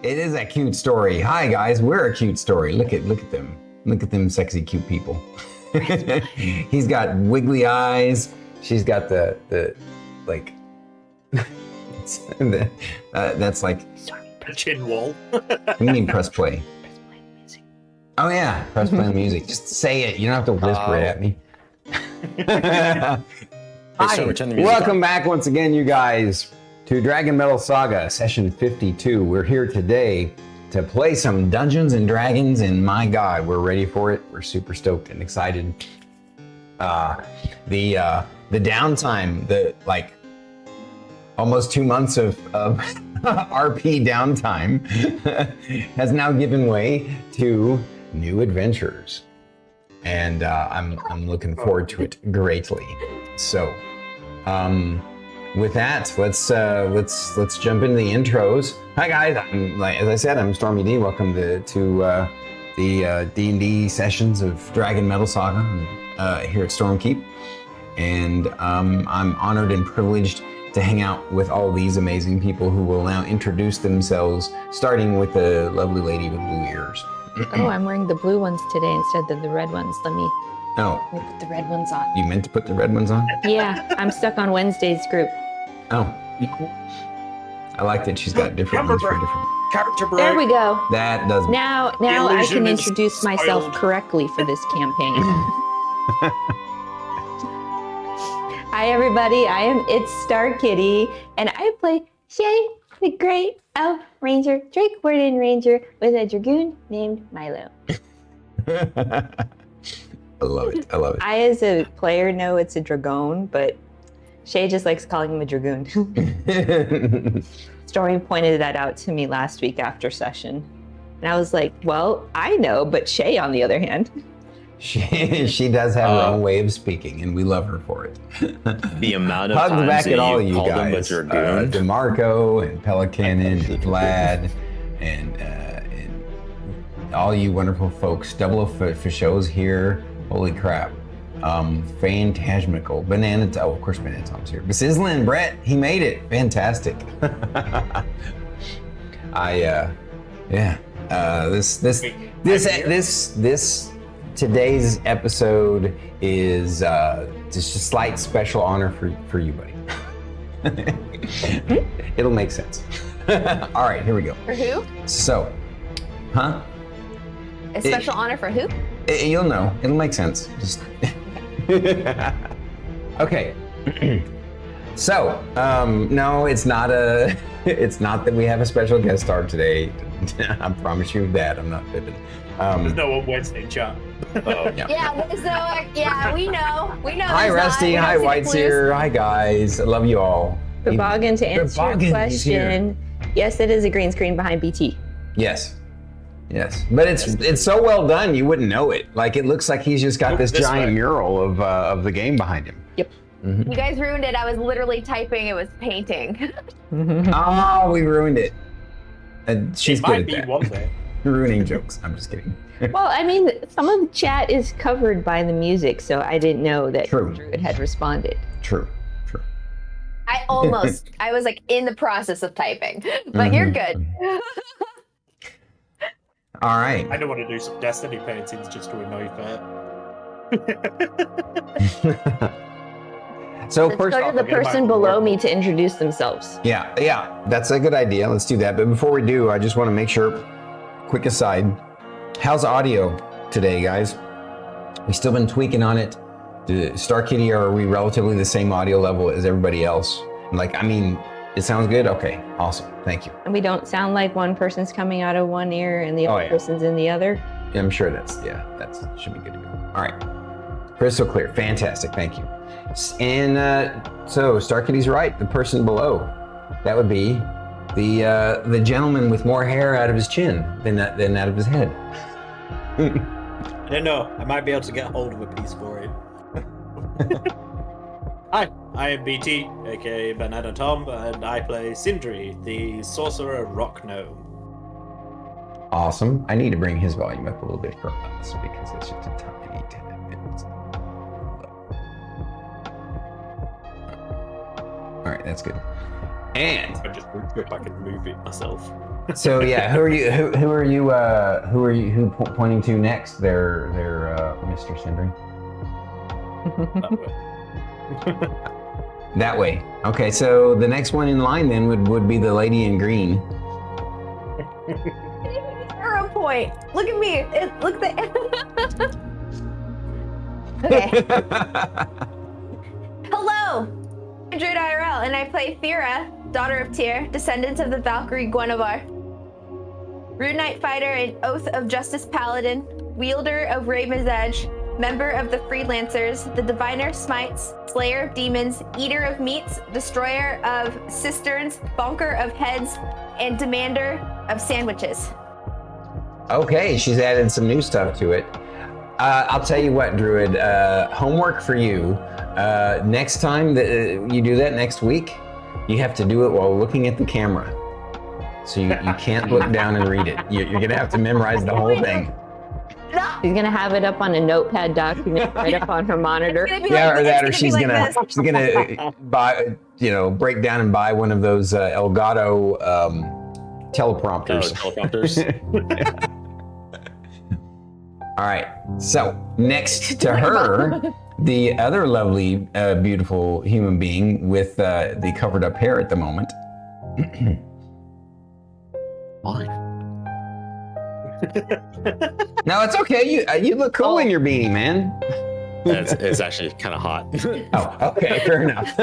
It is a cute story. Hi guys, we're a cute story. Look at them. Look at them sexy cute people. He's got wiggly eyes. She's got the like that's like a chin wall. What do you mean press play? Press play music. Oh yeah, press play music. Just say it. You don't have to whisper it at me. Hi, welcome back once again, you guys, to DragonMetal Saga Session 52. We're here today to play some Dungeons and Dragons, and my God, we're ready for it. We're super stoked and excited. The downtime, the like almost 2 months of RP downtime has now given way to new adventures, and I'm looking forward to it greatly. So, with that, let's jump into the intros. Hi guys, as I said, I'm StormyD. Welcome to the D&D sessions of DragonMetal Saga here at Stormkeep, and I'm honored and privileged to hang out with all these amazing people who will now introduce themselves, starting with the lovely lady with blue ears. Oh, I'm wearing the blue ones today instead of the red ones. Let me put the red ones on. You meant to put the red ones on? Yeah, I'm stuck on Wednesday's group. Oh, I like that she's got different ones for different. Character break. There we go. That does. Now I can is introduce myself spoiled. correctly for this campaign. Hi everybody, I am itsStarKitty, and I play Shae, the Great Elf Ranger, Drake Warden Ranger, with a Dragoon named Milo. I love it. I love it. I, as a player, know it's a Dragoon, but Shae just likes calling him a Dragoon. Stormy pointed that out to me last week after session. And I was like, well, I know, but Shae, on the other hand. She does have her own way of speaking, and we love her for it. The amount of Hugs times back that at all you you called him a guys. Dragoon. DeMarco and Pelican and Vlad and all you wonderful folks. Double for shows here. Holy crap. Phantasmical. Oh, of course BananaTom's here. Sizzlin, Brett, he made it. Fantastic. This today's episode is just a slight special honor for you, buddy. It'll make sense. All right, here we go. For who? So, huh? A special honor for who? You'll know. It'll make sense. Just okay. So, no, it's not that we have a special guest star today. I promise you that. I'm not fibbing. There's no one Wednesday chat. Yeah, there's no. Yeah, we know. We know. Hi, there's Rusty. not. Hi, White's here. Hi, guys. I love you all. Toboggan, to answer Toboggan, your he's here. question, yes, it is a green screen behind BT. Yes. But it's so well done, you wouldn't know it. Like, it looks like he's just got this giant mural of the game behind him. Yep. Mm-hmm. You guys ruined it. I was literally typing. It was painting. Oh, we ruined it. She's It good might at be that. one day. Ruining jokes. I'm just kidding. Well, I mean, some of the chat is covered by the music, so I didn't know that True. Druid had responded. True. I was like in the process of typing, but you're good. All right. I don't want to do some Destiny paintings just to annoy Fair. So Let's first go off, to the person below me to introduce themselves. yeah, that's a good idea. Let's do that. But before we do, I just want to make sure, quick aside, how's audio today, guys? We still been tweaking on it. StarKitty, are we relatively the same audio level as everybody else? Like, I mean, it sounds good? Okay, awesome. Thank you. And we don't sound like one person's coming out of one ear and the other person's in the other. I'm sure that should be good to go. All right. Crystal clear. Fantastic. Thank you. And so StarKitty's right. The person below, that would be the gentleman with more hair out of his chin than out of his head. I don't know. I might be able to get hold of a piece for it. Hi, I am BT, aka BananaTom, and I play Sindri, the sorcerer rock gnome. Awesome. I need to bring his volume up a little bit for us because it's just a tiny 10 minutes. All right, that's good. And I just if I can move it myself. So yeah, who are you pointing to next? There, Mr. Sindri. That way. Okay, so the next one in line then would be the lady in green. 0 point. Look at me. Look at Okay. Hello. I'm Druid IRL, and I play Thyra, daughter of Tyr, descendant of the Valkyrie Guinevere. Rune Knight Fighter and Oath of Justice Paladin, wielder of Raven's Edge, member of the Freelancers, the Diviner Smites, Slayer of Demons, Eater of Meats, Destroyer of Cisterns, Bonker of Heads, and Demander of Sandwiches. Okay, she's added some new stuff to it. I'll tell you what, Druid, homework for you. Next time that you do that next week, you have to do it while looking at the camera. So you can't look down and read it. You're gonna have to memorize the whole thing. She's gonna have it up on a notepad document right up on her monitor. Yeah, or that, or she's gonna buy, break down and buy one of those Elgato teleprompters. Teleprompters. All right. So next to her, the other lovely, beautiful human being with the covered up hair at the moment. Fine. No, it's okay. You look cool in your beanie, man. It's actually kind of hot. Oh, okay, fair enough.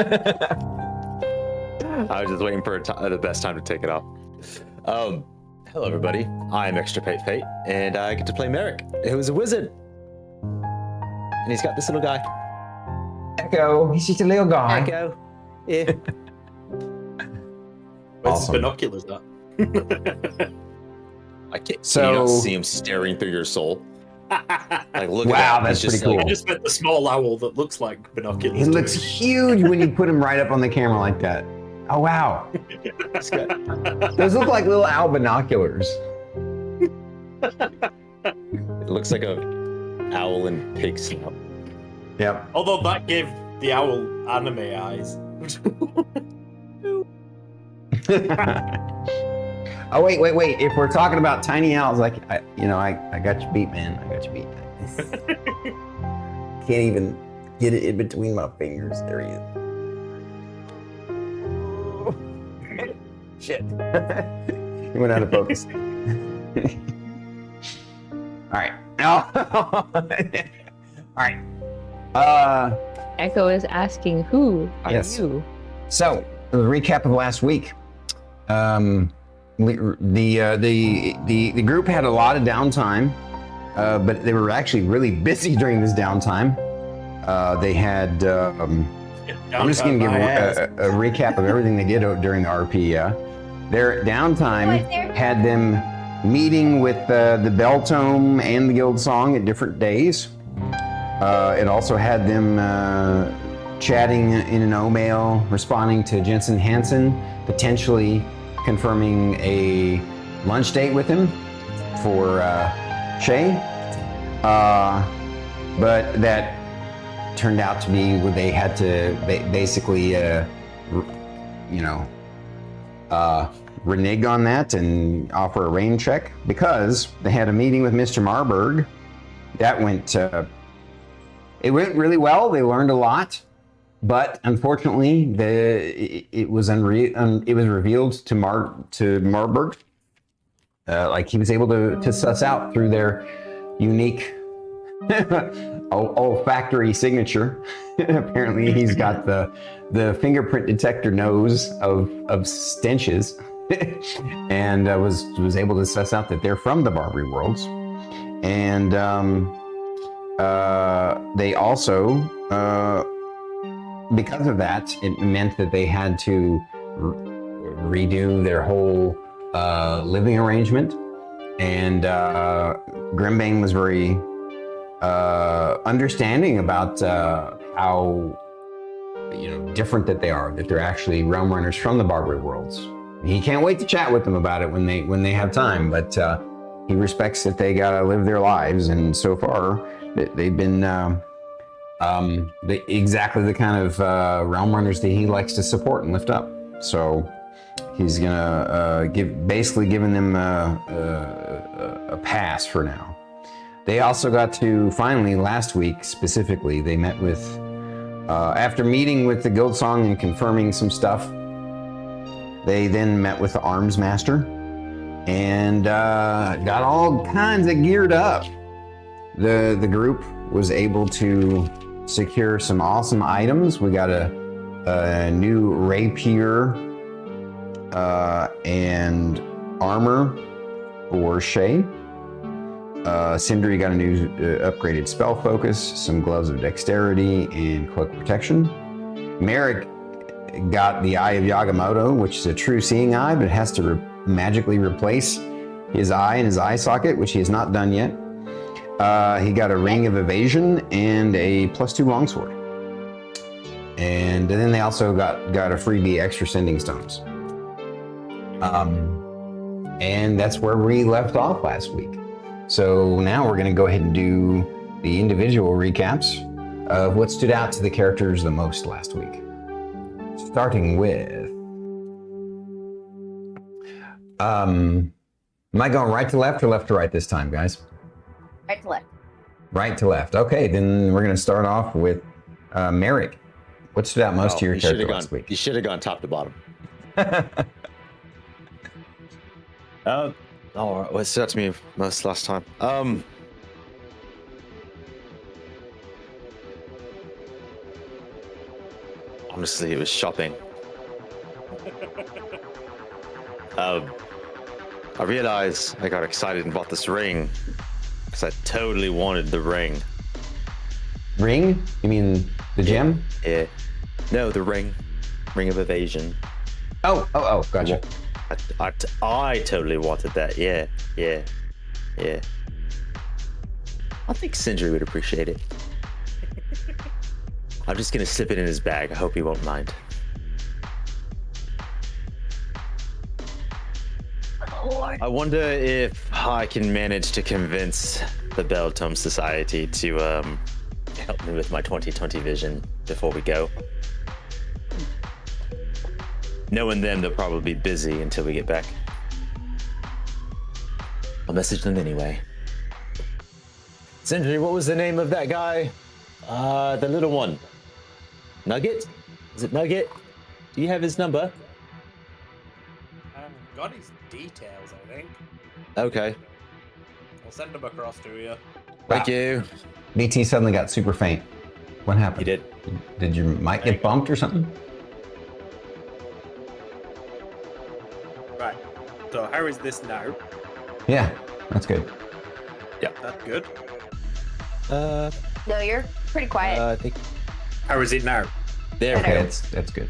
I was just waiting for the best time to take it off. Hello, everybody. I'm extirpatefate, and I get to play Merrik, who's a wizard. And he's got this little guy. Echo, he's just a little guy. Echo. Yeah. Where's Awesome. his binoculars at? I can't. So- Can you not see him staring through your soul? Like, look Wow, at that. that's He's just pretty like- cool. I just meant the small owl that looks like binoculars. He to looks me. huge when you put him right up on the camera like that. Oh, wow. he's got- Those look like little owl binoculars. it looks like a owl in pig snout. Yep. Although that gave the owl anime eyes. Oh, wait. If we're talking about tiny owls, I got you beat, man. I got you beat. Can't even get it in between my fingers. There he is. Shit. He went out of focus. All right. All right. Echo is asking, who are Yes. you? So, the recap of last week. The group had a lot of downtime, but they were actually really busy during this downtime. They had. I'm just going to give a recap of everything they did during the RP. Their downtime had them meeting with the Bell Tome and the Guild Song at different days. It also had them chatting in an O-mail, responding to Jensen Hansen, potentially confirming a lunch date with him for Shae. But that turned out to be where they had to basically, renege on that and offer a rain check because they had a meeting with Mr. Marburg. That went, it went really well. They learned a lot, but unfortunately, it was revealed to Marburg, like he was able to suss out through their unique olfactory signature. Apparently, he's got the fingerprint detector nose of stenches, and was able to suss out that they're from the Barbary worlds. And they also, because of that, it meant that they had to redo their whole living arrangement. And Grimbane was very understanding about how different that they are, that they're actually realm runners from the Barbary worlds. He can't wait to chat with them about it when they have time, but he respects that they gotta live their lives, and so far they've been exactly the kind of realm runners that he likes to support and lift up. So He's gonna basically giving them a pass for now. They also got to finally last week specifically. They met with after meeting with the guild song and confirming some stuff. They then met with the arms master and got all kinds of geared up. The group was able to secure some awesome items. We got a new rapier and armor for Shae. Sindri got a new upgraded spell focus, some gloves of dexterity, and cloak protection. Merrik got the Eye of Yagamoto, which is a true seeing eye, but it has to magically replace his eye and his eye socket, which he has not done yet. He got a ring of evasion and a +2 longsword. And then they also got a freebie extra sending stones. And that's where we left off last week. So now we're gonna go ahead and do the individual recaps of what stood out to the characters the most last week. Starting with, am I going right to left or left to right this time, guys? Right to left. Right to left. Okay, then we're gonna start off with Merrik. What stood out most to your character last week? You should have gone top to bottom. All right, what stood out to me most last time? Honestly, it was shopping. I realized I got excited and bought this ring because I totally wanted the ring. Ring? You mean the gem? Yeah. No, the ring. Ring of evasion. Oh, gotcha. I totally wanted that. Yeah. I think Sindri would appreciate it. I'm just gonna slip it in his bag. I hope he won't mind. I wonder if I can manage to convince the BananaTomOG Society to help me with my 2020 vision before we go. Knowing them, they'll probably be busy until we get back. I'll message them anyway. Sindri, what was the name of that guy? The little one. Nugget? Is it Nugget? Do you have his number? Got his details, I think. Okay. I'll send them across to you. Thank you. BT suddenly got super faint. What happened? You did. Did your mic get bumped or something? Right. So how is this now? Yeah, that's good. Yeah, that's good. No, you're pretty quiet. I think How is it now? there. Okay, that's good.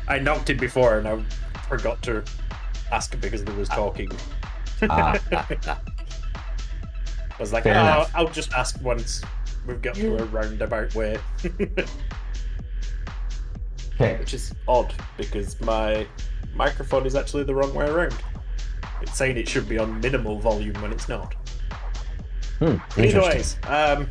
I knocked it before and I forgot to ask because there was talking. Ah, I was like, Fair enough. I'll just ask once we've got to a roundabout way. okay. Which is odd because my microphone is actually the wrong way around. It's saying it should be on minimal volume when it's not. But anyways, there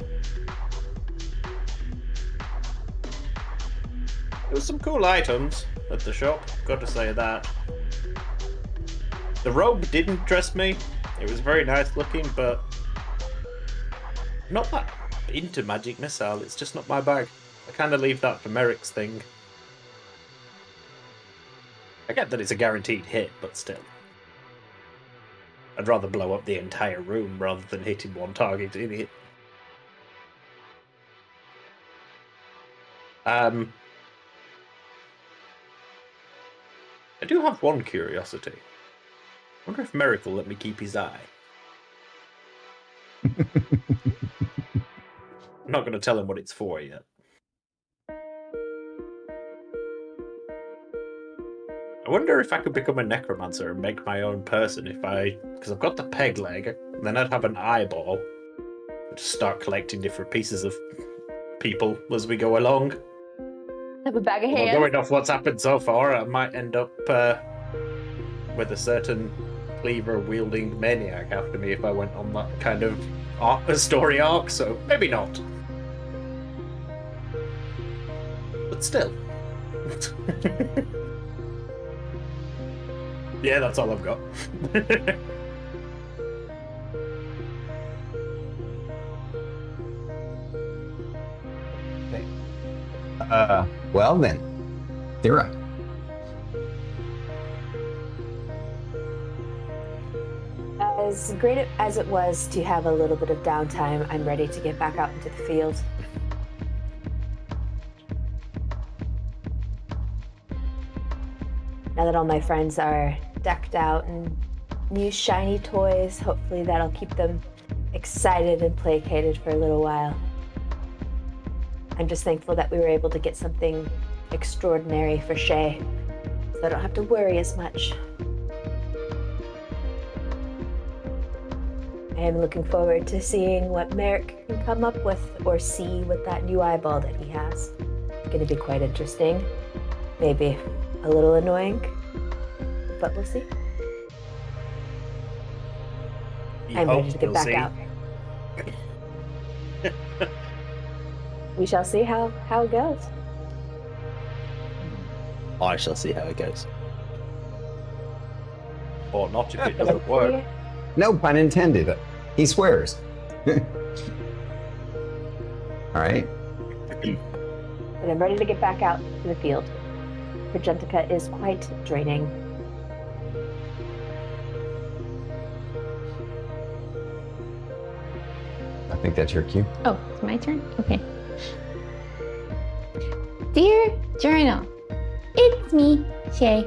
was some cool items at the shop, got to say that. The robe didn't dress me. It was very nice looking, but I'm not that into magic missile. It's just not my bag. I kind of leave that for Merrik's thing. I get that it's a guaranteed hit, but still. I'd rather blow up the entire room rather than hitting one target in it. I do have one curiosity. I wonder if Merrik will let me keep his eye. I'm not going to tell him what it's for yet. I wonder if I could become a necromancer and make my own person because I've got the peg leg, and then I'd have an eyeball. I'd just start collecting different pieces of people as we go along. Have a bag of Well, hands. going off what's happened so far, I might end up with a certain cleaver-wielding maniac after me if I went on that kind of story arc, so maybe not. But still. Yeah, that's all I've got. Well then, Thyra. As great as it was to have a little bit of downtime, I'm ready to get back out into the field. Now that all my friends are decked out in new shiny toys, hopefully that'll keep them excited and placated for a little while. I'm just thankful that we were able to get something extraordinary for Shae, so I don't have to worry as much. I am looking forward to seeing what Merrik can come up with or see with that new eyeball that he has. It's going to be quite interesting. Maybe a little annoying, but we'll see. I'm ready to get back out. We shall see how it goes. I shall see how it goes. Or not if it doesn't work. No pun intended. He swears. All right. And I'm ready to get back out to the field. Progentica is quite draining. I think that's your cue. Oh, it's my turn? Okay. Dear Journal, it's me, Shae.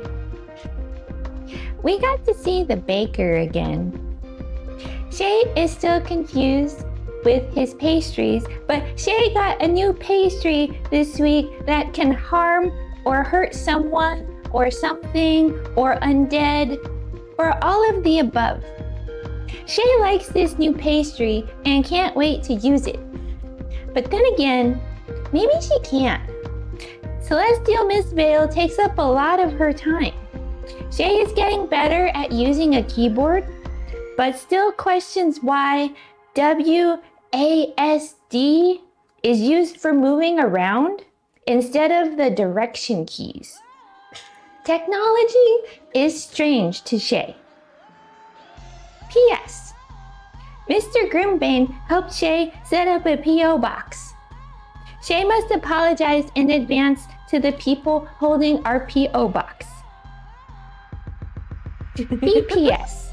We got to see the baker again. Shae is still confused with his pastries, but Shae got a new pastry this week that can harm or hurt someone or something or undead or all of the above. Shae likes this new pastry and can't wait to use it. But then again, maybe she can't. Celestial Miss Vale takes up a lot of her time. Shae is getting better at using a keyboard, but still questions why WASD is used for moving around instead of the direction keys. Technology is strange to Shae. P.S. Mr. Grimbane helped Shae set up a P.O. box. Shae must apologize in advance to the people holding our P.O. box. BPS.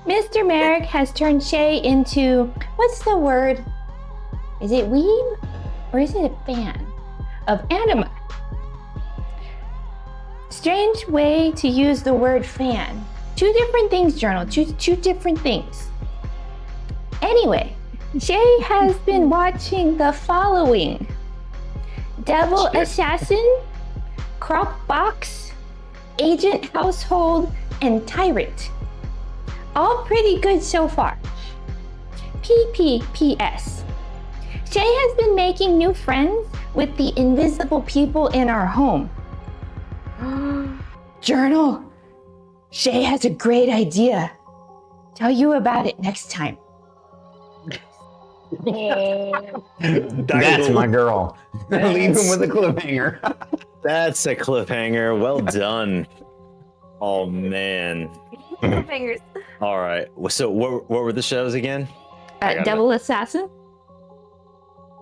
Mr. Merrik has turned Shae into, what's the word? Is it weeb or is it a fan of anima? Strange way to use the word fan. Two different things, Journal, two different things. Anyway, Shae has been watching the following: Devil Assassin, Crop Box, Agent Household, and Tyrant. All pretty good so far. PPPS. Shae has been making new friends with the invisible people in our home. Journal, Shae has a great idea. Tell you about it next time. That's my girl. Leave him with a cliffhanger. That's a cliffhanger. Well done. Oh, man. Fingers. All right. So what were the shows again? Devil Assassin,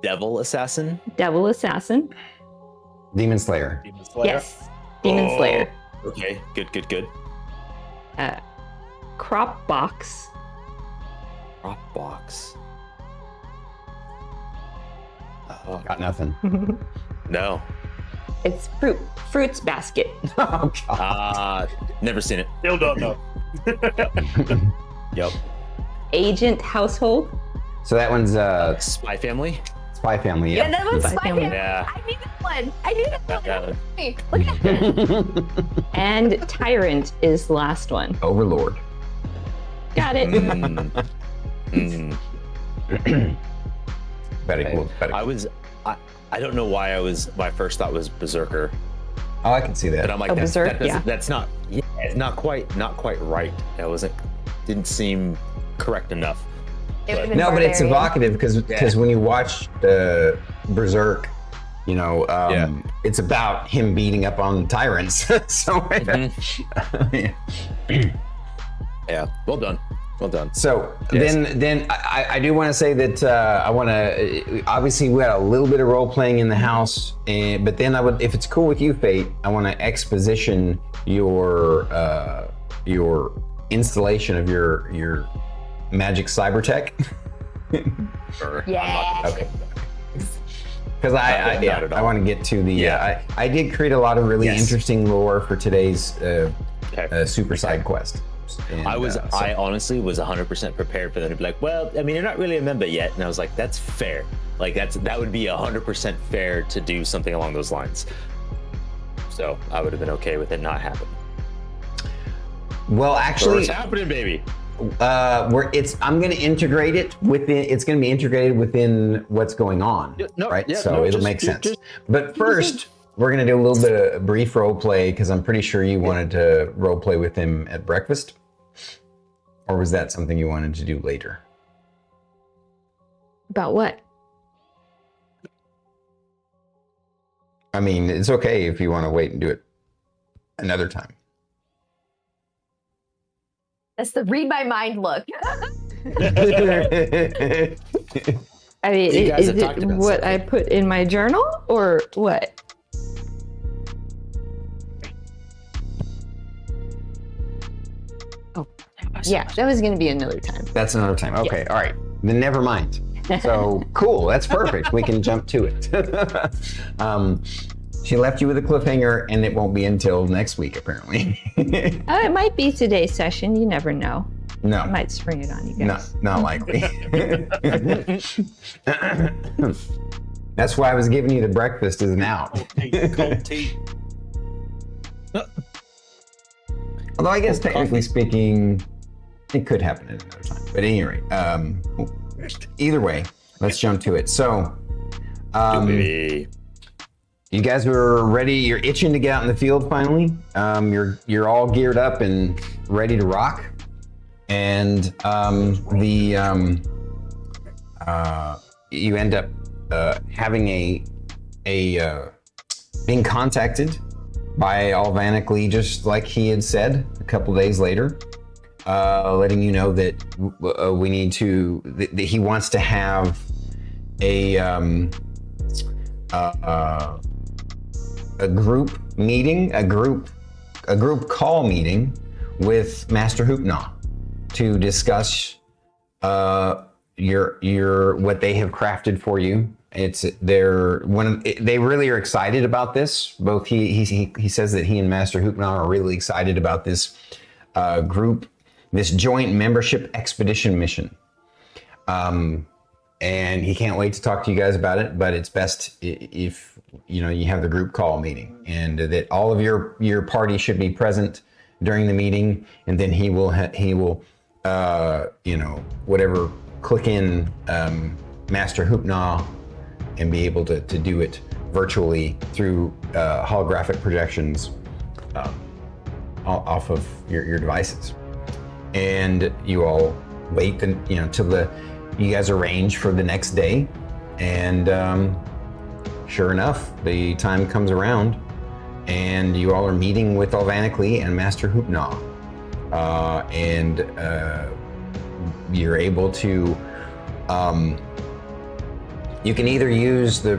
Devil Assassin? Devil Assassin. Demon Slayer. Demon Slayer. Yes, Demon Slayer. Okay, good. Crop Box. Dropbox. Got nothing. No. It's Fruits Basket. Oh, God. Never seen it. Still don't know. Yep. Agent Household. So that one's Spy Family? Spy Family. Yeah, Yeah. that one's Spy Spy Family. Family. Yeah. I knew that one. I knew that one. Yeah. Hey, look at that. And Tyrant is the last one. Overlord. Got it. Very cool. Very I cool. was I don't know why my first thought was Berserker, Oh, I can see that. but I'm like Oh, that's, Berserk, that doesn't- yeah. that's not it's not quite right. That didn't seem correct enough. It would've been No, but it's barbarian. evocative because when you watch Berserk, it's about him beating up on tyrants. So, Yeah, well done. Well done. So Yes. then I do want to say that I want to, obviously we had a little bit of role playing in the house, but then I would, if it's cool with you, Fate, I want to exposition your installation of your magic cyber tech. Sure. Yeah. Okay. Because I Not at all. want to get to the, I did create a lot of really Yes. interesting lore for today's Okay. super side quest. And, I honestly was 100% prepared for them to be like, well, I mean, you're not really a member yet. And I was like, that's fair. Like that would be 100% fair to do something along those lines. So I would have been okay with it not happening. well, But actually, it's happening, baby. I'm going to integrate it within. It's going to be integrated within what's going on, right? So it'll make sense. But first, we're going to do a little bit of brief role play because I'm pretty sure you wanted to role play with him at breakfast, or was that something you wanted to do later? About what? I mean, it's okay if you want to wait and do it another time. That's the read my mind look. I mean, You guys is have it talked about what I put in my journal or what? Oh, yeah, that was going to be another time. That's another time. Okay, all right. Then never mind. So cool, that's perfect. We can jump to it. She left you with a cliffhanger, and it won't be until next week, apparently. It might be today's session. You never know. I No, might spring it on you guys. not likely. That's why I was giving you the breakfast as an out. Cold tea. Although I guess technically speaking, it could happen at another time. But at any rate, either way, let's jump to it. So, you guys are ready. You're itching to get out in the field finally. You're all geared up and ready to rock. And you end up having being contacted by Alvanically, just like he had said a couple days later, letting you know that we need to. That he wants to have a group meeting, a group call meeting with Master Hoopnaw to discuss your what they have crafted for you. They really are excited about this. Both he says that he and Master Hoopnaw are really excited about this group, this joint membership expedition mission. And he can't wait to talk to you guys about it, but it's best if you have the group call meeting, and that all of your party should be present during the meeting, and then he will whatever, click in Master Hoopnaw and be able to do it virtually through holographic projections off of your devices. And you all wait till you guys arrange for the next day, and sure enough, the time comes around, and you all are meeting with Alvanically and Master Hoopnaw, and you're able to. You can either use the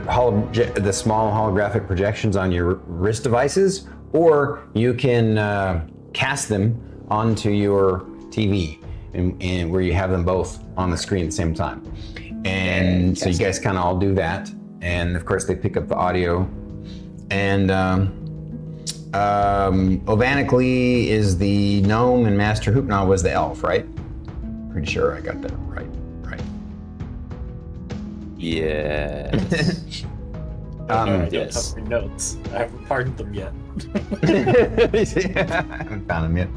small holographic projections on your wrist devices, or you can cast them onto your TV, and where you have them both on the screen at the same time. And so you guys kind of all do that, and of course they pick up the audio. And Alvanically is the gnome, and Master Hoopnaw was the elf, right? Pretty sure I got that right. Yes. I don't yes. have my notes. I haven't pardoned them yet. I haven't found him yet.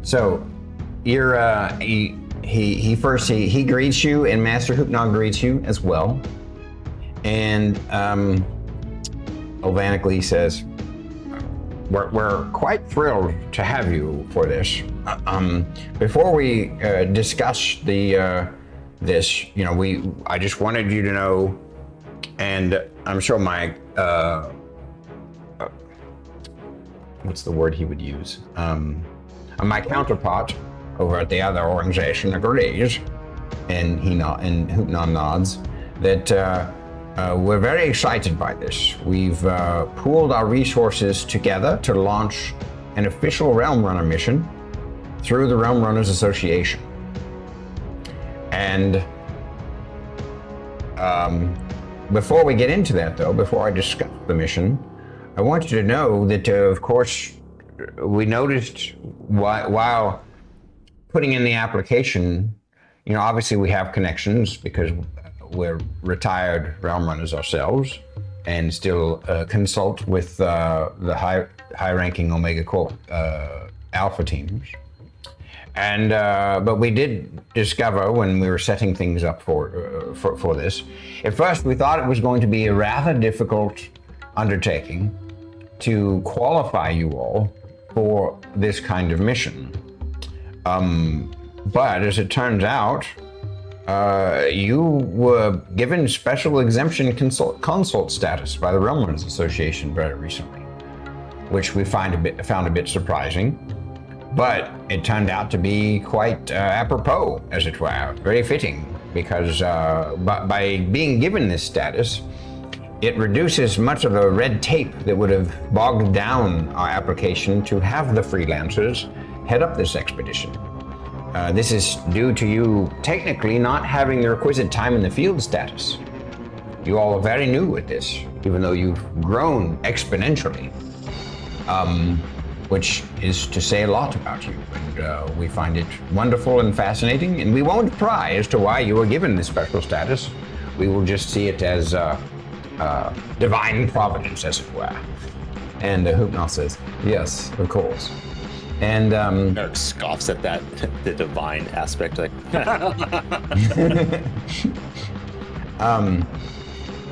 So you're he greets you, and Master Hoopnaw greets you as well. And Alvanically says, we're quite thrilled to have you for this. Before we discuss this, I just wanted you to know And I'm sure my, what's the word he would use? My counterpart over at the other organization agrees, and Hoopnon nods, that we're very excited by this. We've pooled our resources together to launch an official Realm Runner mission through the Realm Runners Association. And before we get into that, though, before I discuss the mission, I want you to know that, of course, we noticed while putting in the application, obviously we have connections because we're retired Realm Runners ourselves and still consult with the high-ranking Omega Corp Alpha teams. And but we did discover when we were setting things up for this, at first we thought it was going to be a rather difficult undertaking to qualify you all for this kind of mission. But as it turns out, you were given special exemption consult status by the Realm Runners Association very recently, which we found a bit surprising. But it turned out to be quite apropos, as it were, very fitting, because by being given this status, it reduces much of the red tape that would have bogged down our application to have the freelancers head up this expedition. This is due to you technically not having the requisite time in the field status. You all are very new at this, even though you've grown exponentially. Which is to say a lot about you, and we find it wonderful and fascinating, and we won't pry as to why you were given this special status. We will just see it as divine providence, as it were. And Hoopnall says, yes, of course. And Merrik scoffs at that, the divine aspect, like.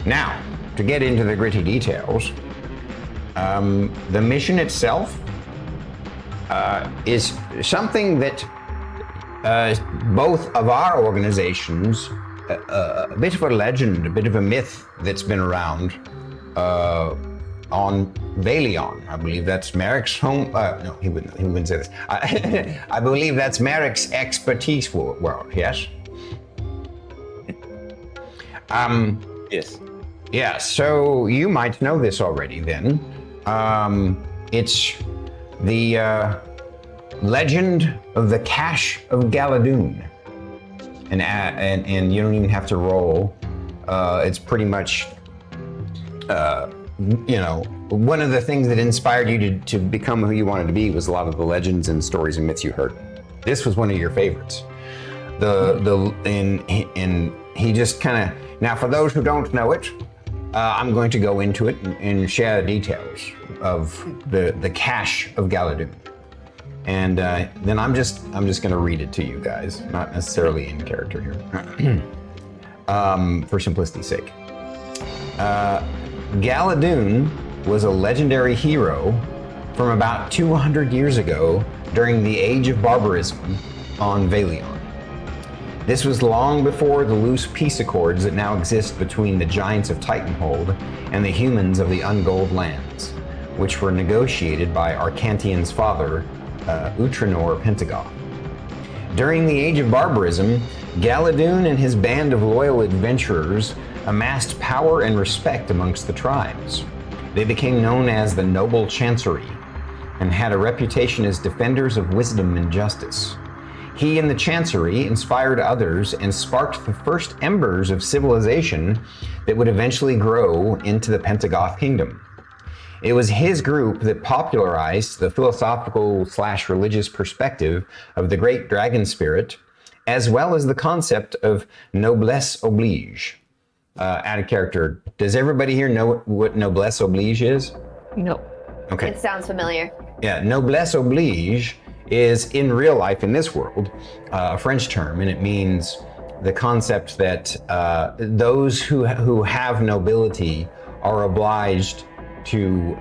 Now, to get into the gritty details, the mission itself is something that both of our organizations, a bit of a legend, a bit of a myth that's been around on Valion. I believe that's Merrik's home. No, he wouldn't say this. I believe that's Merrik's expertise world. Yes. Yes. Yeah. So you might know this already. Then, it's the legend of the Cache of Galadoon, and you don't even have to roll. It's pretty much, one of the things that inspired you to become who you wanted to be was a lot of the legends and stories and myths you heard. This was one of your favorites. He just kind of, now for those who don't know it, I'm going to go into it and share the details of the Cache of Galadoon. And then I'm just going to read it to you guys, not necessarily in character here, for simplicity's sake. Galadoon was a legendary hero from about 200 years ago during the Age of Barbarism on Valion. This was long before the loose peace accords that now exist between the giants of Titanhold and the humans of the Ungold Lands, which were negotiated by Arcantian's father, Utranor Pentagoth. During the Age of Barbarism, Galadoon and his band of loyal adventurers amassed power and respect amongst the tribes. They became known as the Noble Chancery and had a reputation as defenders of wisdom and justice. He and the Chancery inspired others and sparked the first embers of civilization that would eventually grow into the Pentagoth Kingdom. It was his group that popularized the philosophical/religious perspective of the great dragon spirit, as well as the concept of noblesse oblige. Out of character, does everybody here know what noblesse oblige is? No. Okay. It sounds familiar. Yeah, noblesse oblige is, in real life, in this world, a French term, and it means the concept that those who have nobility are obliged to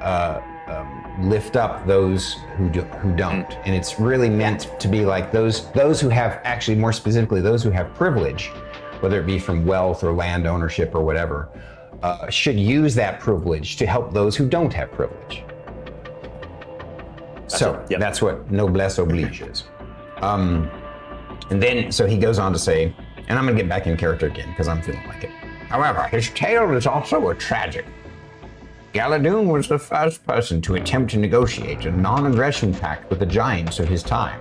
lift up those who don't, and it's really meant to be like those who have, actually more specifically, those who have privilege, whether it be from wealth or land ownership or whatever, should use that privilege to help those who don't have privilege. So Yep. that's what noblesse oblige is. And then, so he goes on to say, and I'm going to get back in character again because I'm feeling like it. However, his tale is also a tragic. Galadoon was the first person to attempt to negotiate a non-aggression pact with the giants of his time.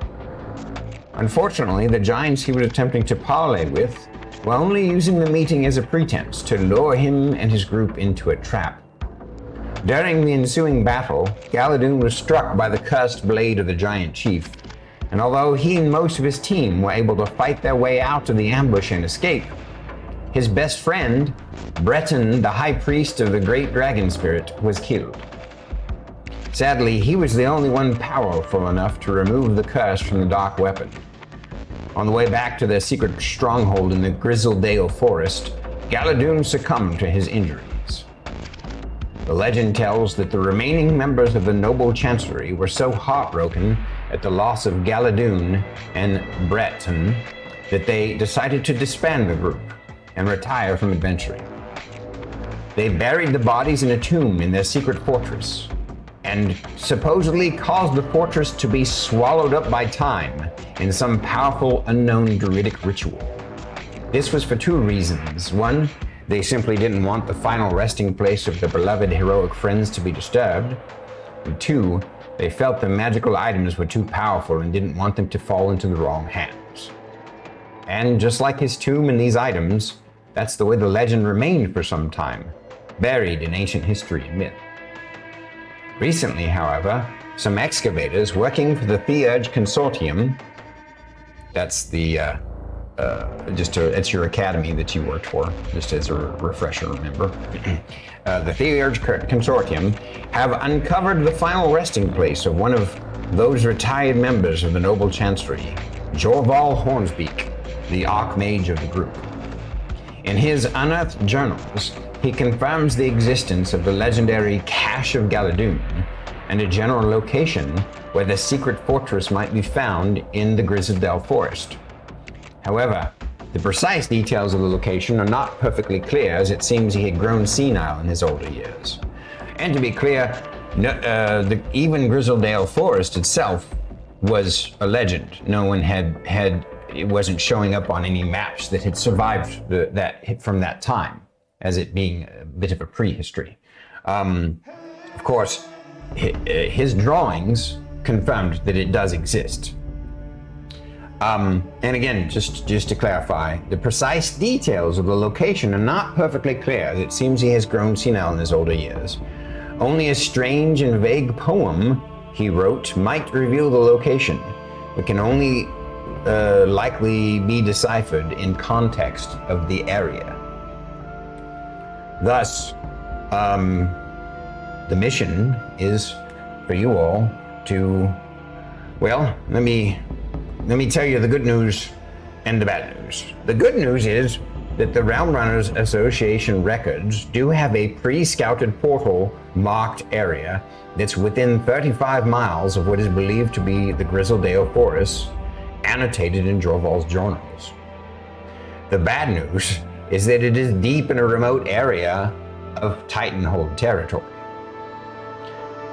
Unfortunately, the giants he was attempting to parley with were only using the meeting as a pretense to lure him and his group into a trap. During the ensuing battle, Galadoon was struck by the cursed blade of the giant chief, and although he and most of his team were able to fight their way out of the ambush and escape, his best friend, Breton, the high priest of the great dragon spirit, was killed. Sadly, he was the only one powerful enough to remove the curse from the dark weapon. On the way back to their secret stronghold in the Grizzledale Forest, Galadoon succumbed to his injuries. The legend tells that the remaining members of the noble chancellery were so heartbroken at the loss of Galadoon and Breton that they decided to disband the group and retire from adventuring. They buried the bodies in a tomb in their secret fortress, and supposedly caused the fortress to be swallowed up by time in some powerful unknown druidic ritual. This was for two reasons. One, they simply didn't want the final resting place of their beloved heroic friends to be disturbed. And two, they felt the magical items were too powerful and didn't want them to fall into the wrong hands. And just like his tomb and these items, that's the way the legend remained for some time, buried in ancient history and myth. Recently, however, some excavators working for the Thyra Consortium, that's the, it's your academy that you worked for, just as a refresher, remember. The Thyra Consortium have uncovered the final resting place of one of those retired members of the Noble Chancery, Jorval Hornsbeak, the Archmage of the group. In his unearthed journals, he confirms the existence of the legendary Cache of Galadoon and a general location where the secret fortress might be found in the Grizzledale Forest. However, the precise details of the location are not perfectly clear, as it seems he had grown senile in his older years. And to be clear, even Grizzledale Forest itself was a legend. No one it wasn't showing up on any maps that had survived from that time, as it being a bit of a prehistory. Of course, his drawings confirmed that it does exist. And again, just to clarify, the precise details of the location are not perfectly clear, as it seems he has grown senile in his older years. Only a strange and vague poem he wrote might reveal the location, but can only likely be deciphered in context of the area. Thus, the mission is for you all to, well, let me tell you the good news and the bad news. The good news is that the Realm Runners Association records do have a pre-scouted portal marked area that's within 35 miles of what is believed to be the Grizzledale Forest, annotated in Jorval's journals. The bad news is that it is deep in a remote area of Titanhold territory.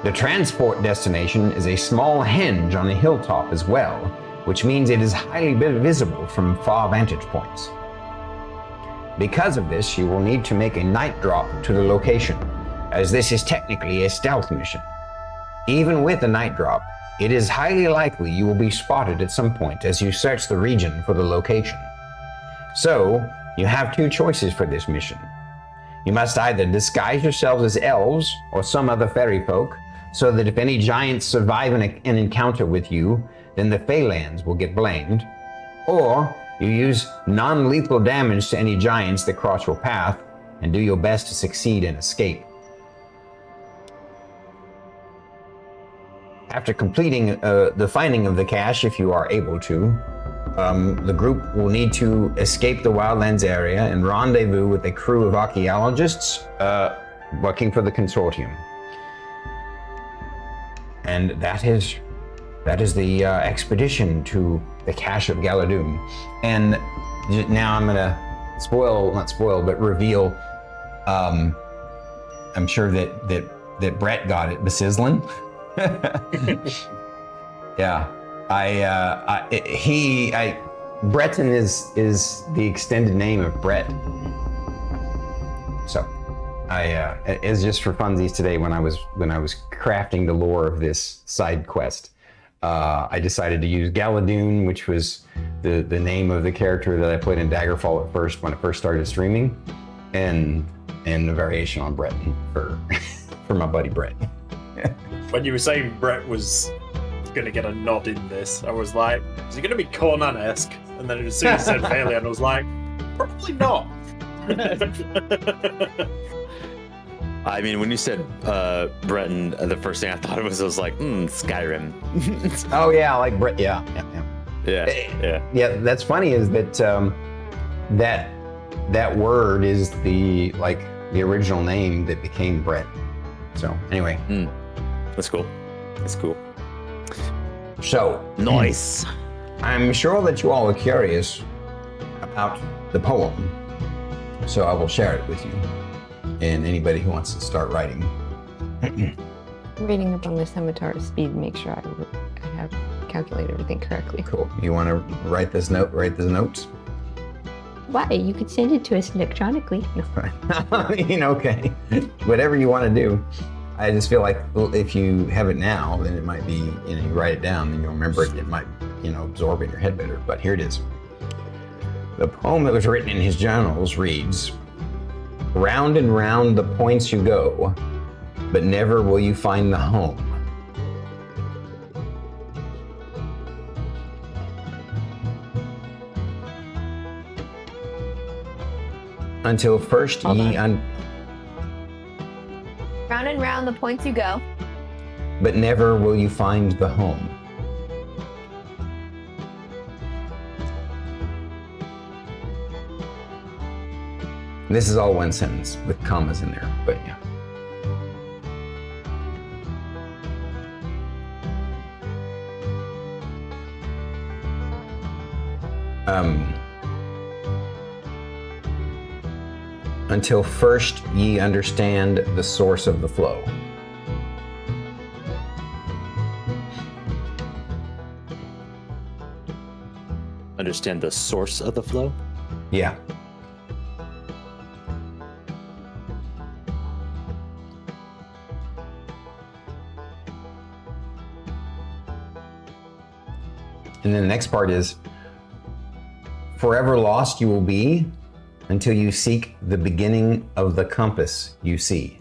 The transport destination is a small henge on a hilltop as well, which means it is highly visible from far vantage points. Because of this, you will need to make a night drop to the location, as this is technically a stealth mission. Even with a night drop, it is highly likely you will be spotted at some point as you search the region for the location. So, you have two choices for this mission. You must either disguise yourselves as elves or some other fairy folk, so that if any giants survive an encounter with you, then the Phalanx will get blamed, or you use non-lethal damage to any giants that cross your path and do your best to succeed and escape. After completing the finding of the cache, if you are able to, the group will need to escape the Wildlands area and rendezvous with a crew of archaeologists working for the consortium. And that is the expedition to the Cache of Galadoon. And now I'm gonna reveal I'm sure that Brett got it. Basislin. Yeah. Breton is the extended name of Brett. So, it's just for funsies today when I was crafting the lore of this side quest. I decided to use Galadoon, which was the name of the character that I played in Daggerfall at first when I first started streaming, and a variation on Breton for my buddy Brett. When you were saying Brett was gonna get a nod in this, I was like, is he gonna be Conan-esque? And then as soon as he said Valiant, I was like, probably not. I mean, when you said Breton, the first thing I thought of was like, Skyrim. Oh yeah, like Brett. Yeah. Yeah. That's funny is that that word is the original name that became Brett. So anyway, That's cool. So Nice. I'm sure that you all are curious about the poem, so I will share it with you and anybody who wants to start writing. Reading up on the scimitar speed, make sure I have calculated everything correctly. Cool. You want to write the notes? Why? You could send it to us electronically. I mean, okay. Whatever you want to do. I just feel like if you have it now, then it might be, you write it down, then you'll remember it. It might, absorb in your head better. But here it is. The poem that was written in his journals reads, "Round and round the points you go, but never will you find the home. Until first ye Round and round the points you go. but never will you find the home." This is all one sentence with commas in there, but yeah. Until first ye understand the source of the flow. Understand the source of the flow? Yeah. And then the next part is, forever lost you will be until you seek the beginning of the compass you see.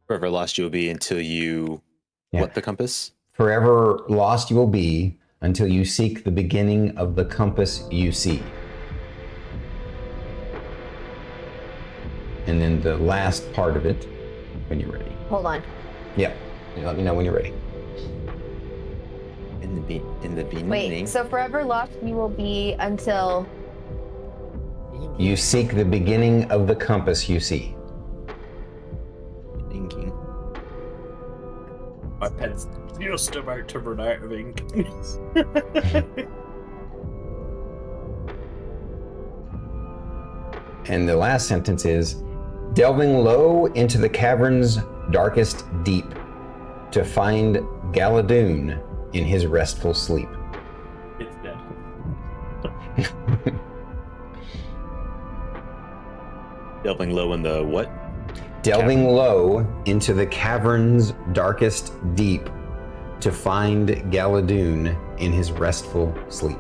Forever lost you will be until you... Yeah. What, the compass? Forever lost you will be until you seek the beginning of the compass you see. And then the last part of it, when you're ready. Hold on. Yeah, let me know when you're ready. In the beginning. Wait, so forever lost you will be until... You seek the beginning of the compass you see. Thinking. My pen's just about to run out of ink. And the last sentence is, delving low into the cavern's darkest deep to find Galadoon in his restful sleep. It's dead. Delving low in the what? Delving low into the cavern's darkest deep to find Galadoon in his restful sleep.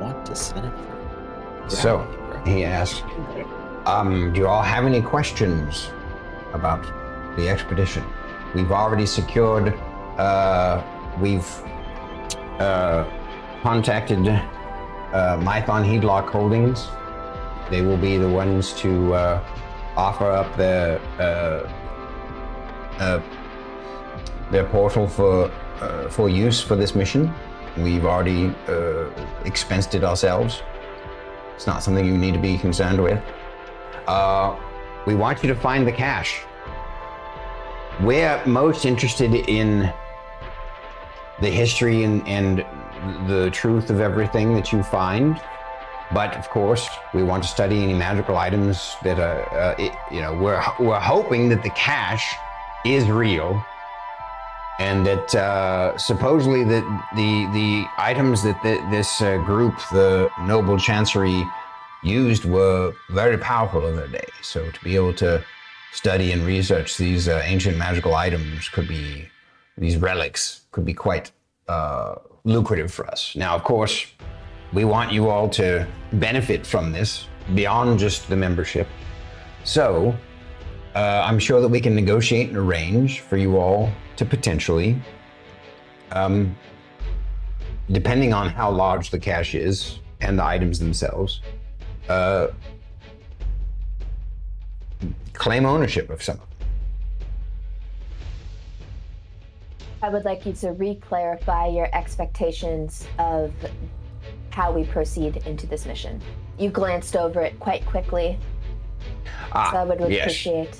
Want to send it? So, he asked, do you all have any questions about the expedition? We've already secured, we've contacted Mython Heedlock Holdings, they will be the ones to offer up their portal for use for this mission. We've already expensed it ourselves. It's not something you need to be concerned with. We want you to find the cache. We're most interested in the history and the truth of everything that you find. But of course, we want to study any magical items that are, we're hoping that the cache is real, and that supposedly that the items that this group, the Noble Chancery, used were very powerful in their day. So to be able to study and research these ancient magical items these relics could be quite lucrative for us. Now, of course, we want you all to benefit from this beyond just the membership. So I'm sure that we can negotiate and arrange for you all to potentially, depending on how large the cache is and the items themselves, claim ownership of some of them. I would like you to re-clarify your expectations of how we proceed into this mission. You glanced over it quite quickly, so I would appreciate.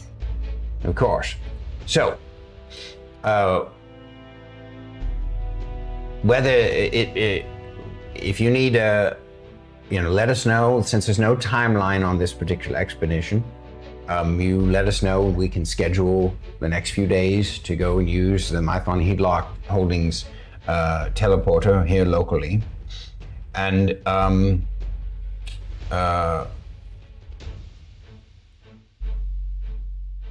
Of course. So, whether if you need let us know. Since there's no timeline on this particular expedition, you let us know. We can schedule the next few days to go and use the Mython Heatlock Holdings teleporter here locally. And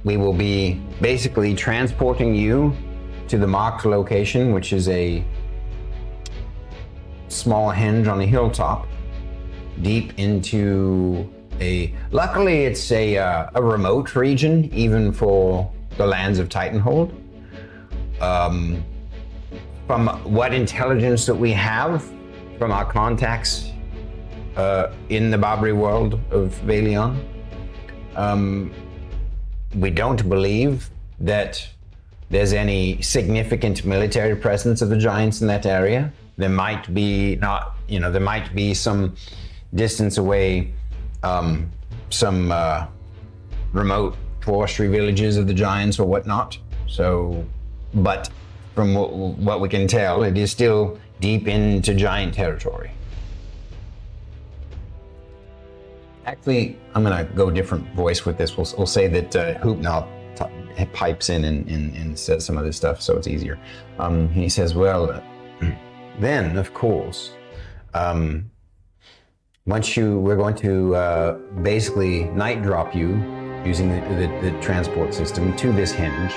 we will be basically transporting you to the marked location, which is a small henge on a hilltop, deep into luckily it's a remote region, even for the lands of Titanhold. From what intelligence that we have from our contacts in the Barbary world of Valion, we don't believe that there's any significant military presence of the giants in that area. There might be there might be some distance away, some remote forestry villages of the giants or whatnot. So, but from what we can tell, it is still deep into giant territory. Actually, I'm gonna go different voice with this. We'll say that Hoopnall pipes in and says some of this stuff, so it's easier. He says, well, then of course, we're going to basically night drop you using the transport system to this henge.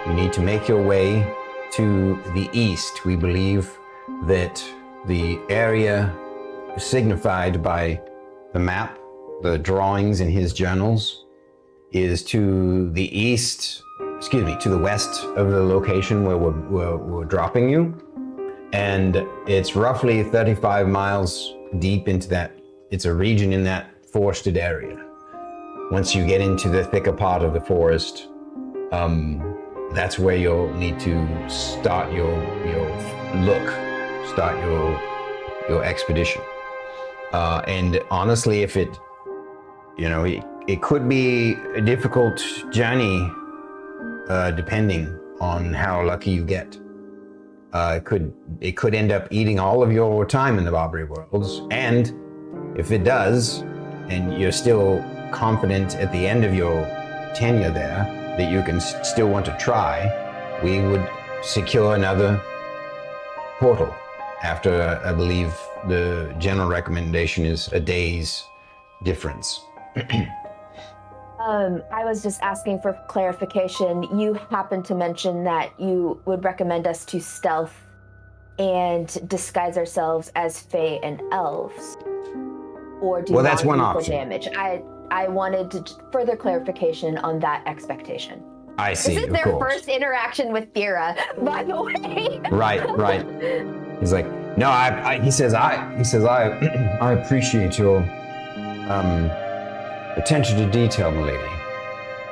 You need to make your way to the east. We believe that the area signified by the map, the drawings in his journals, is to the east, to the west of the location where we're dropping you. And it's roughly 35 miles deep into that. It's a region in that forested area. Once you get into the thicker part of the forest, that's where you'll need to start your expedition. And honestly, if it could be a difficult journey, depending on how lucky you get. It could end up eating all of your time in the Barbary worlds, and if it does, and you're still confident at the end of your tenure there that you can still want to try, we would secure another portal after, I believe, the general recommendation is a day's difference. I was just asking for clarification. You happened to mention that you would recommend us to stealth and disguise ourselves as Fae and elves, or do that's one option. Damage. I wanted further clarification on that expectation. I see. This is their first interaction with Thyra, by the way. Right. He's like, no, he says I appreciate your attention to detail, milady.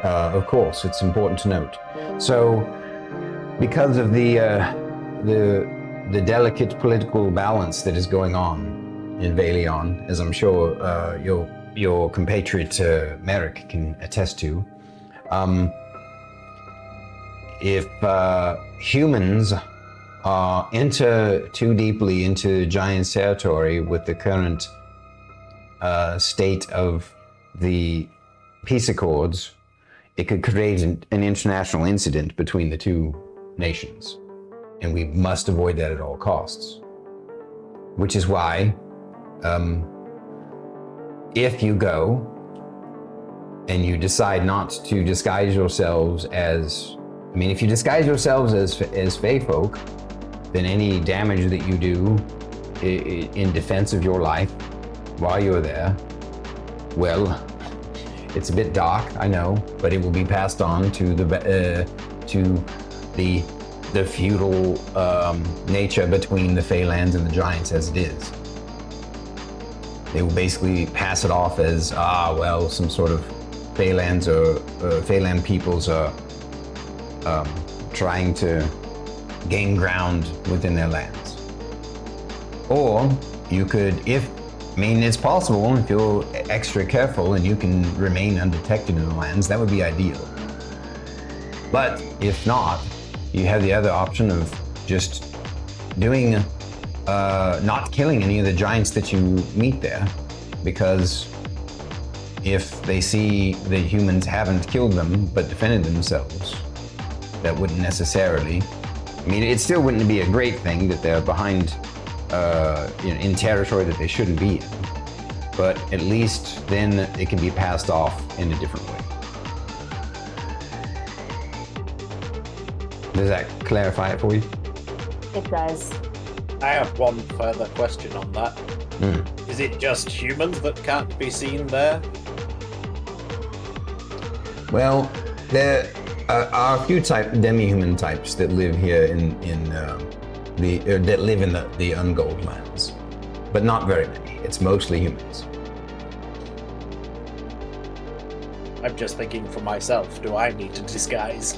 Of course, it's important to note. So, because of the delicate political balance that is going on in Valion, as I'm sure your compatriot Merrik can attest to, if humans enter too deeply into Giant's territory with the current state of the peace accords, it could create an international incident between the two nations. And we must avoid that at all costs. Which is why, if you go and you decide not to disguise yourselves as, if you disguise yourselves as Fae folk, then any damage that you do in defense of your life while you're there, well, it's a bit dark, I know, but it will be passed on to the feudal nature between the Feylands and the Giants as it is. They will basically pass it off as, some sort of Feylands or Feyland peoples are trying to gain ground within their lands. Or you could, it's possible if you're extra careful and you can remain undetected in the lands, that would be ideal. But if not, you have the other option of just doing, not killing any of the giants that you meet there, because if they see that humans haven't killed them but defended themselves, that wouldn't necessarily, it still wouldn't be a great thing that they're behind in territory that they shouldn't be in, but at least then it can be passed off in a different way. Does that clarify it for you? It does. I have one further question on that. Is it just humans that can't be seen there? Well, there are a few demi-human types that live here that live in the Ungold lands, but not very many. It's mostly humans. I'm just thinking for myself, do I need to disguise?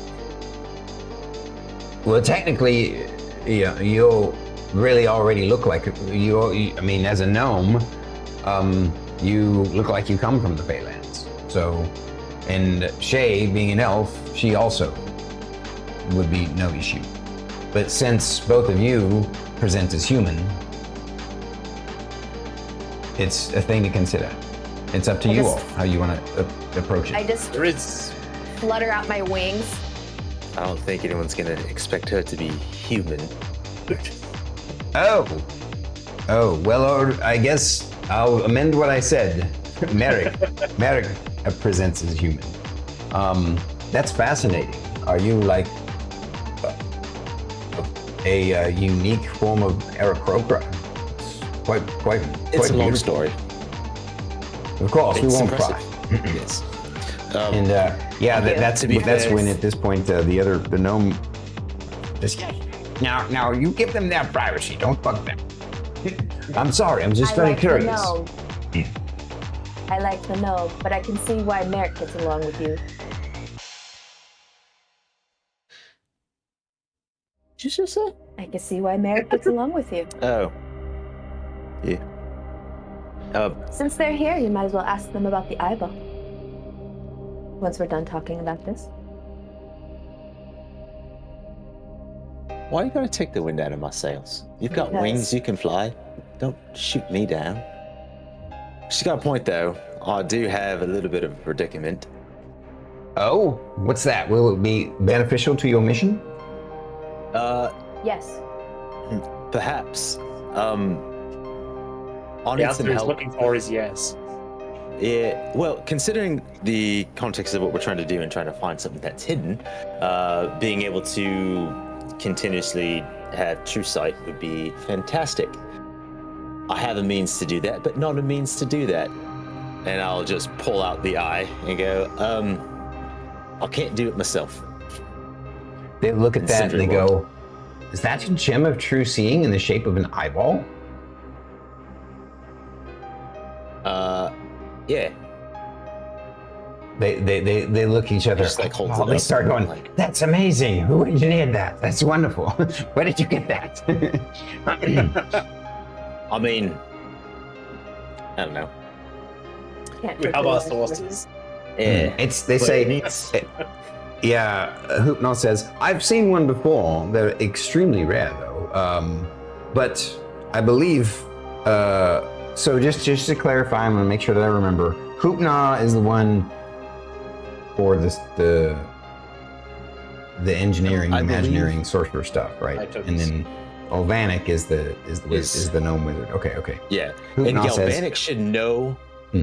Well, technically, you'll really already look like as a gnome, you look like you come from the Feylands. So, and Shae, being an elf, she also would be no issue. But since both of you present as human, it's a thing to consider. It's up to you all how you want to approach it. I just flutter out my wings. I don't think anyone's gonna expect her to be human. Oh, well, or I guess I'll amend what I said. Merrik presents as human. That's fascinating. Are you like a unique form of Aarakocra? Quite It's a long beautiful. story. Of course, we won't impressive. pry. Yes. That's when at this point the gnome just now you give them their privacy. Don't bug them. I'm sorry. I'm just very curious. I like the gnome, but I can see why Merrik gets along with you. Did you just say? I can see why Merrik gets along with you. Oh. Yeah. Since they're here, you might as well ask them about the eyeball. Once we're done talking about this. Why you gotta take the wind out of my sails? You've got Because- wings, you can fly. Don't shoot me down. She's got a point though. I do have a little bit of a predicament. Oh, what's that? Will it be beneficial to your mission? Yes. Perhaps. The answer he's looking for is yes. Yeah, well, considering the context of what we're trying to do and trying to find something that's hidden, being able to continuously have true sight would be fantastic. I have a means to do that, but not a means to do that. And I'll just pull out the eye and go, I can't do it myself. They look at that and Sindri they go, is that a gem of true seeing in the shape of an eyeball? Yeah. They look at each other. Just, like, holds it they up start and, going, like- "That's amazing! Who engineered that? That's wonderful! Where did you get that?" I mean, I don't know. Can't We trust have the our voice. sources. Yeah. They But say, it needs- yeah. Hoopnall says, "I've seen one before. They're extremely rare, though. But I believe. So just to clarify, I'm gonna make sure that I remember. Hoopnall is the one for the engineering, I believe- imagineering sorcerer stuff, right? Items. And then Olvanik is the gnome wizard. Okay. Yeah. Who And now says- Galvanic should know.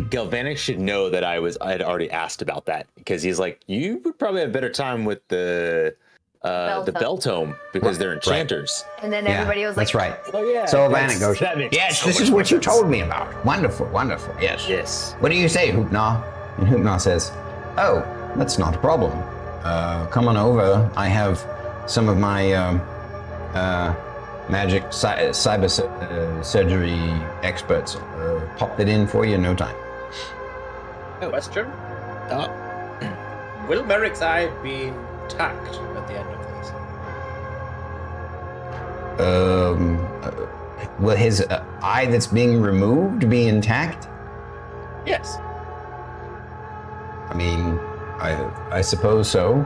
Galvanic should know that I had already asked about that because he's like, you would probably have a better time with the bell tome because they're enchanters. And then Yeah, everybody was like, that's right. Oh yeah. So Olvanik goes, that makes "Yes, so this much is more what you sense. told me about. Wonderful. Yes. Yes. What do you say, Hoopnaw?" And Hoopnaw says, "Oh, that's not a problem. Come on over. I have some of my magic cyber surgery experts. Popped it in for you in no time." Question: Uh, Will Merrik's eye be intact at the end of this? Will his eye that's being removed be intact? Yes. I mean, I suppose so.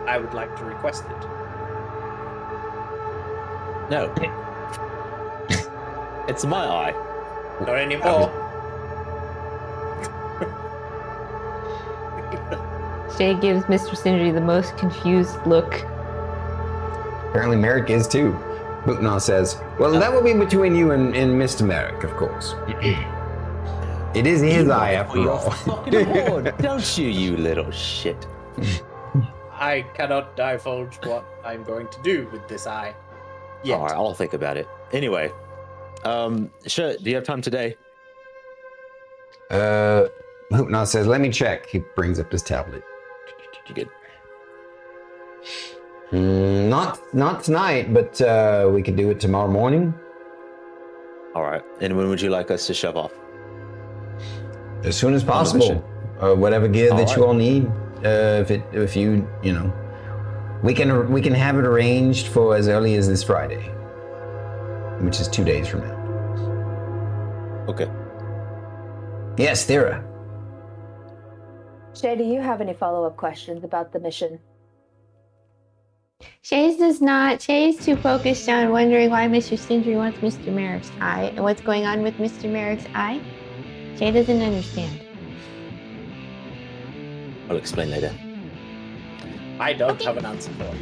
I would like to request it. no. It's my eye. Not anymore. Shae gives Mr. Sindri the most confused look. Apparently Merrik is too. Hoopnaw says, "Well, that will be between you and Mr. Merrik, of course. It is his eye, after all." Don't you little shit. I cannot divulge what I'm going to do with this eye. Yet. All right, I'll think about it. Anyway, do you have time today? Hoopnaw says, "Let me check." He brings up his tablet. You good? Not tonight, but we could do it tomorrow morning. All right. And when would you like us to shove off? As soon as the possible. mission. Whatever gear that All you right. all need. If you we can have it arranged for as early as this Friday, which is 2 days from now. Okay. Yes, Thyra. Shae, do you have any follow-up questions about the mission? Shae's does not. Shae's too focused on wondering why Mr. Sindri wants Mr. Merrick's eye and what's going on with Mr. Merrick's eye. Shae doesn't understand. I'll explain later. I don't have an answer for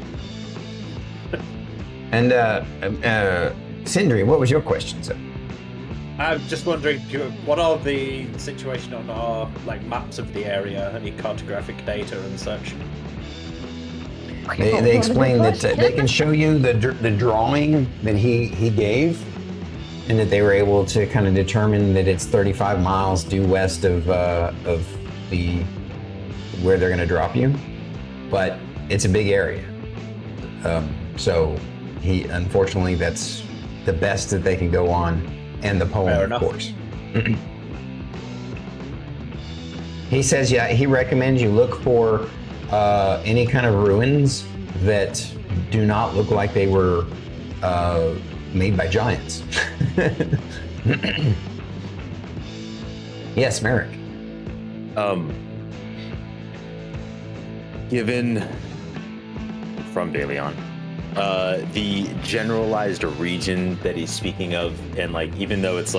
you. And Sindri, what was your question, sir? I'm just wondering, what are the situation on our maps of the area, any cartographic data and such? They explain that they can show you the drawing that he gave, and that they were able to kind of determine that it's 35 miles due west of the where they're going to drop you, but it's a big area. So unfortunately, that's the best that they can go on, and the Fair poem, of enough. course. He says, yeah, he recommends you look for any kind of ruins that do not look like they were made by giants. Yes, Merrik. Given from Baleon, the generalized region that he's speaking of, and even though it's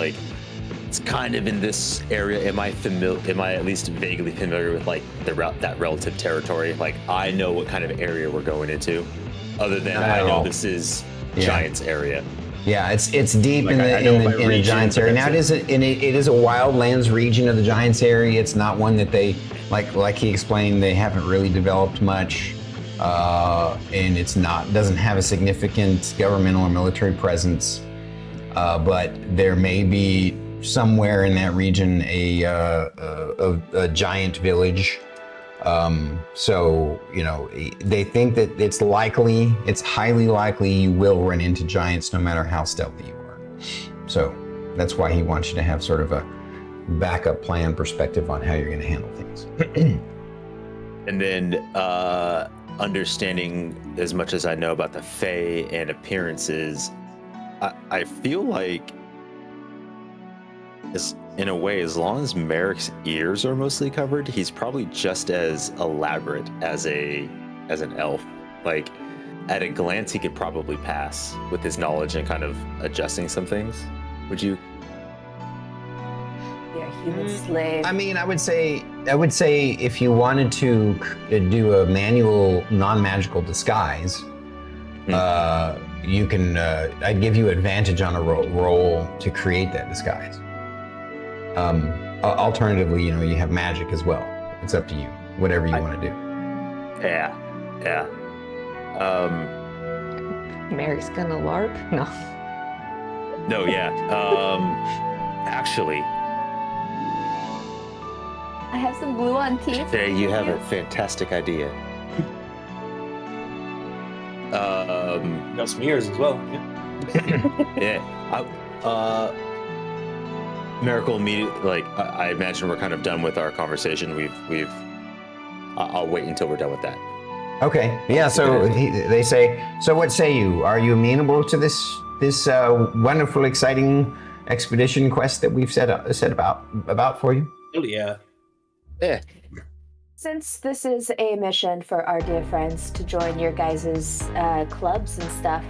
kind of in this area, am I at least vaguely familiar with that relative territory? I know what kind of area we're going into, other than Not I at know all. this is Yeah. Giants area. Yeah, it's deep in I know my the region, Giants but area. Now that's it is a wildlands region of the Giants area. It's not one that they like he explained, they haven't really developed much, and doesn't have a significant governmental or military presence. But there may be somewhere in that region a giant village. So they think that it's highly likely you will run into giants no matter how stealthy you are. So that's why he wants you to have sort of a backup plan perspective on how you're going to handle things. And then understanding as much as I know about the Fae and appearances, I feel like, in a way, as long as Merrik's ears are mostly covered, he's probably just as elaborate as an elf. Like, at a glance, he could probably pass with his knowledge and kind of adjusting some things. Would you? You're a human slave. I mean, I would say if you wanted to do a manual, non-magical disguise, you can. I'd give you advantage on a roll to create that disguise. Alternatively, you have magic as well. It's up to you. Whatever you want to do. Yeah. Merrik's gonna LARP? No. No, yeah. Actually, I have some glue on teeth. today you have a fantastic idea. Got some ears as well. Yeah. Yeah. Miracle immediately, like, I imagine we're kind of done with our conversation. I'll wait until we're done with that. Okay. Yeah. So they say. So what say you? Are you amenable to this wonderful, exciting expedition quest that we've set about for you? Oh yeah. Yeah. Since this is a mission for our dear friends to join your guys' clubs and stuff,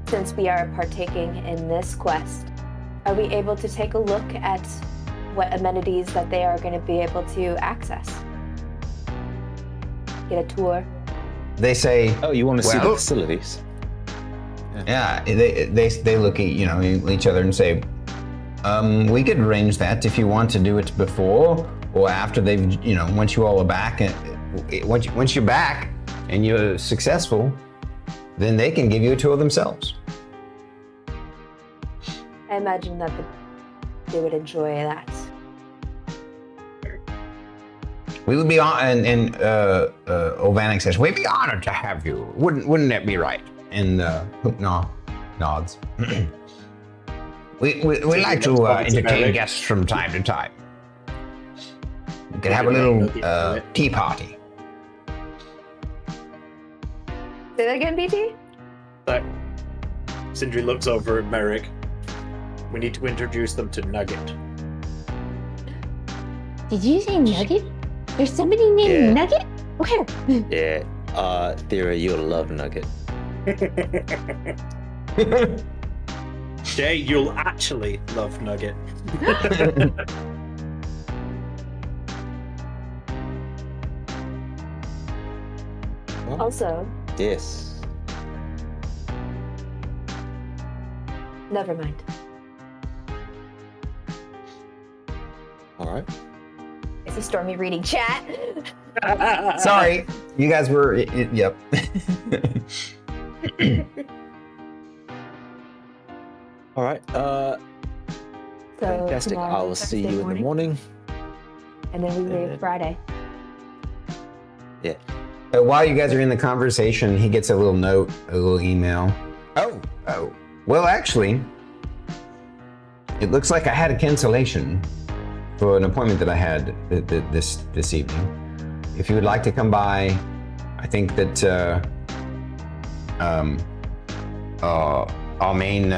since we are partaking in this quest, are we able to take a look at what amenities that they are going to be able to access? Get a tour? They say. Oh, you want to see Well- the facilities? Yeah. They look at each other and say, we could arrange that if you want to do it before or after they've once you all are back, and once you're back and you're successful, then they can give you a tour themselves. I imagine that they would enjoy that. We would be on, and Ovanik says, "We'd be honored to have you. Wouldn't that be right?" And Hook nods. we like to entertain guests from time to time. We could have a little tea party. Say that again, BT? Like, Sindri looks over at Merrik. We need to introduce them to Nugget. Did you say Nugget? There's somebody named Yeah. Nugget? Where? Yeah. Thyra, you'll love Nugget. Jay, you'll actually love Nugget. Also, Yes. never mind. All right. I see Stormy reading chat. Sorry, you guys were. Yep. All right. So Fantastic. tomorrow, I will see Thursday you in the morning. And then we leave then- Friday. Yeah. While you guys are in the conversation, he gets a little note, a little email. Oh. Well, actually, it looks like I had a cancellation for an appointment that I had this evening. If you would like to come by, I think that our main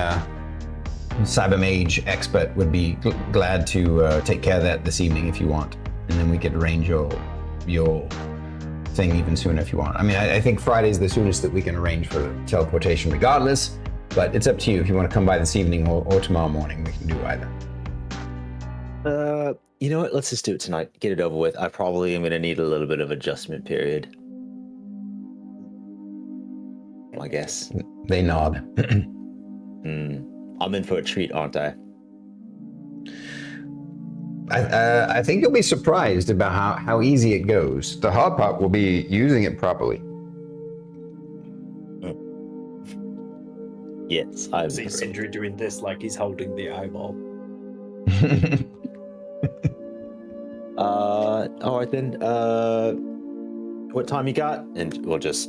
cyber mage expert would be glad to take care of that this evening if you want, and then we could arrange your thing even sooner if you want. I mean, I think Friday's the soonest that we can arrange for teleportation regardless, but it's up to you if you want to come by this evening or tomorrow morning. We can do either. You know what? Let's just do it tonight. Get it over with. I probably am going to need a little bit of adjustment period. I guess. They nod. I'm in for a treat, aren't I? I think you'll be surprised about how easy it goes. The hard part will be using it properly. Yes, I'm See thrilled. Sindri doing this like he's holding the eyeball. All right then. What time you got? And we'll just.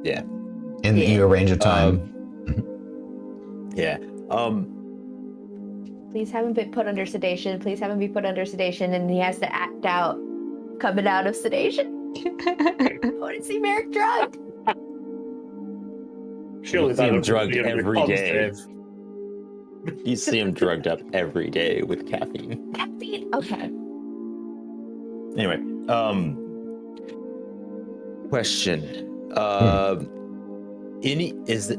Yeah. And you arrange a time. Yeah. Please have him be put under sedation. Please have him be put under sedation, and he has to act out coming out of sedation. I want to see Merrik drugged. Surely You see that him would drugged be every day. positive. You see him drugged up every day with caffeine. Caffeine. Okay. Anyway, question. Is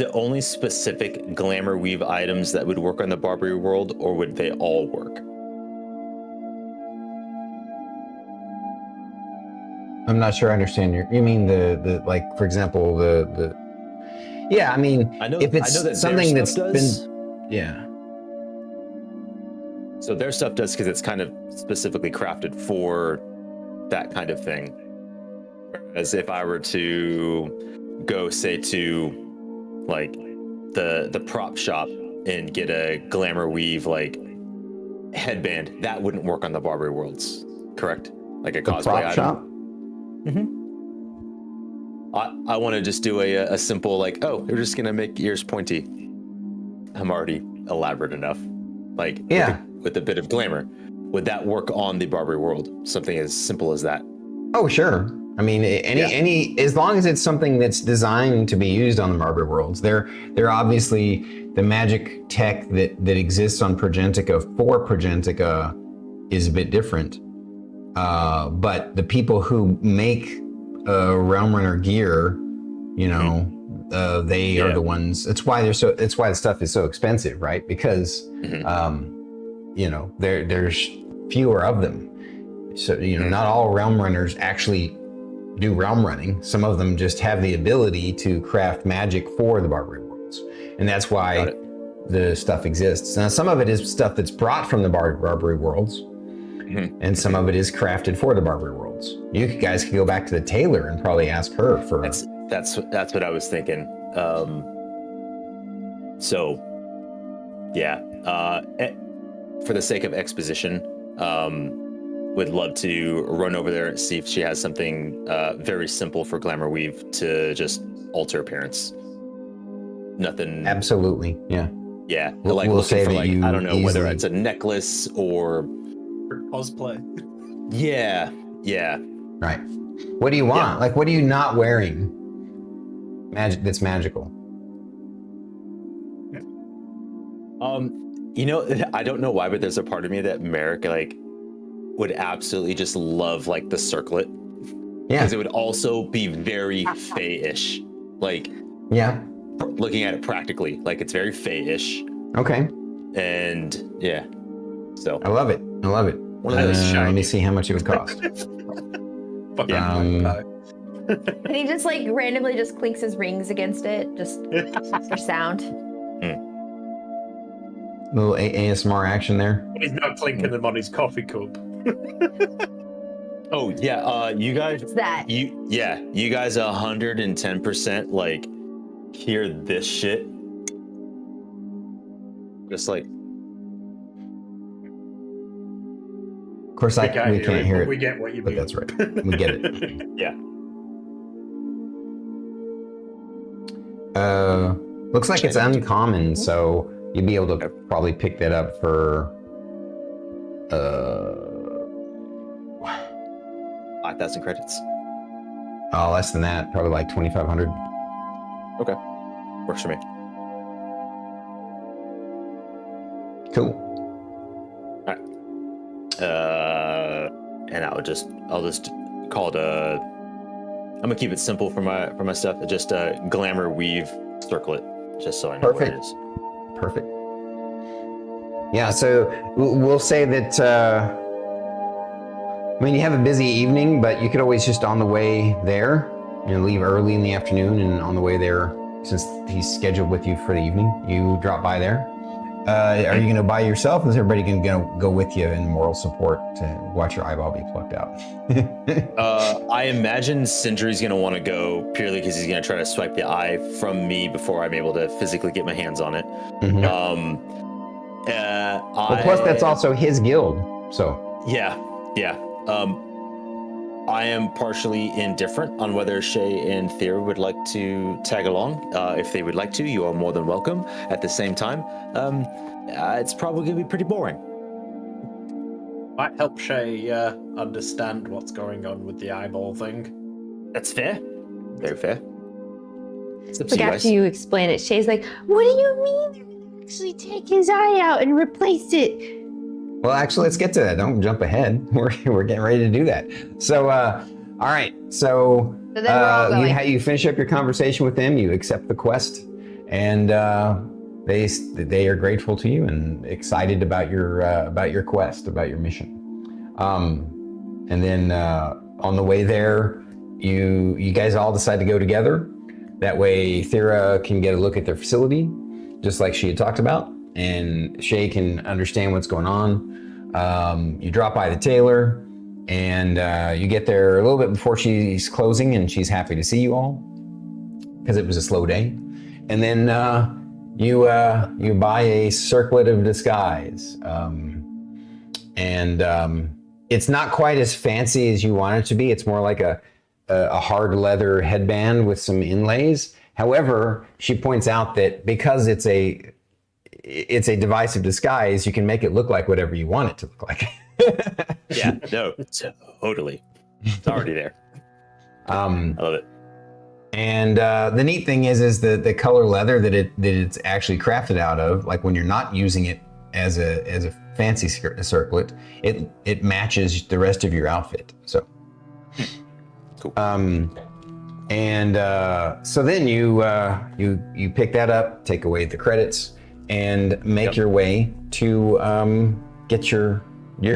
it only specific glamour weave items that would work on the Barbary world, or would they all work? I'm not sure I understand you mean the like, for example, the yeah, I mean, if it's something that's been, yeah. So their stuff does because it's kind of specifically crafted for that kind of thing. As if I were to go, say, to like the prop shop and get a glamour weave like headband, that wouldn't work on the Barbary worlds, correct? Like a The cosplay prop item. shop? Mm-hmm. I want to just do a simple like, oh, we're just gonna make ears pointy. I'm already elaborate enough. Like, Yeah. with a bit of glamour. Would that work on the Barbary world? Something as simple as that. Oh, sure. I mean, any as long as it's something that's designed to be used on the Barbary worlds, they're obviously the magic tech that exists on Progentica for Progentica is a bit different. But the people who make Realm Runner gear, you know, they are the ones. That's why That's why the stuff is so expensive, right? Because you know, there's fewer of them. So, you know, not all Realm Runners actually do realm running. Some of them just have the ability to craft magic for the Barbary worlds. And that's why the stuff exists. Now, some of it is stuff that's brought from the Barbary worlds, and some of it is crafted for the Barbary worlds. You guys could go back to the tailor and probably ask her for... That's what I was thinking. So, yeah. For the sake of exposition, would love to run over there and see if she has something very simple for Glamour Weave to just alter appearance. Nothing. Absolutely, yeah. Yeah, We'll say for that you I don't know whether easily- it's a necklace or Cosplay. yeah. Right. What do you want? Yeah. Like, what are you not wearing? That's magical. You know, I don't know why, but there's a part of me that Merrik like would absolutely just love like the circlet. Yeah. Because it would also be very Fae-ish. Like, Yeah. looking at it practically, like it's very Fae-ish. Okay. And yeah. So I love it. I love it. One of those Let me shiny- see how much it would cost. Fucking And he just like randomly just clinks his rings against it, just for sound. Little ASMR action there. He's not clinking them on his coffee cup. oh yeah, you guys What's that? you guys 110% like hear this shit. Just like Of course, we can't hear it. We get what you but mean. that's right. We get it. yeah. Looks like it's uncommon, so you'd be able to probably pick that up for 5,000 credits. less than that, probably like 2,500. Okay. Works for me. Cool. And I'll just call it I'm gonna keep it simple for my stuff. Just a glamour weave circlet, just so I know what it is. Perfect. Yeah, so we'll say that, I mean, you have a busy evening, but you could always just on the way there, you know, leave early in the afternoon, and on the way there, since he's scheduled with you for the evening, you drop by there. Are you going to by yourself, or is everybody going to go with you in moral support to watch your eyeball be plucked out? I imagine Sindri's going to want to go purely because he's going to try to swipe the eye from me before I'm able to physically get my hands on it. Mhm. Well, plus, that's also his guild, so. Yeah. I am partially indifferent on whether Shae and Thyra would like to tag along. If they would like to, you are more than welcome. At the same time, it's probably going to be pretty boring. Might help Shae understand what's going on with the eyeball thing. That's fair. Very fair. It's up to Like you after guys. you explain it, Shay's like, "What do you mean they're gonna actually take his eye out and replace it?" Well, actually, let's get to that. Don't jump ahead. We're getting ready to do that. So, all right. So, So then we're all going. you finish up your conversation with them. You accept the quest, and they are grateful to you and excited about your quest, about your mission. And then on the way there, you guys all decide to go together. That way, Thyra can get a look at their facility, just like she had talked about, and Shae can understand what's going on. You drop by the tailor, and you get there a little bit before she's closing, and she's happy to see you all because it was a slow day. And then you buy a circlet of disguise, and it's not quite as fancy as you want it to be. It's more like a hard leather headband with some inlays. However, she points out that because it's a device of disguise, you can make it look like whatever you want it to look like. Yeah, no, totally. It's already there. I love it. And the neat thing is the color leather that it's actually crafted out of, like when you're not using it as a fancy circlet, it matches the rest of your outfit. So Cool. And so then you pick that up, take away the credits, and make your way to get your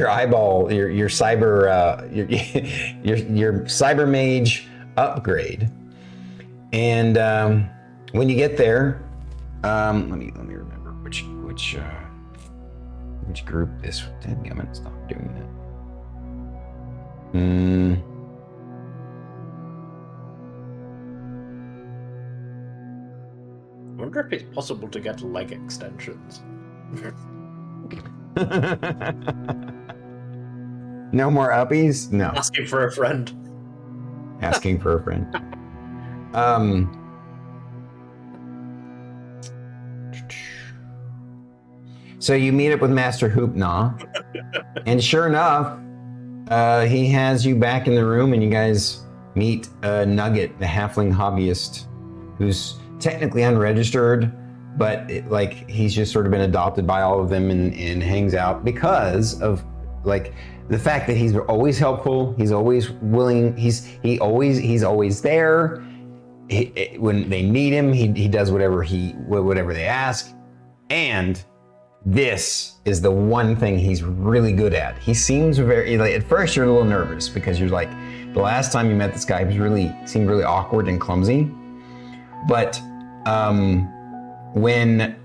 eyeball, your cyber your cyber mage upgrade. And when you get there, let me remember which group this. Dadgummit, stop doing that. I wonder if it's possible to get leg extensions. No more uppies? No. Asking for a friend. Asking for a friend. So you meet up with Master Hoopnaw, and sure enough, he has you back in the room, and you guys meet Nugget, the halfling hobbyist, who's technically unregistered, but he's just sort of been adopted by all of them and hangs out because of the fact that he's always helpful, he's always willing, he's always there. When they need him, he does whatever they ask. And this is the one thing he's really good at. He seems at first you're a little nervous because you're like, the last time you met this guy, he seemed really awkward and clumsy. But when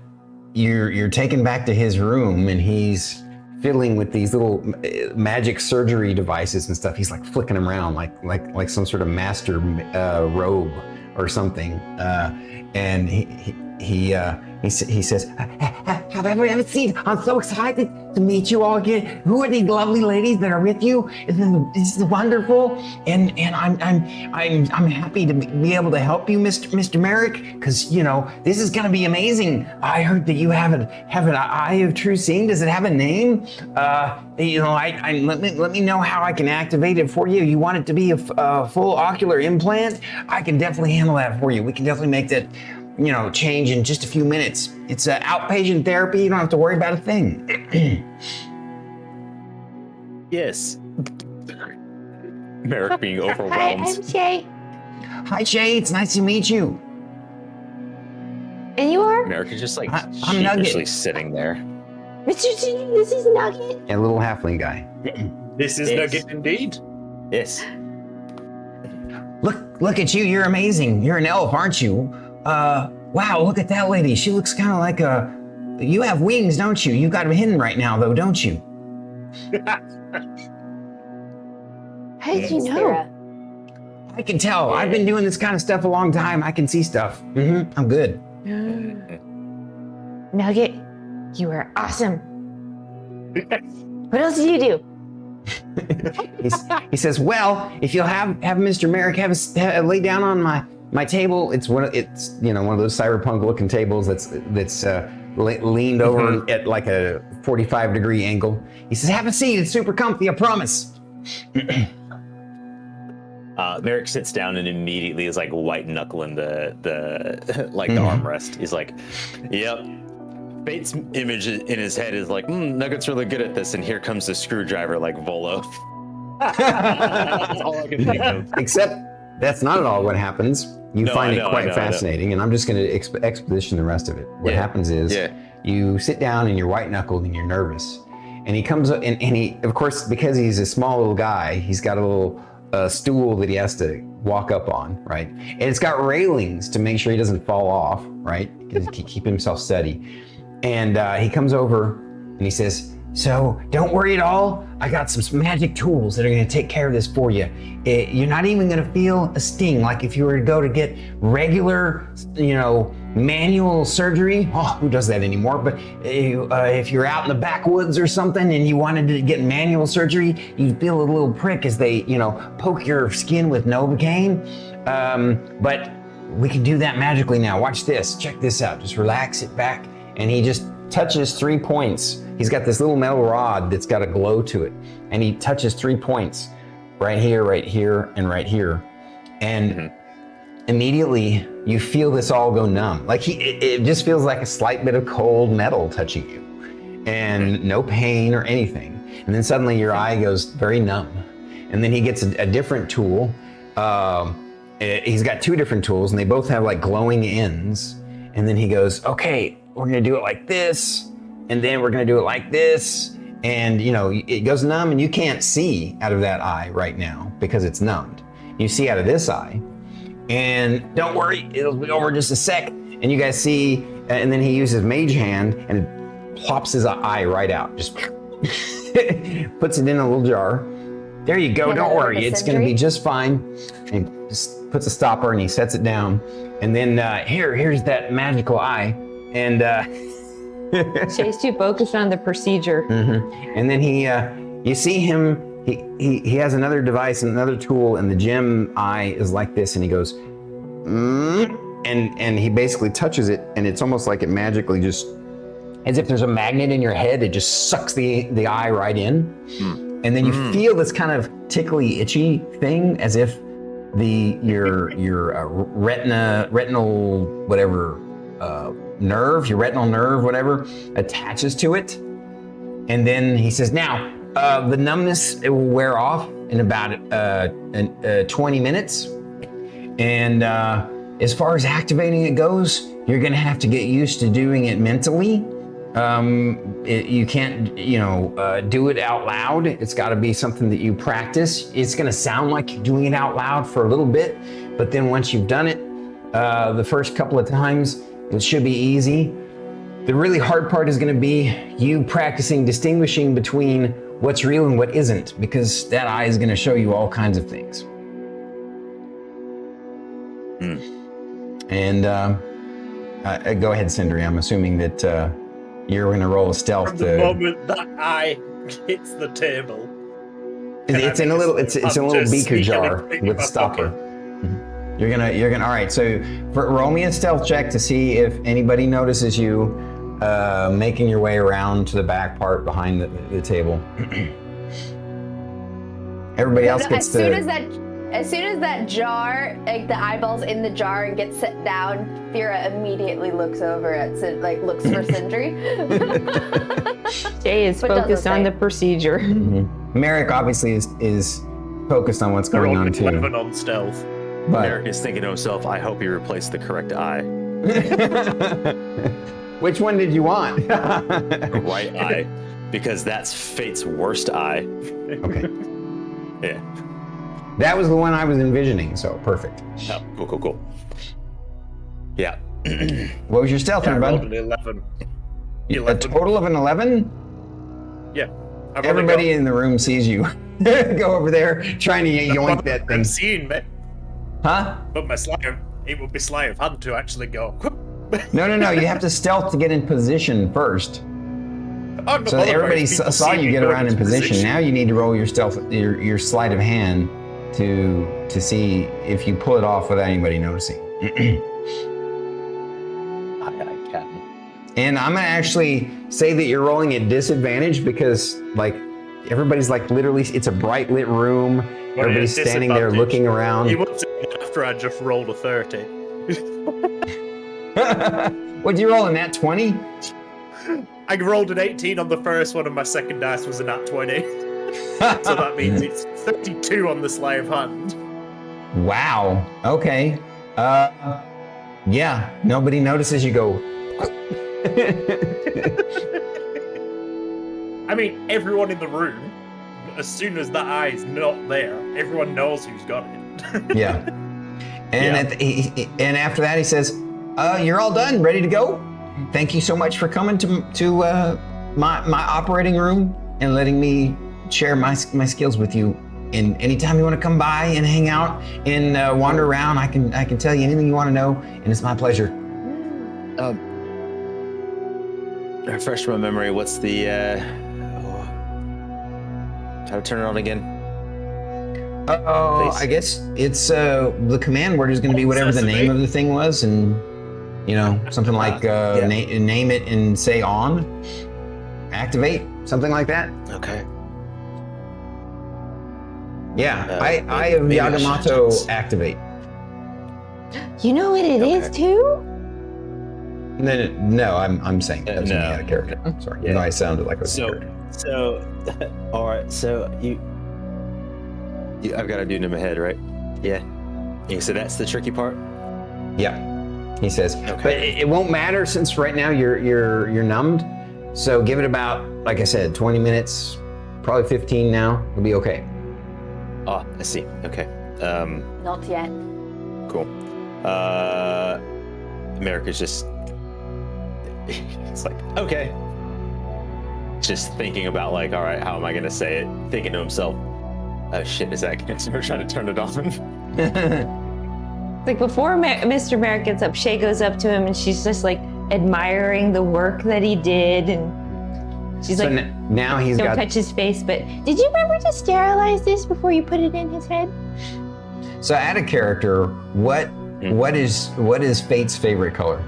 you're taken back to his room and he's fiddling with these little magic surgery devices and stuff, he's like flicking them around like some sort of master robe or something, and he says, "Have I ever seen? I'm so excited to meet you all again. Who are these lovely ladies that are with you? This is wonderful, and I'm happy to be able to help you, Mr. Merrik, because this is gonna be amazing. I heard that you have an eye of true seeing. Does it have a name? Let me know how I can activate it for you. You want it to be a full ocular implant? I can definitely handle that for you. We can definitely make that change in just a few minutes. It's outpatient therapy. You don't have to worry about a thing." Yes. Merrik being Hi, overwhelmed. I'm Shay. Hi, Shae. It's nice to meet you. And you are? Merrik is just I'm Nugget. sheepishly sitting there. Mr. G, this is Nugget. A little halfling guy. This is Yes. Nugget indeed. Yes. Look at you. You're amazing. You're an elf, aren't you? Wow, look at that lady. She looks kind of like you have wings, don't you? You got them hidden right now, though, don't you? How did you know? Thyra. I can tell. I've been doing this kind of stuff a long time. I can see stuff. I'm good. Nugget, you are awesome. What else did you do? He says, "Well, if you'll have Mr. Merrik lay down on my table, it's one of those cyberpunk looking tables that's leaned over at like a 45-degree angle. He says, "Have a seat. It's super comfy, I promise." Merrik sits down and immediately is like white knuckling the like the armrest. He's like, "Yep." Fate's image in his head is like, Nugget's really good at this, and here comes the screwdriver like Volo. That's all I can think of. Except that's not at all what happens. You find it quite fascinating, and I'm just going to exposition the rest of it. What happens is you sit down and you're white knuckled and you're nervous, and he comes up and he, of course, because he's a small little guy, he's got a little stool that he has to walk up on, right? And it's got railings to make sure he doesn't fall off, right? To keep himself steady. And he comes over and he says, "So don't worry at all. I got some magic tools that are going to take care of this for you. You're not even going to feel a sting. Like if you were to go to get regular, manual surgery. Oh, who does that anymore? But if you're out in the backwoods or something and you wanted to get manual surgery, you'd feel a little prick as they, poke your skin with Novocaine. But we can do that magically now. Watch this. Check this out. Just relax it back." And he just touches 3 points. He's got this little metal rod that's got a glow to it. And he touches 3 points, right here, and right here. And immediately you feel this all go numb. Like it just feels like a slight bit of cold metal touching you. And no pain or anything. And then suddenly your eye goes very numb. And then he gets a different tool. He's got 2 different tools and they both have like glowing ends. And then he goes, "Okay, we're gonna do it like this, and then we're gonna do it like this." And it goes numb and you can't see out of that eye right now because it's numbed. You see out of this eye. And don't worry, it'll be over in just a sec. And you guys see, and then he uses mage hand and plops his eye right out. Just puts it in a little jar. "There you go, don't worry, it's gonna be just fine." And just puts a stopper and he sets it down. And then here's that magical eye. And Shae's too focused on the procedure. And then you see him, he has another device and another tool, and the gem eye is like this, and he goes, and he basically touches it, and it's almost like it magically just, as if there's a magnet in your head, it just sucks the eye right in. And then you feel this kind of tickly, itchy thing, as if your retinal whatever nerve, your retinal nerve, whatever, attaches to it. And then he says, "Now, the numbness, it will wear off in about 20 minutes. And as far as activating it goes, you're gonna have to get used to doing it mentally. You can't, do it out loud. It's gotta be something that you practice. It's gonna sound like you're doing it out loud for a little bit, but then once you've done it, the first couple of times, it should be easy. The really hard part is going to be you practicing distinguishing between what's real and what isn't, because that eye is going to show you all kinds of things." And go ahead, Sindri. I'm assuming that you're going to roll a stealth. From the moment that eye hits the table, it's in a little beaker jar with a stopper. You're gonna. All right. So roll me a stealth check to see if anybody notices you making your way around to the back part behind the table. Everybody else gets as soon as that jar, like the eyeballs in the jar, and gets set down, Thyra immediately looks over at looks for Sindri. Shae is focused on the procedure. Merrik obviously is focused on what's going on too. 11 on stealth. But Merrik is thinking to himself, "I hope he replaced the correct eye." Which one did you want? Right eye, because that's Fate's worst eye. Okay. Yeah. That was the one I was envisioning, so perfect. Oh, cool. Yeah. What was your stealth, I everybody? rolled an 11. A total of an 11? Yeah. Everybody in the room sees you go over there trying to yoink that thing. Seen me. Huh? But it would be sleight of hand to actually go. No. You have to stealth to get in position first. So that everybody saw you get around in position. Now you need to roll your stealth, your sleight of hand to see if you pull it off without anybody noticing. And I'm gonna actually say that you're rolling at disadvantage because like everybody's like literally, it's a bright lit room. Everybody's standing there looking around. You must have after I just rolled a 30. What'd you roll in that 20? I rolled an 18 on the first one, and my second dice was a nat 20. So that means it's 32 on the sleight of hand. Wow. Okay. Yeah. Nobody notices you go. I mean, everyone in the room, as soon as that eye is not there, everyone knows who's got it. Yeah. And and after that, he says, "You're all done, ready to go. Thank you so much for coming to my operating room and letting me share my skills with you. And anytime you want to come by and hang out and wander around, I can tell you anything you want to know, and it's my pleasure." Refresh my memory. What's the how to turn it on again? Oh, I guess it's the command word is going to be whatever the name of the thing was, and something like name it and say on, activate, something like that. Okay. Yeah, I have Yagamato activate. You know what it is too? No, I'm saying that's no. me out of character. Okay. Sorry, even though I sounded like I was a character. So, all right. So you I've got to do it in my head, right? Yeah. So that's the tricky part. Yeah, he says. Okay. But it won't matter since right now you're numbed. So give it about, like I said, 20 minutes, probably 15 now. It'll be okay. Oh, I see. Okay. Not yet. Cool. America's just it's like, okay. Just thinking about like, all right, how am I gonna say it? Thinking to himself, oh shit, is that cancer? Trying to turn it on. Like before Mr. Merrik gets up, Shae goes up to him and she's just like admiring the work that he did, and she's So like, now he's don't got. touch his face, but did you remember to sterilize this before you put it in his head? So add a character. What is Fate's favorite color?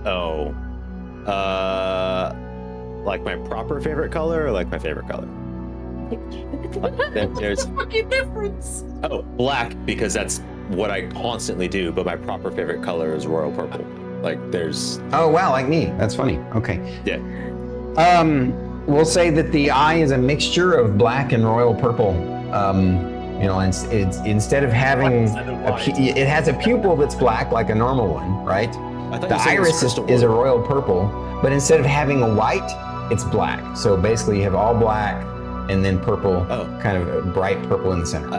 Oh. Like my proper favorite color or like my favorite color? There's fucking difference. Oh, black, because that's what I constantly do, but my proper favorite color is royal purple. Like there's Oh wow, like me. That's funny. Okay. yeah. We'll say that the eye is a mixture of black and royal purple. It's instead of having it has a pupil that's black like a normal one, right? I thought The you said it was iris crystal is a blue. royal purple, but instead of having a white, it's black. So basically you have all black and then purple, kind of a bright purple in the center.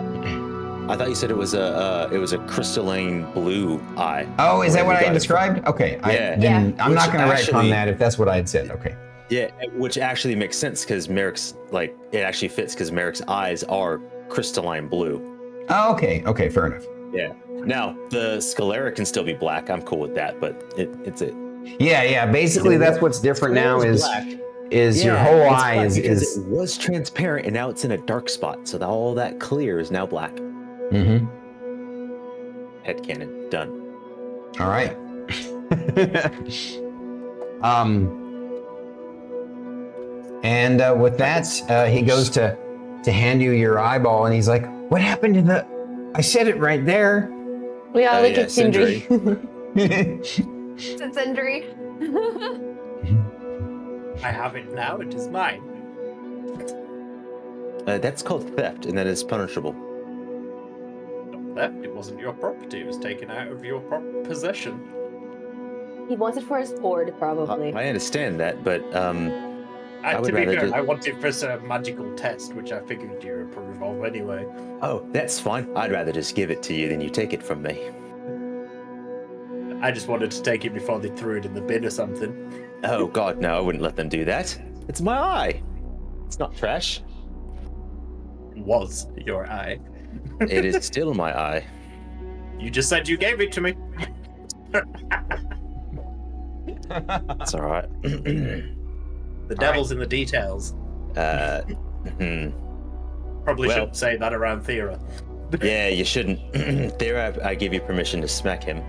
I thought you said it was a crystalline blue eye. Oh, is that what I got it described? Okay. Yeah. I'm not Which going to retcon actually- that if that's what I had said. Okay. Yeah, which actually makes sense because Merrick's like it actually fits because Merrick's eyes are crystalline blue. Oh, okay. Okay, fair enough. Yeah. Now the sclera can still be black. I'm cool with that, but it's it. Yeah. Basically, that's what's different now is black. your whole it's eye black is because it was transparent and now it's in a dark spot, so all that clear is now black. Mm-hmm. Headcanon done. All right. And with that, he goes to hand you your eyeball, and he's like, "What happened to the? I said it right there." We all look at Sindri. It's Sindri. I have it now. It is mine. That's called theft, and that is punishable. Not theft. It wasn't your property. It was taken out of your possession. He wants it for his hoard, probably. I understand that, but I would To be rather fair, just- I want it for some magical test, which I figured you approve of anyway. oh, that's fine. I'd rather just give it to you than you take it from me. I just wanted to take it before they threw it in the bin or something. Oh God, no! I wouldn't let them do that. It's my eye. It's not trash. Was your eye. It is still my eye. You just said you gave it to me. It's all right. The devil's in the details. Probably Well- shouldn't say that around Thyra. Yeah, you shouldn't. There, I give you permission to smack him.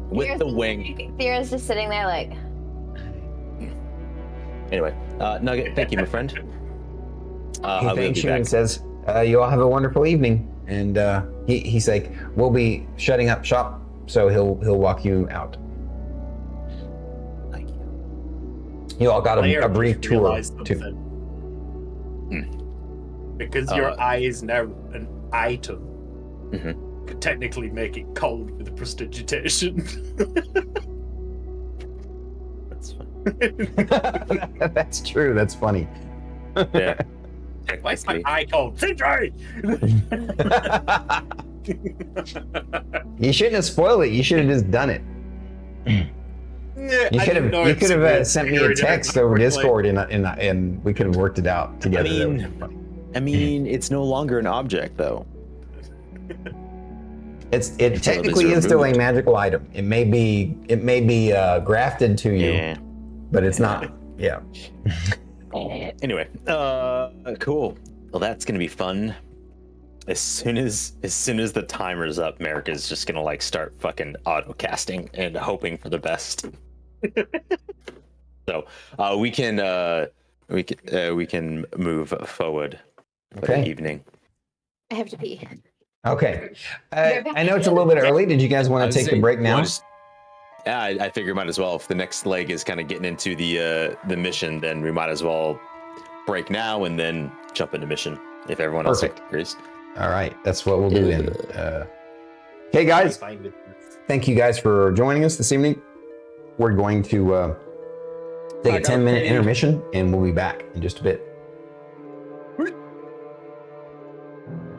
With the wing. Thyra's just sitting there like. Anyway, Nugget, thank you, my friend. He thanks you and says, "You all have a wonderful evening." And he's like, "We'll be shutting up shop, so he'll walk you out." Thank you. You all got Player a brief just tour realised too. something. Because your eye is now an item, could technically make it cold with the prestidigitation. That's fine. That's true. That's funny. Yeah. Why is my Technically. eye cold? Sindri! You shouldn't have spoiled it. You should have just done it. You could have. You could have sent me a text over Discord, and we could have worked it out together. I mean, it's no longer an object, though. It technically is still a magical item. It may be grafted to you, Yeah. but it's not. Yeah. Anyway, cool. Well, that's gonna be fun. As soon as the timer's up, Merrik is just gonna like start fucking auto casting and hoping for the best. So we can move forward for the Okay. evening. I have to pee. Okay. I know it's a little bit early. Did you guys want to take the break now? Yeah, I figure might as well. If the next leg is kind of getting into the mission, then we might as well break now and then jump into mission if everyone else Perfect. agrees. All right. That's what we'll do then. Hey guys, thank you guys for joining us this evening. We're going to take a 10-minute intermission, and we'll be back in just a bit.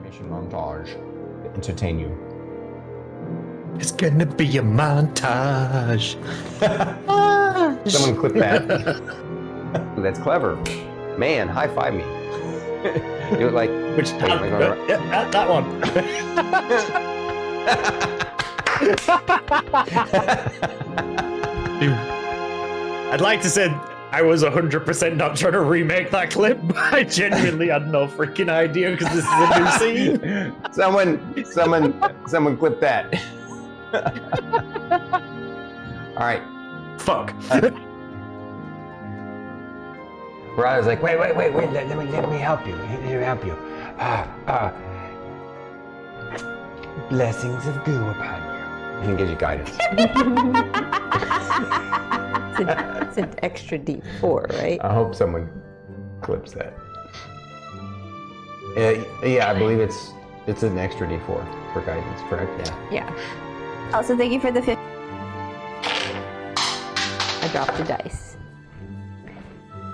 Mission montage to entertain you. It's gonna be a montage. Someone clip that. That's clever. Man, high five me. Do it like Which that one. I'd like to say I was 100% not trying to remake that clip, but I genuinely had no freaking idea because this is a new scene. Someone clip that. All right. Fuck. Brother's like, wait, let me help you. Let me help you. Blessings of goo upon you. And he gives you guidance. It's an extra D4, right? I hope someone clips that. Yeah, I believe it's an extra D4 for guidance, correct? Yeah. Yeah. Also, thank you for the 50. I dropped the dice.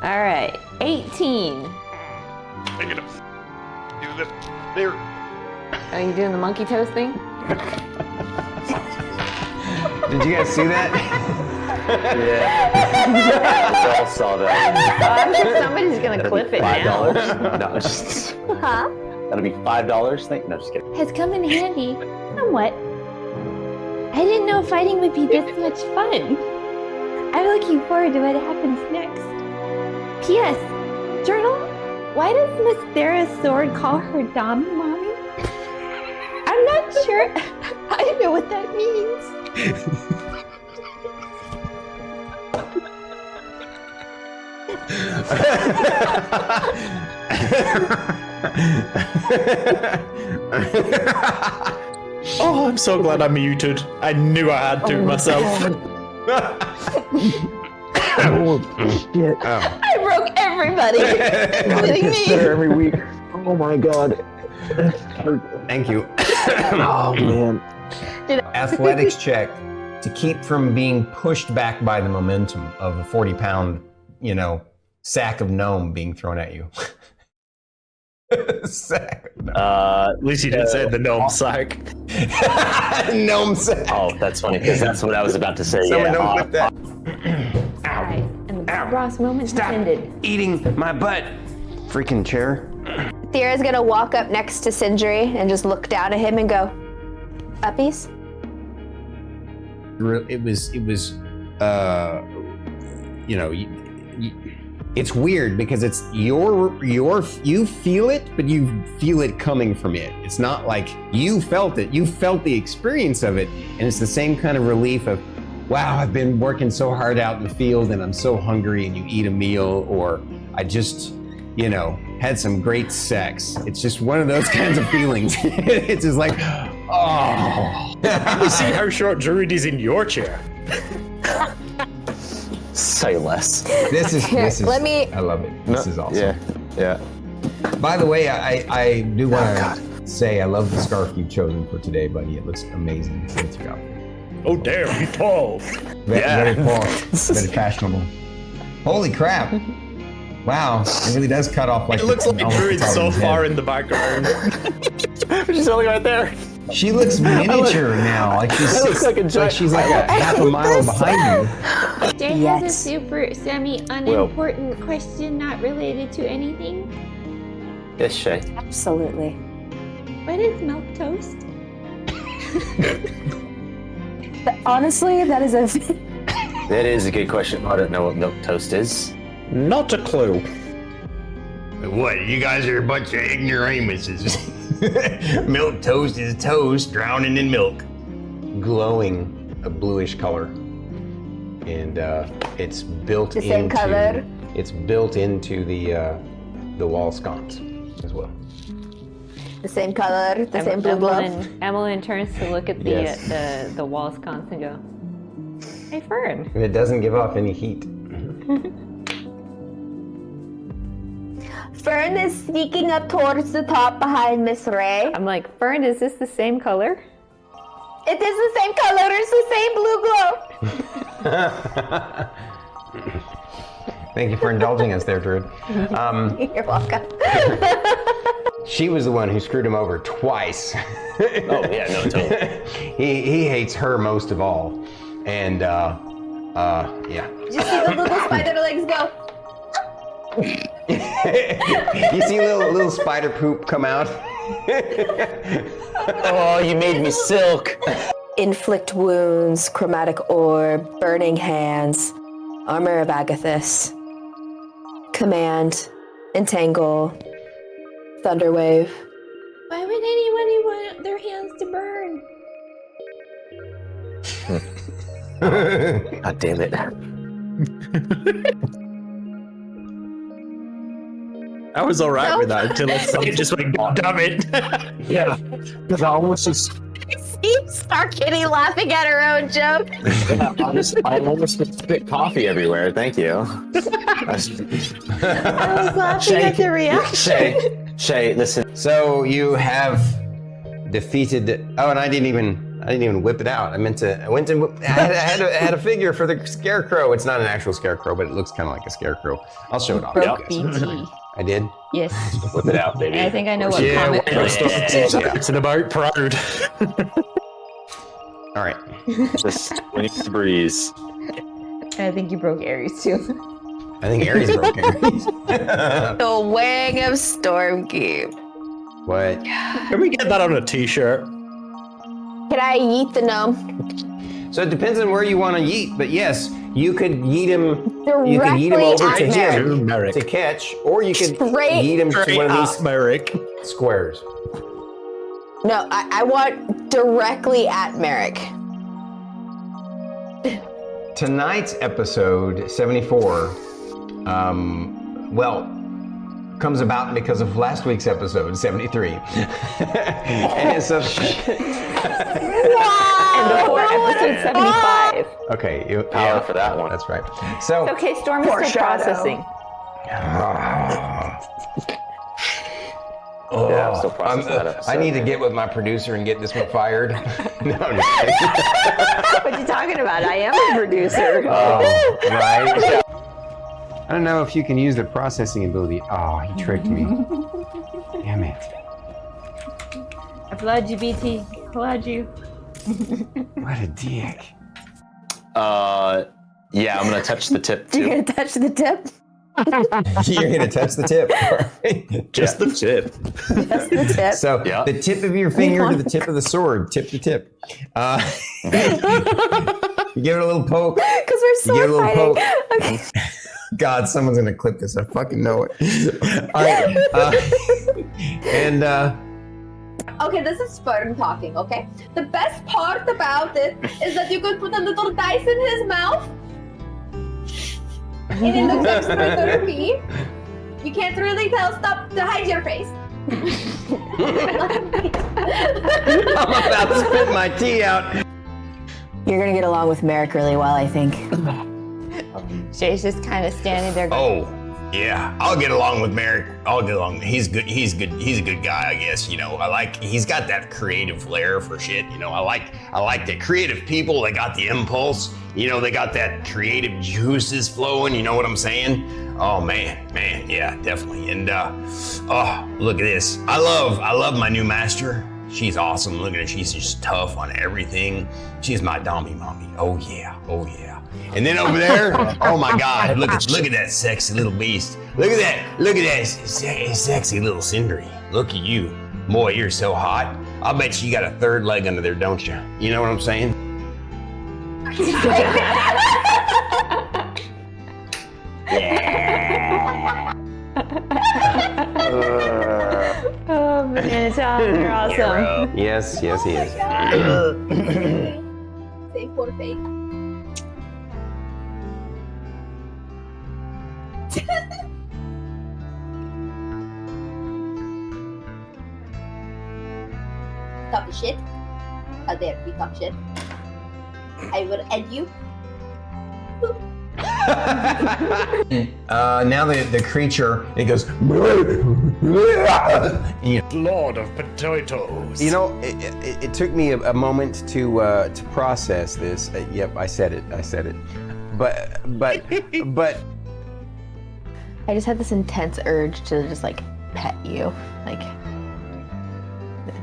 All right, 18. Negative. Do the there. Are you doing the monkey toast thing? Did you guys see that? Yeah. We all saw that. I'm sure somebody's gonna clip it now. $5? No, just Huh? that'll be $5. No, just kidding. Has come in handy. Somewhat. I didn't know fighting would be this much fun. I'm looking forward to what happens next. P.S. Journal, why does Miss Thyra's sword call her Dom Mommy? I'm not sure I know what that means. Oh, I'm so glad I muted. I knew I had to myself. I broke everybody, including me. Every week. Oh my god. Thank you. Oh man. Athletics check to keep from being pushed back by the momentum of a 40-pound, sack of gnome being thrown at you. Sack of gnome. At least you didn't say the gnome sack. Gnome sack. Oh, that's funny because that's what I was about to say. Someone Yeah. don't clip that. All right, and the Bob Ross moment has ended. Eating my butt. Freaking chair. Thyra's gonna walk up next to Sindri and just look down at him and go, "Uppies?" It was it's weird because it's you feel it, but you feel it coming from it. It's not like you felt it. You felt the experience of it, and it's the same kind of relief of, wow, I've been working so hard out in the field and I'm so hungry, and you eat a meal, or I just, had some great sex. It's just one of those kinds of feelings. It's just like, oh. You see how short Druid is in your chair. Say less. This is let me- I love it. This is awesome. Yeah. By the way, I do want to say I love the scarf you've chosen for today, buddy. It looks amazing. What's your outfit? Oh damn, you tall. Very cool. Very fashionable. Holy crap. Wow, it really does cut off like It looks like almost Druid's top so of his far head. in the background. She's only right there. She looks miniature now. Like she's looks like a giant- she's like a half a mile behind you. Jay Yes. has a super semi-unimportant question not related to anything. Yes, Shay. Absolutely. What is milk toast? Honestly, that is a. That is a good question. I don't know what milk toast is. Not a clue. What? You guys are a bunch of ignoramuses. Milk toast is toast drowning in milk. Glowing, a bluish color. And it's built The same color? It's built into the wall sconce as well. The same color, the same blue glove. Emmeline turns to look at the Yes. the wall sconce and go, "Hey, Fern." And it doesn't give off any heat. Fern is sneaking up towards the top behind Miss Ray. I'm like, Fern, is this the same color? It is the same color, it's the same blue glow. Thank you for indulging us there, Druid. You're welcome. She was the one who screwed him over twice. Oh yeah, no, totally. He hates her most of all. And yeah. Did you see the little spider legs go? You see little spider poop come out? Oh, you made me silk. Inflict wounds, chromatic orb, burning hands, armor of Agathis, command, entangle, thunderwave. Why would anybody want their hands to burn? God damn it. I was alright with that until it just went, God damn it. Yeah. Because I almost just. See StarKitty laughing at her own joke. I almost spit coffee everywhere. Thank you. I was laughing at the reaction. Shay, listen. So you have defeated. Oh, and I didn't even whip it out. I went to. I had a figure for the scarecrow. It's not an actual scarecrow, but it looks kind of like a scarecrow. I'll show it off. Broke BT. I did. Yes. Whip it out, baby. I think I know what Yeah, comic. it's about proud. All right. Just when you breeze. I think you broke Aries too. I think Aries broke Aries. The wang of Stormkeep. What? Can we get that on a t-shirt? Can I yeet the gnome? So it depends on where you want to yeet, but yes, you could yeet him. You could Directly yeet him over at to Merrik. him Merrik. to catch, or you could Straight- yeet him to one of these Merrik. squares. No, I want directly at Merrik. Tonight's episode 74, comes about because of last week's episode 73. And so, And before episode 75. okay, Power for that one. That's right. So, Okay, Storm is still processing. Yeah, I'm still processing that episode. I need to get with my producer and get this one fired. No, I'm just kidding. What are you talking about? I am a producer. Oh, right. I don't know if you can use the processing ability. Oh, he tricked me. Damn it. I applaud you, BT. Applaud you. What a dick. Yeah, I'm gonna touch the tip You're too. gonna touch the tip? You're going to touch the tip. Just the tip. That's the tip. So Yeah. the tip of your finger to the tip of the sword. Tip to tip. You give it a little poke. Because we're You give it a sword little fighting. poke. Okay. God, someone's gonna clip this. I fucking know it. All right. Okay, this is Sperm talking, okay? The best part about it is that you could put a little dice in his mouth. And it looks extra derpy. You can't really tell. Stop to hide your face. I'm about to spit my tea out. You're gonna get along with Merrik really well, I think. Shay's just kind of standing there Oh, going, yeah. I'll get along with Merrik. I'll get along. He's good. He's good. He's a good guy, I guess. You know, he's got that creative flair for shit. You know, I like the creative people. They got the impulse. You know, they got that creative juices flowing. You know what I'm saying? Oh man, yeah, definitely. And oh, look at this. I love my new master. She's awesome. Look at her. She's just tough on everything. She's my dommy mommy. Oh yeah. And then over there, oh my God, look at that sexy little beast. Look at that sexy little Sindri. Look at you. Boy, you're so hot. I bet you got a third leg under there, don't you? You know what I'm saying? oh man, Tom, you're awesome. Yes, he is. Save for fate. Talk shit. How dare you talk shit? I will end you. Now the creature, it goes. Lord of potatoes. You know, it took me a moment to process this. Yep, I said it. But I just had this intense urge to just like pet you, like this.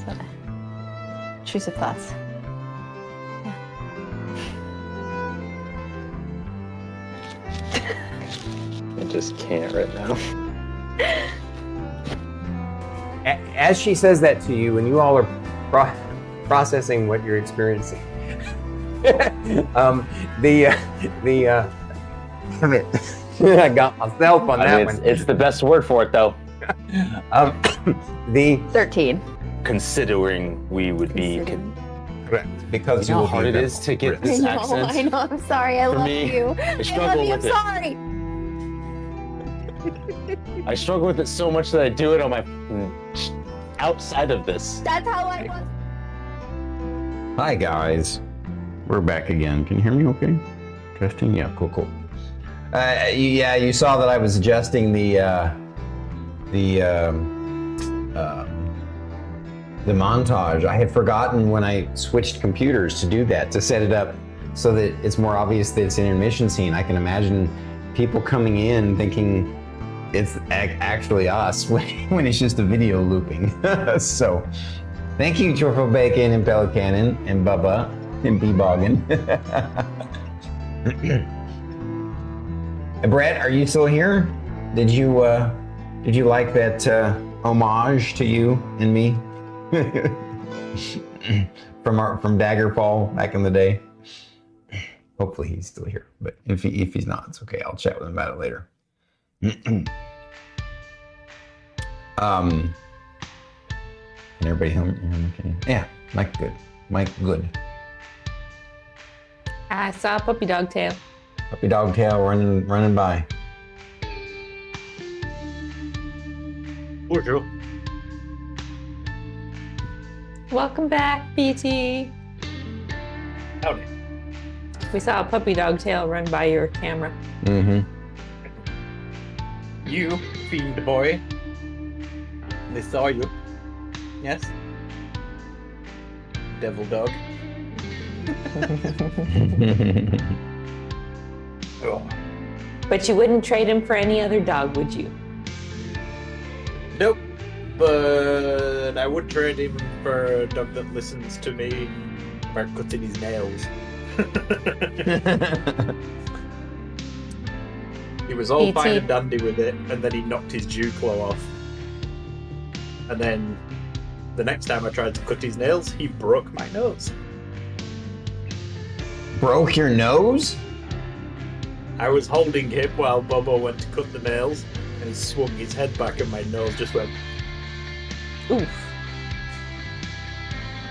So, intrusive thoughts. I just can't right now. as she says that to you, and you all are processing what you're experiencing, I got myself on that one. It's the best word for it, though. The 13. Considering we would be. Correct. Because You know will how hard be it is to get I this know, accent? I know. I'm sorry. I For love me, you. I I struggle love you. I'm with it. sorry. I struggle with it so much that I do it on my outside of this. That's how I was. Hi guys, we're back again. Can you hear me okay? Testing? Yeah, cool. Yeah, you saw that I was adjusting the montage. I had forgotten when I switched computers to do that, to set it up so that it's more obvious that it's an intermission scene. I can imagine people coming in thinking it's actually us when it's just a video looping. So, thank you, Triple Bacon and Pelicanon and Bubba and B-Boggin. Brett, are you still here? Did you like that homage to you and me from Daggerfall back in the day? Hopefully he's still here, but if he's not, it's okay. I'll chat with him about it later. Can everybody hear me? Okay. Yeah, Mike good. I saw a puppy dog tail. Puppy dog tail running by. Poor Joe. Welcome back, BT. Howdy. We saw a puppy dog tail run by your camera. Mm-hmm. You, fiend boy. They saw you. Yes? Devil dog. Oh. But you wouldn't trade him for any other dog, would you? Nope. But I would trade him for a dog that listens to me by cutting his nails. He was all fine and dandy with it, and then he knocked his dew claw off. And then the next time I tried to cut his nails, he broke my nose. Broke your nose? I was holding him while Bobo went to cut the nails, and he swung his head back, and my nose just went. Oof.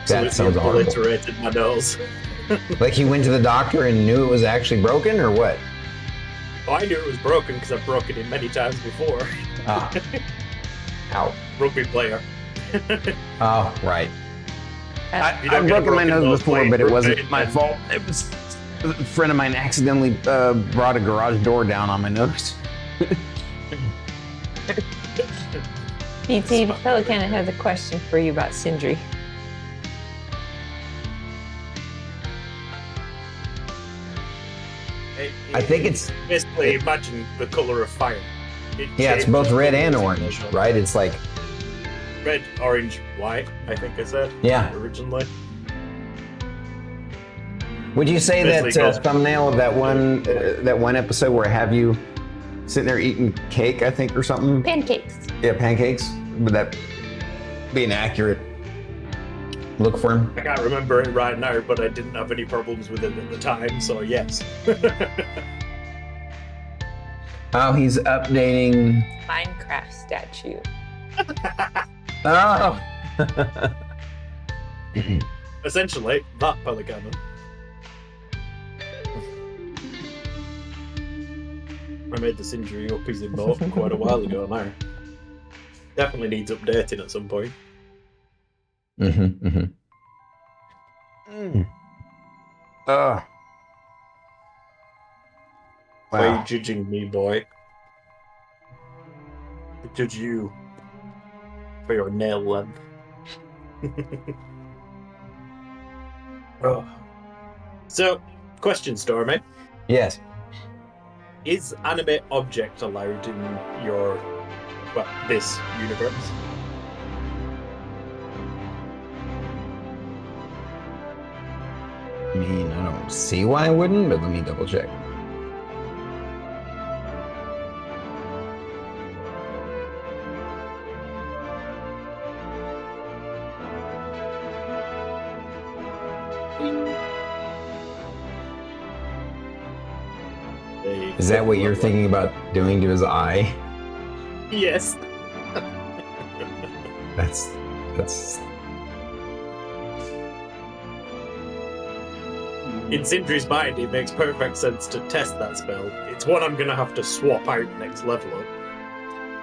That sounds horrible. Obliterated my nose. Like he went to the doctor and knew it was actually broken, or what? Oh, I knew it was broken because I've broken it many times before. Ah. Ow. Rugby player. Oh, right. You I've don't get a broken my nose before, playing but it wasn't rugby. my fault. It was a friend of mine accidentally brought a garage door down on my nose. PT Pelican has a question for you about Sindri. I think it's basically imagine the color of fire. Yeah, it's both red and orange, right? It's like red, orange, white. I think I said. Yeah. Originally. Would you say Basically that goes- thumbnail of that one episode where I have you sitting there eating cake, I think, or something? Pancakes. Yeah, pancakes. Would that be an accurate look for him? I can't remember it right now, but I didn't have any problems with it at the time, so yes. Oh, he's updating. Minecraft statue. Oh. Essentially, that Pelican. I made the Sindri up his emote quite a while ago now. Definitely needs updating at some point. Mm-hmm. Mm-hmm. Why are Wow. you judging me, boy? I judge you for your nail length. Oh. So, question, Stormy. Yes. Is animate object allowed in your, well, this universe? I mean, I don't see why I wouldn't, but let me double check. Is that what you're thinking about doing to his eye? Yes. That's In Sindri's mind, it makes perfect sense to test that spell. It's one I'm gonna have to swap out next level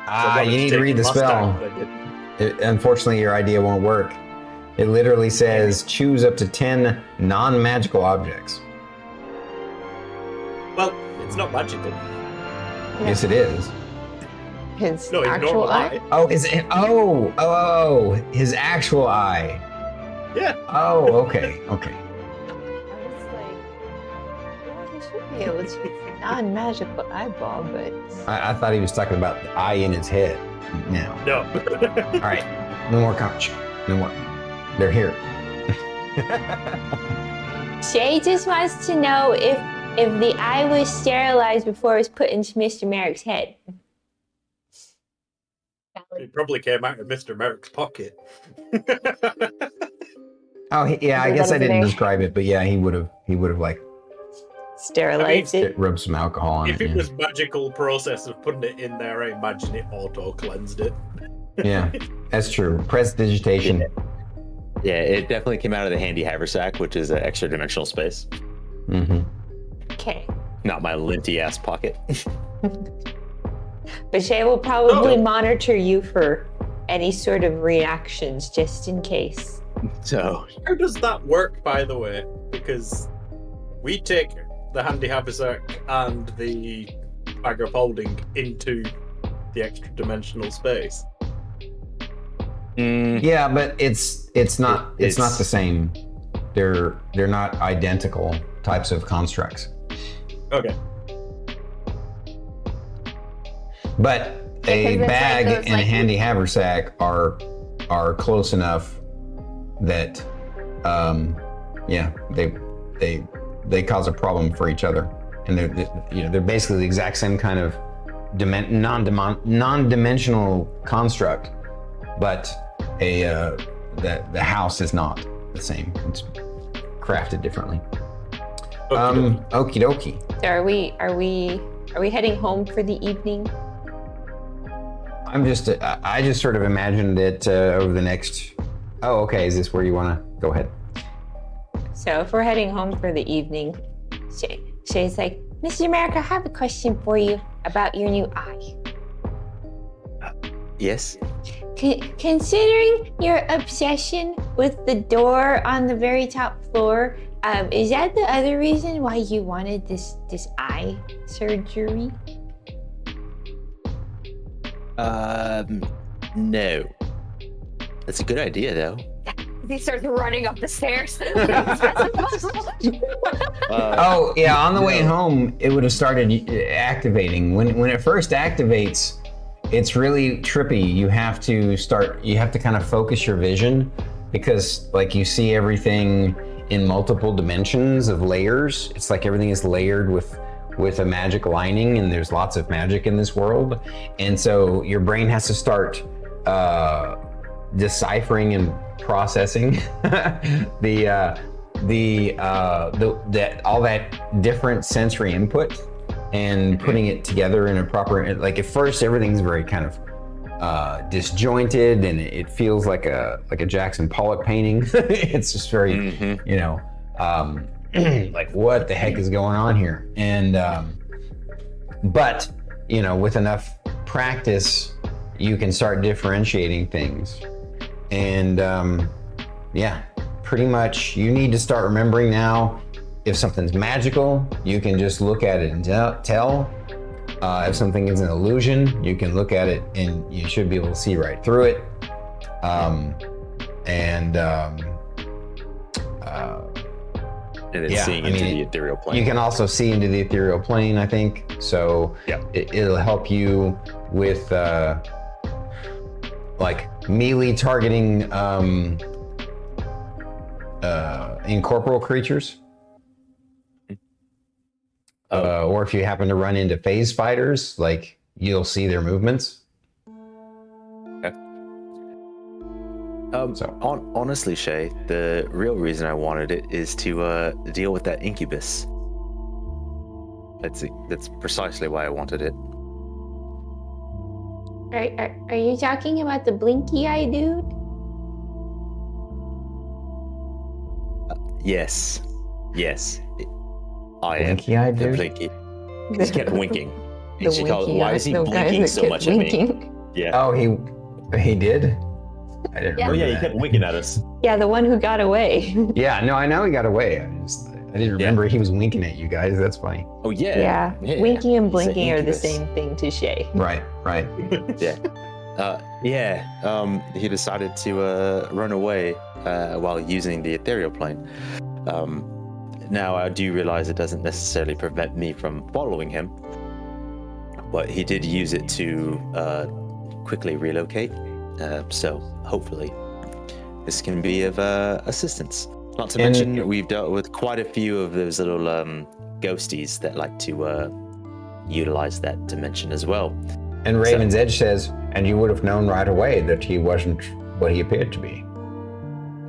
up. you need to read the spell. Unfortunately, your idea won't work. It literally says choose up to 10 non-magical objects. Well, it's not magical. Yes, it is. His No, it's actual normal eye? Oh, is it? His actual eye. Yeah. Oh, okay, okay. He should be able to use a non-magical eyeball, but I thought he was talking about the eye in his head. Now, No. all right, no more couch, no more. They're here. Shae just wants to know if the eye was sterilized before it was put into Mr. Merrick's head. It probably came out of Mr. Merrick's pocket. Oh, yeah. I guess I didn't describe it, but yeah, he would have like sterilized it. rubbed some alcohol on If it. it was magical process of putting it in there, I imagine it auto-cleansed it. Yeah, that's true. Prestidigitation. Yeah, it definitely came out of the handy haversack, which is an extra dimensional space. Mm-hmm. Okay. Not my linty ass pocket. But Shae will probably monitor you for any sort of reactions just in case. So How does that work, by the way? Because we take the handy haversack and the bag of holding into the extra dimensional space. Yeah, but it's not the same. They're not identical types of constructs. Okay. But a because it's bag like those, and a like- handy haversack are close enough that they cause a problem for each other, and they're basically the exact same kind of non-dimensional construct, but the house is not the same. It's crafted differently. Okie dokie. So are we heading home for the evening? I just sort of imagined it over the next. Oh, okay. Is this where you want to go ahead? So if we're heading home for the evening, Shay's like, Mr. Merrik, I have a question for you about your new eye. Yes. Considering your obsession with the door on the very top floor, is that the other reason why you wanted this eye surgery? No. That's a good idea, though. He starts running up the stairs. Oh yeah, on the way home, it would have started activating. When it first activates, it's really trippy. You have to kind of focus your vision because like you see everything in multiple dimensions of layers. It's like everything is layered with a magic lining, and there's lots of magic in this world. And so your brain has to start deciphering and processing all that different sensory input and putting it together in a proper, like at first everything's very kind of disjointed and it feels like a Jackson Pollock painting. It's just very, like what the heck is going on here? And but with enough practice, you can start differentiating things. And pretty much you need to start remembering now, if something's magical, you can just look at it and tell. If something is an illusion, you can look at it and you should be able to see right through it. And then seeing into the ethereal plane. You can also see into the ethereal plane, I think. So it'll help you with like melee targeting incorporeal creatures. Or if you happen to run into phase spiders, like you'll see their movements. Okay. Honestly, Shae, the real reason I wanted it is to deal with that incubus. That's precisely why I wanted it. Are you talking about the blinky eye dude? Yes. I am. Blinky eye dude? The blinky. He kept winking. The She called, winky why eye, is he the guy blinking that so kept much at me? winking. Yeah. Oh, he did? I didn't remember He that. kept winking at us. Yeah, the one who got away. Yeah, no, I know he got away. I didn't remember he was winking at you guys. That's funny. Oh yeah. Yeah. Winking and He's an blinking are the incubus. same thing to Shae. Right. He decided to run away while using the ethereal plane. Now I do realize it doesn't necessarily prevent me from following him, but he did use it to quickly relocate. So hopefully this can be of assistance. Not to mention we've dealt with quite a few of those little ghosties that like to utilize that dimension as well. And Raven's Edge says, and you would have known right away that he wasn't what he appeared to be.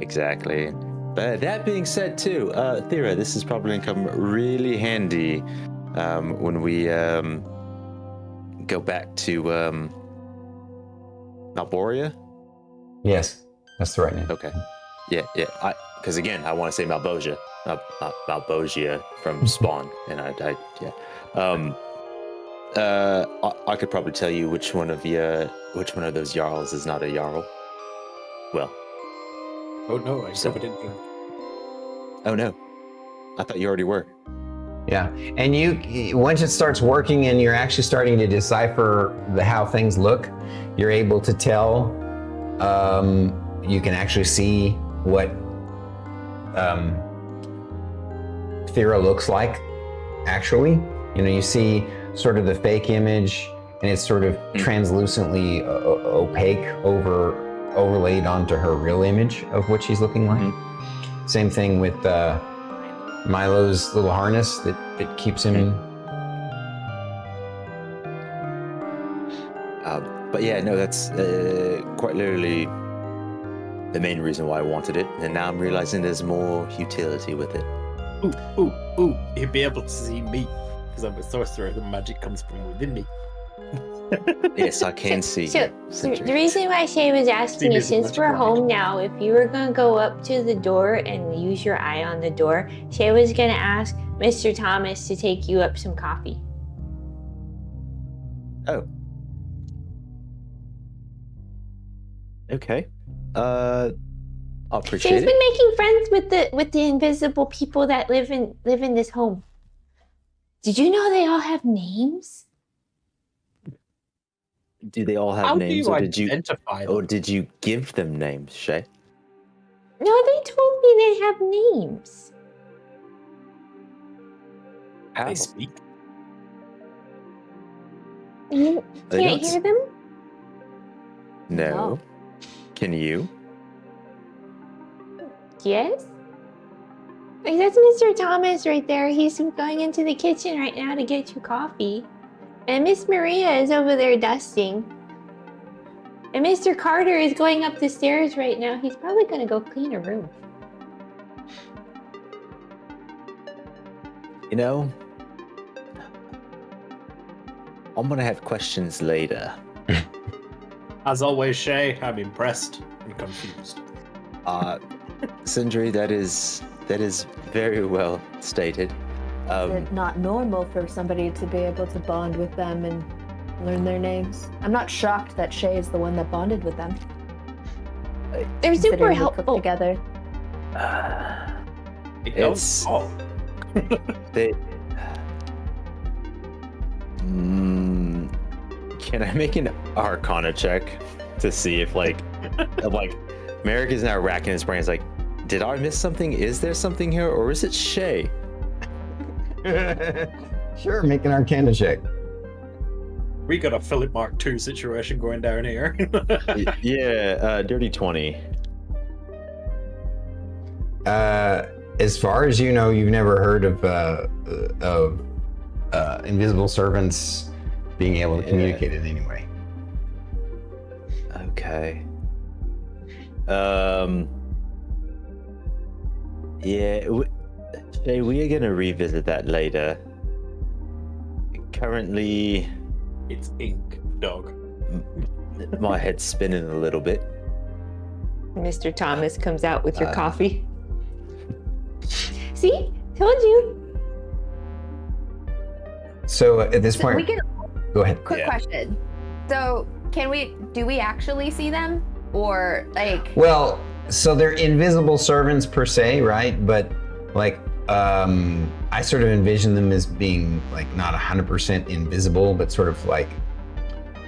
Exactly. But that being said, too, Thyra, this is probably going to come really handy when we go back to Malboria. Yes, that's the right name. Okay. Yeah. Because again, I want to say Malbogia, Malbogia from Spawn, and I could probably tell you which one of those Jarls is not a Jarl. Well. Oh no, I never did that. Oh no, I thought you already were. Yeah, and you once it starts working and you're actually starting to decipher how things look, you're able to tell. You can actually see what Thyra looks like. Actually, you see sort of the fake image, and it's sort of translucently opaque overlaid onto her real image of what she's looking like. Same thing with Milo's little harness that keeps him. But yeah, no, that's quite literally the main reason why I wanted it, and now I'm realizing there's more utility with it. Ooh, he'd be able to see me. Because I'm a sorcerer, the magic comes from within me. Yes, I can see. So Sindri. the reason why Shae was asking is, Steam is since we're magic home now, if you were gonna go up to the door and use your eye on the door, Shae was gonna ask Mr. Thomas to take you up some coffee. Oh. Okay. I'll appreciate Shae's it. been making friends with the invisible people that live in this home. Did you know they all have names? Do they all have How names, do you or did you? identify them? Or did you give them names, Shae? No, they told me they have names. How? They speak. You They can't don't hear them? No. No. Can you? Yes? Like, that's Mr. Thomas right there. He's going into the kitchen right now to get you coffee. And Miss Maria is over there dusting. And Mr. Carter is going up the stairs right now. He's probably going to go clean a room. You know, I'm gonna have questions later. As always, Shae, I'm impressed and confused. Sindri, that is very well stated. Is it not normal for somebody to be able to bond with them and learn their names? I'm not shocked that Shae is the one that bonded with them. They're super considering we cooked helpful. together. It It's- goes. Oh, They. Can I make an Arcana check to see if like Merrik is now racking his brain. He's like, did I miss something? Is there something here, or is it Shae? Sure, make an Arcana check. we got a Philip Mark II situation going down here. Yeah, dirty 20. As far as you know, you've never heard of invisible servants being able to Yeah. communicate in any way. Okay. Yeah, Shae, we are gonna revisit that later. Currently, It's ink, dog. my head's spinning a little bit. Mr. Thomas comes out with your Uh, coffee. See? Told you. So at this So point, we can. go ahead. Quick Yeah. question. So, do we actually see them, or like? Well, so they're invisible servants per se, right? But like, I sort of envision them as being like not 100% invisible, but sort of like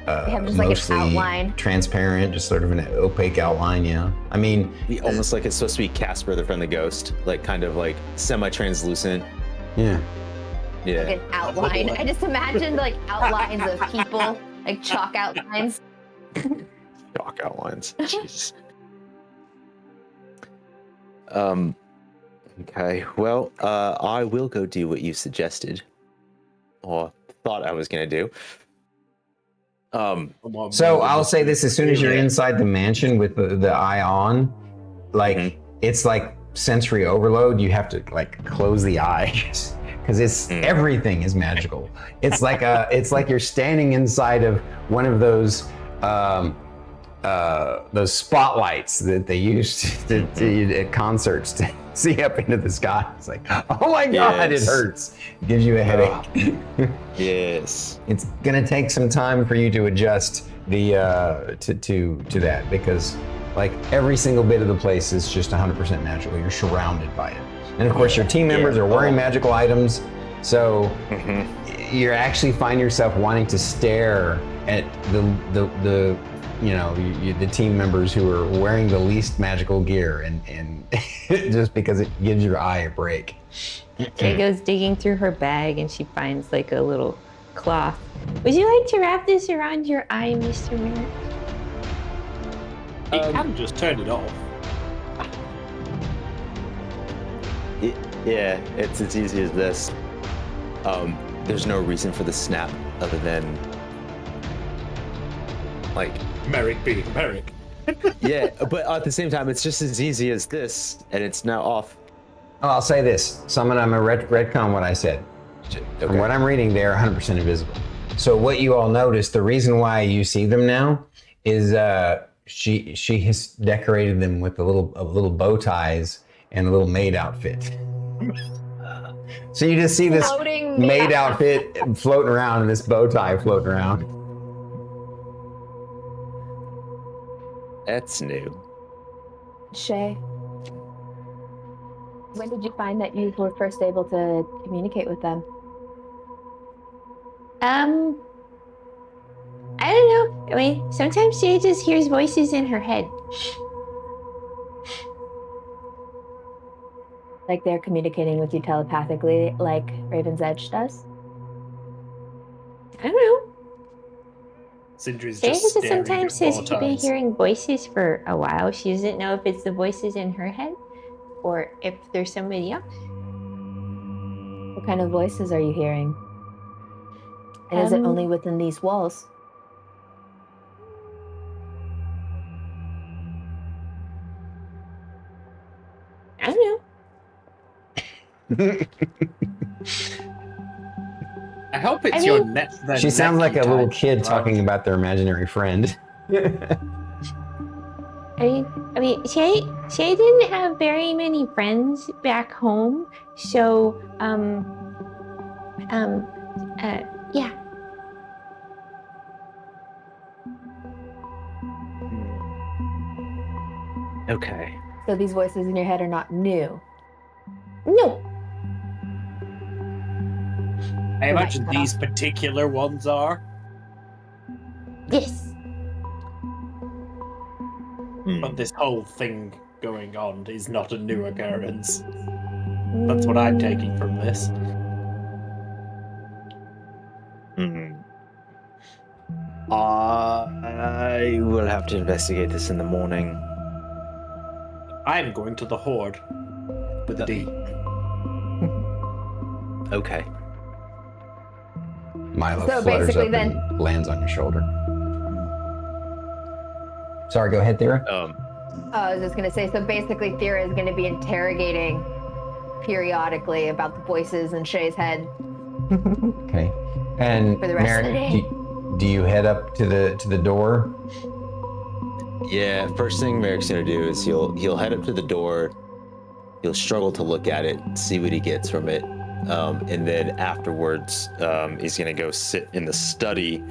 They have just like an mostly outline. transparent, just sort of an opaque outline. Yeah. I mean, Almost like it's supposed to be Casper the Friendly Ghost, like kind of like semi-translucent. yeah. Yeah. Like an outline. I just imagined like outlines of people, like chalk outlines. Chalk outlines. Jeez. Okay. Well, I will go do what you suggested, or thought I was gonna do. So I'll say this: as soon as you're Yeah. inside the mansion with the eye on, like Mhm. it's like sensory overload. You have to like close the eyes because it's everything is magical. It's like you're standing inside of one of those spotlights that they used to at concerts to see up into the sky. It's like, oh my god, Yes. it hurts. It gives you a headache. Yes. It's gonna take some time for you to adjust the to that, because like every single bit of the place is just 100% magical. You're surrounded by it, and of course your team members are wearing magical items, so you actually find yourself wanting to stare at the the team members who are wearing the least magical gear, and just because it gives your eye a break. Shae goes digging through her bag and she finds like a little cloth. Would you like to wrap this around your eye, Mr. Merrik? He can just turn it off. Yeah, it's as easy as this. There's no reason for the snap other than like Merrik being Merrik. yeah, but at the same time, it's just as easy as this, and it's now off. Oh, I'll say this. So I'm gonna retcon what I said. From what I'm reading, they're 100% invisible. So what you all notice, the reason why you see them now is she has decorated them with a little bow ties and a little maid outfit. So you just see this Floating maid maid outfit floating around and this bow tie floating around. That's new. Shae, when did you find that you were first able to communicate with them? I don't know. I mean, sometimes she just hears voices in her head. Like they're communicating with you telepathically, like Raven's Edge does? I don't know. Sindri's She just just staring sometimes at says bow she's been ties. hearing voices for a while. She doesn't know if it's the voices in her head or if there's somebody else. What kind of voices are you hearing? And is it only within these walls? I don't know. I hope it's I your mean- net. She sounds like a little kid right? talking about their imaginary friend. I mean, Shae didn't have very many friends back home, so yeah. Okay. So these voices in your head are not new. No. I imagine these particular ones are. Yes. But this whole thing going on is not a new occurrence. That's what I'm taking from this. I will have to investigate this in the morning. I'm going to the Horde with a D. Okay. Milo So flutters basically up then- and lands on your shoulder. Sorry, go ahead, Thyra. I was just going to say, so basically Thyra is going to be interrogating periodically about the voices in Shae's head. Okay. And For the rest of the Merrik, day. do you head up to the door? Yeah, first thing Merrick's gonna do is he'll head up to the door. He'll struggle to look at it, see what he gets from it, and then afterwards, he's gonna go sit in the study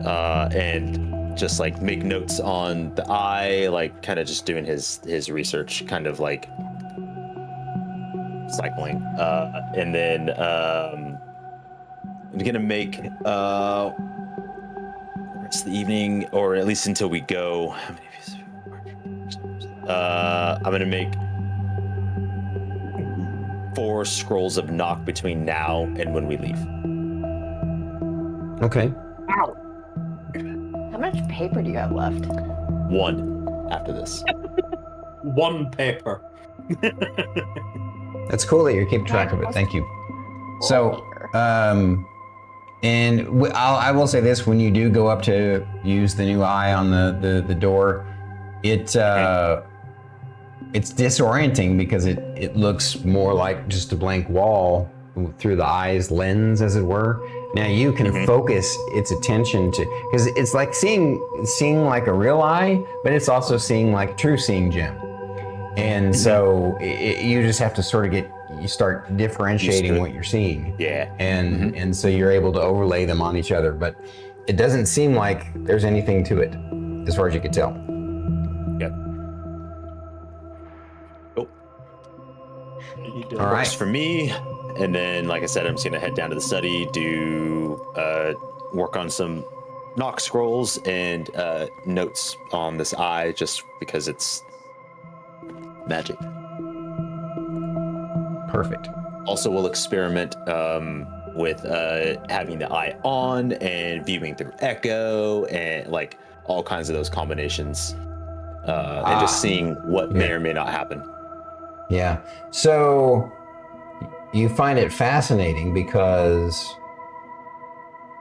and just like make notes on the eye, like kind of just doing his research, kind of like cycling, and then I'm gonna make the rest of the evening, or at least until we go. I'm gonna make 4 scrolls of knock between now and when we leave. Okay. Ow! How much paper do you have left? 1 after this. 1 paper. That's cool that you're keeping track of it. Thank you. So, I will say this: when you do go up to use the new eye on the door, it's disorienting because it looks more like just a blank wall through the eye's lens, as it were. Now you can focus its attention to, because it's like seeing like a real eye, but it's also seeing like true seeing gem. And so you just have to sort of start differentiating what you're seeing. Yeah. And so you're able to overlay them on each other, but it doesn't seem like there's anything to it, as far as you can tell. Yep. All right. Works for me. And then, like I said, I'm just gonna head down to the study, do work on some knock scrolls and notes on this eye, just because it's magic. Perfect. Also, we'll experiment with having the eye on and viewing through echo and like all kinds of those combinations, and just seeing what may or may not happen. Yeah. So you find it fascinating because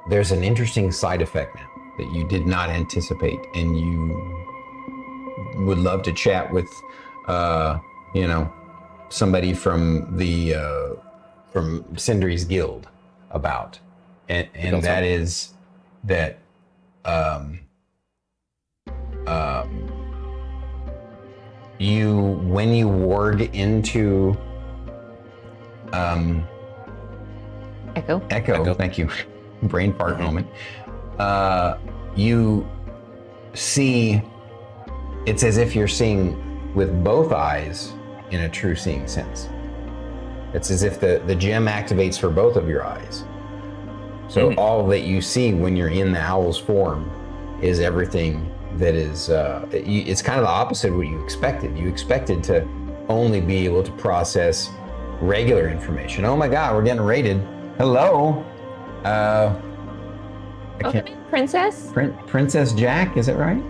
there's an interesting side effect now that you did not anticipate, and you would love to chat with, somebody from the from Sindri's guild about, and that is that when you warg into Echo, thank you, brain fart moment. You see, it's as if you're seeing with both eyes in a true seeing sense. It's as if the gem activates for both of your eyes. So all that you see when you're in the owl's form is everything that is, it's kind of the opposite of what you expected. You expected to only be able to process regular information. Oh my God, we're getting raided. Hello. Princess? Princess Jack, is it right?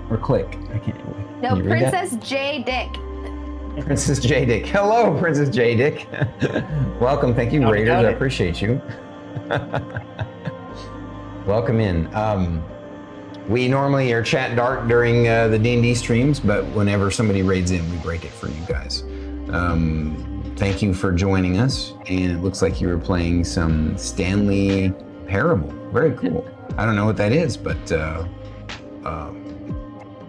Or Click? I can't. No, Princess J. Dick. Princess J. Dick. Hello, Princess J. Dick. Welcome. Thank you, Raiders. I appreciate you. Welcome in. We normally are chat dark during the D&D streams, but whenever somebody raids in, we break it for you guys. Thank you for joining us. And it looks like you were playing some Stanley Parable. Very cool. I don't know what that is, but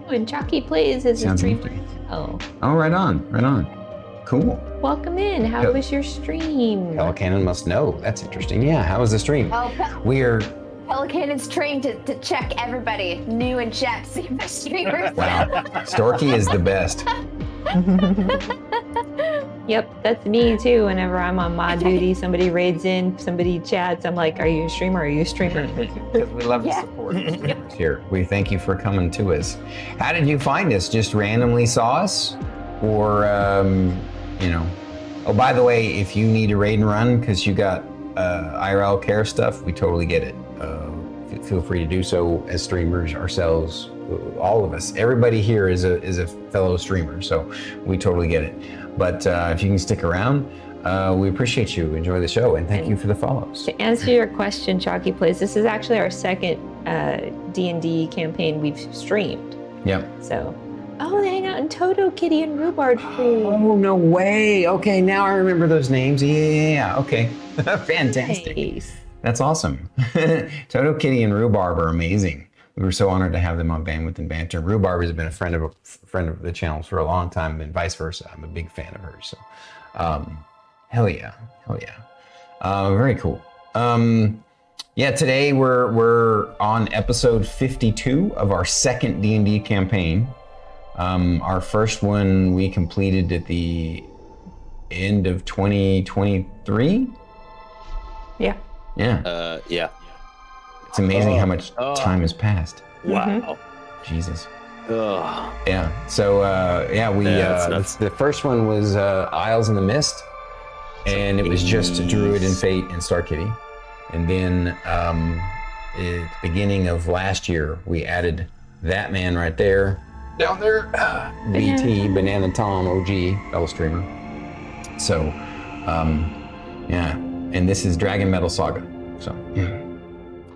When Chalky plays as a streamer. Oh, right on. Cool. welcome in. How was your stream? Pelicannon must know. That's interesting. Yeah, how was the stream? We're Pelicannon's trained to check everybody, new in chat, to see if they're streamers. wow. Storky is the best. Yep, that's me too. Whenever I'm on mod duty, somebody raids in, somebody chats, I'm like, are you a streamer? Are you a streamer? Because we love to support streamers here. We thank you for coming to us. How did you find us? Just randomly saw us? Or, oh, by the way, if you need a raid and run because you got IRL care stuff, we totally get it. Feel free to do so as streamers ourselves, all of us. Everybody here is a fellow streamer, so we totally get it. But if you can stick around, we appreciate you. Enjoy the show, and thank you for the follows. To answer your question, Chalky Plays, this is actually our second D&D campaign we've streamed. Yep. So, they hang out in Toto, Kitty, and Rhubarb Food. Oh, no way. Okay, now I remember those names. Yeah. Okay. Fantastic. Nice. That's awesome. Toto, Kitty, and Rhubarb are amazing. We were so honored to have them on Bandwidth and Banter. Rhubarb has been a friend of the channel for a long time, and vice versa. I'm a big fan of hers. So, hell yeah. Very cool. Today we're on episode 52 of our second D&D campaign. Our first one we completed at the end of 2023. Yeah. Yeah. It's amazing how much time has passed. Wow. Jesus. Ugh. Yeah. So the first one was Isles in the Mist, and it was just Druid and Fate and StarKitty. And then at the beginning of last year, we added that man right there, down there, BT, BananaTomOG, fellow streamer. So, and this is DragonMetal Saga. So,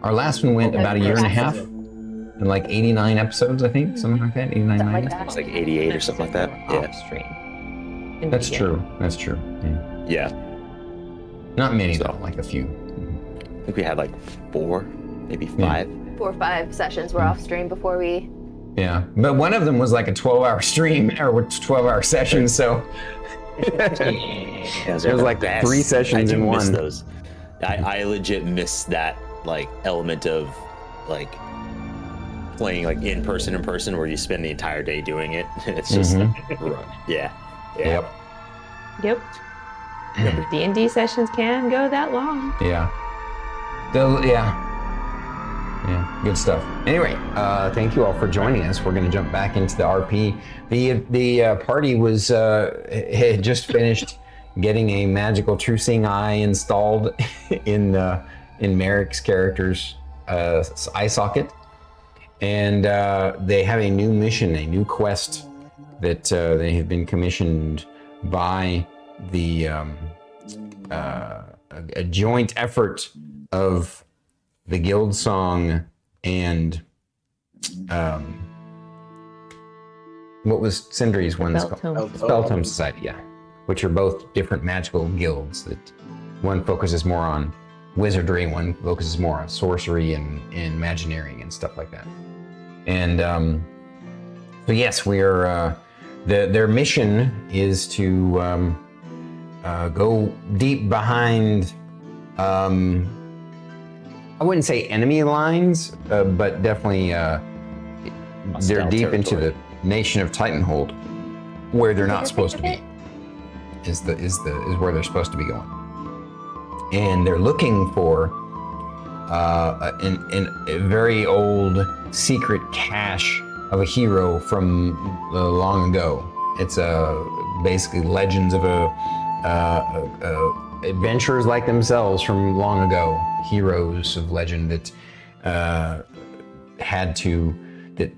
our last one went about a year and a half, and like 89 episodes, I think, something like that, 89, 90. It's like 88 or something like that. Yeah. Stream. That's true. Yeah. Not many though, like a few. I think we had like 4, maybe 5. 4 or 5 sessions were off stream before we. Yeah, but one of them was like a 12-hour stream or 12-hour session, so There was like 3 sessions in one. Miss those. I legit miss that like element of like playing like in person where you spend the entire day doing it. It's just yeah. Yep. D&D sessions can go that long. Yeah, good stuff. Anyway, thank you all for joining us. We're going to jump back into the RP. The party was had just finished getting a magical true seeing eye installed in Merrik's character's eye socket, and they have a new mission, a new quest that they have been commissioned by the a joint effort of the Guild Song and what was Sindri's one called? Spelltome Society, yeah, which are both different magical guilds. That one focuses more on wizardry. One focuses more on sorcery and imagineering and stuff like that. And so yes, we are. Their mission is to go deep behind. I wouldn't say enemy lines, but definitely they're deep into the nation of Titanhold, where they're not supposed to be. Is where they're supposed to be going, and they're looking for a very old secret cache of a hero from long ago. It's basically legends of adventurers like themselves from long ago, heroes of legend that that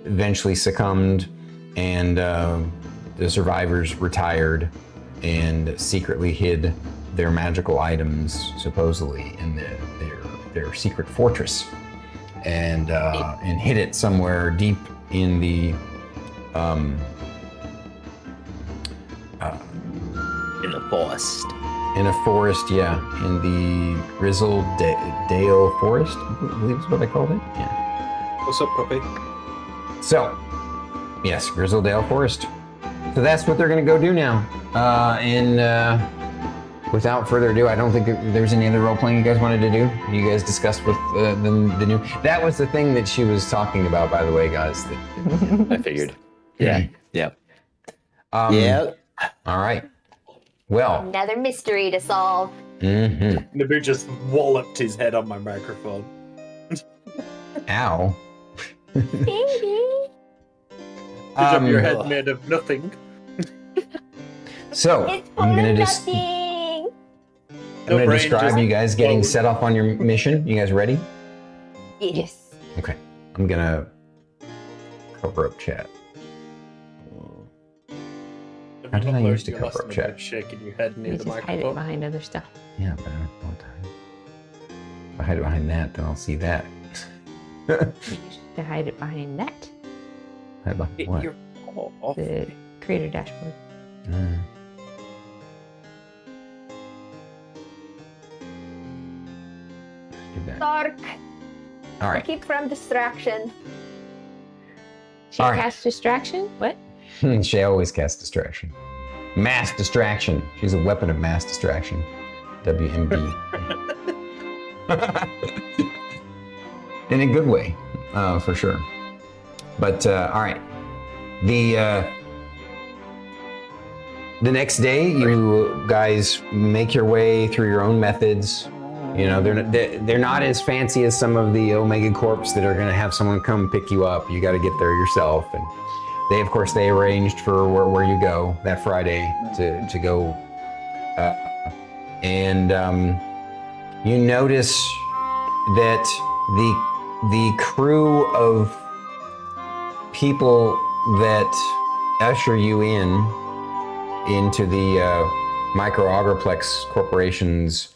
eventually succumbed, and the survivors retired and secretly hid their magical items, supposedly, in their secret fortress, and hid it somewhere deep in the forest. In a forest, yeah, in the Grizzledale Forest, I believe is what I called it. Yeah. What's up, puppy? So, yes, Grizzledale Forest. So that's what they're going to go do now. And without further ado, I don't think there's any other role playing you guys wanted to do. You guys discussed with the new. That was the thing that she was talking about, by the way, guys. I figured. Yeah. Yep. Yep. All right. Well. Another mystery to solve. Mm-hmm. Naboo just walloped his head on my microphone. Ow. Baby. Good job, your head made of nothing. So I'm gonna describe you guys getting set off on your mission. You guys ready? Yes. Okay. I'm gonna cover up chat. How did I use to cover up chat? Shaking your head near You the just hide it microphone. behind other stuff. Yeah, but I don't know what time. If I hide it behind that, then I'll see that. To hide it behind that. Hide behind what? The creator dashboard. Do that. Dark. All right. Keep from distraction. She All right. casts distraction? What? She always casts distraction. Mass distraction. She's a weapon of mass distraction. WMD. In a good way, for sure. But all right. The next day, you guys make your way through your own methods. You know, they're not as fancy as some of the Omega Corps that are going to have someone come pick you up. You got to get there yourself. And they, of course, they arranged for where you go that Friday to go. And you notice that the crew of people that usher you into the Micro-Agriplex Corporation's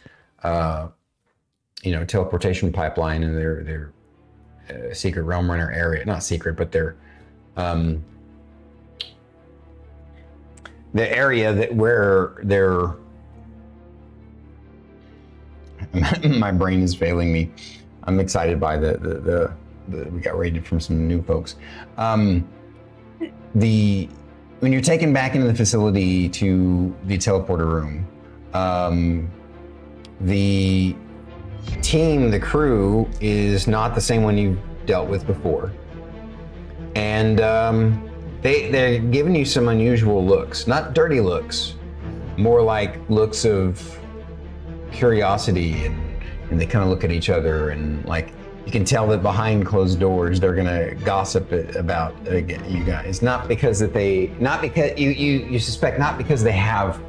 teleportation pipeline and their secret realm runner area. Not secret, but their the area that where they're my brain is failing me. I'm excited by the we got raided from some new folks. When you're taken back into the facility to the teleporter room, the team, the crew, is not the same one you've dealt with before. And they're giving you some unusual looks, not dirty looks, more like looks of curiosity, and they kind of look at each other, and like you can tell that behind closed doors they're gonna gossip about you guys. Not because you suspect, not because they have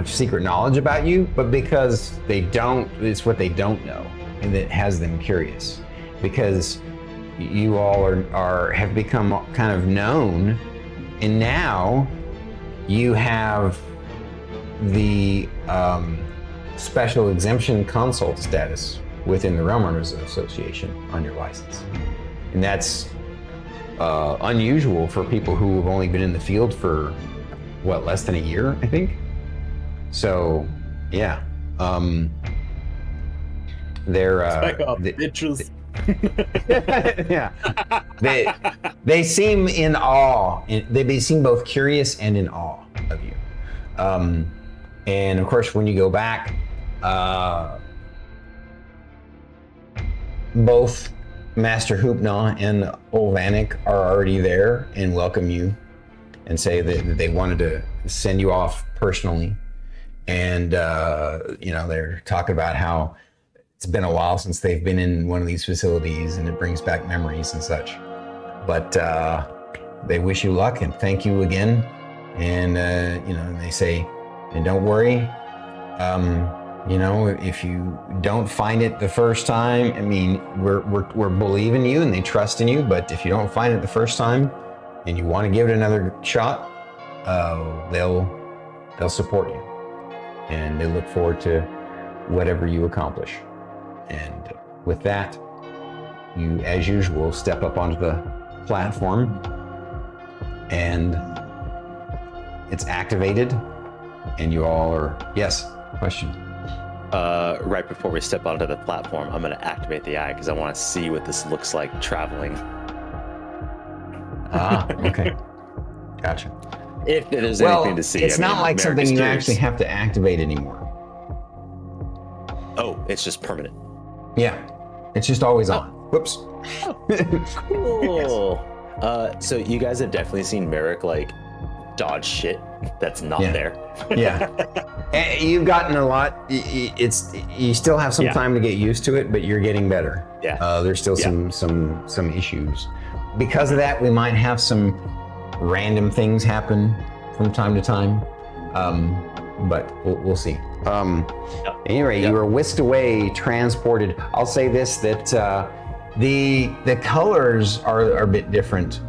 secret knowledge about you, but because it's what they don't know, and it has them curious. Because you all have become kind of known, and now you have the special exemption consult status within the Realm Runners Association on your license. And that's unusual for people who have only been in the field for, less than a year, I think? So, yeah. they're bitches. yeah. They seem in awe. They seem both curious and in awe of you. And of course, when you go back, both Master Hoopnaw and Olvanik are already there and welcome you and say that they wanted to send you off personally. And, they're talking about how it's been a while since they've been in one of these facilities and it brings back memories and such. But they wish you luck and thank you again. And, they say, and don't worry, if you don't find it the first time, I mean, we're believing you and they trust in you, but if you don't find it the first time and you want to give it another shot, they'll support you. And they look forward to whatever you accomplish. And with that, you, as usual, step up onto the platform and it's activated and you all are, yes, question. Right before we step onto the platform, I'm going to activate the eye because I want to see what this looks like traveling. Ah, okay. Gotcha. If there's anything to see. It's not like something you actually have to activate anymore. Oh, it's just permanent. Yeah, it's just always on. Whoops. Cool. So you guys have definitely seen Merrik like dodge shit that's not there. Yeah. And you've gotten a lot. You still have some time to get used to it, but you're getting better. Yeah. There's still some issues. Because of that, we might have some random things happen from time to time. But we'll see. Anyway, you were whisked away, transported. I'll say this, that the colors are a bit different.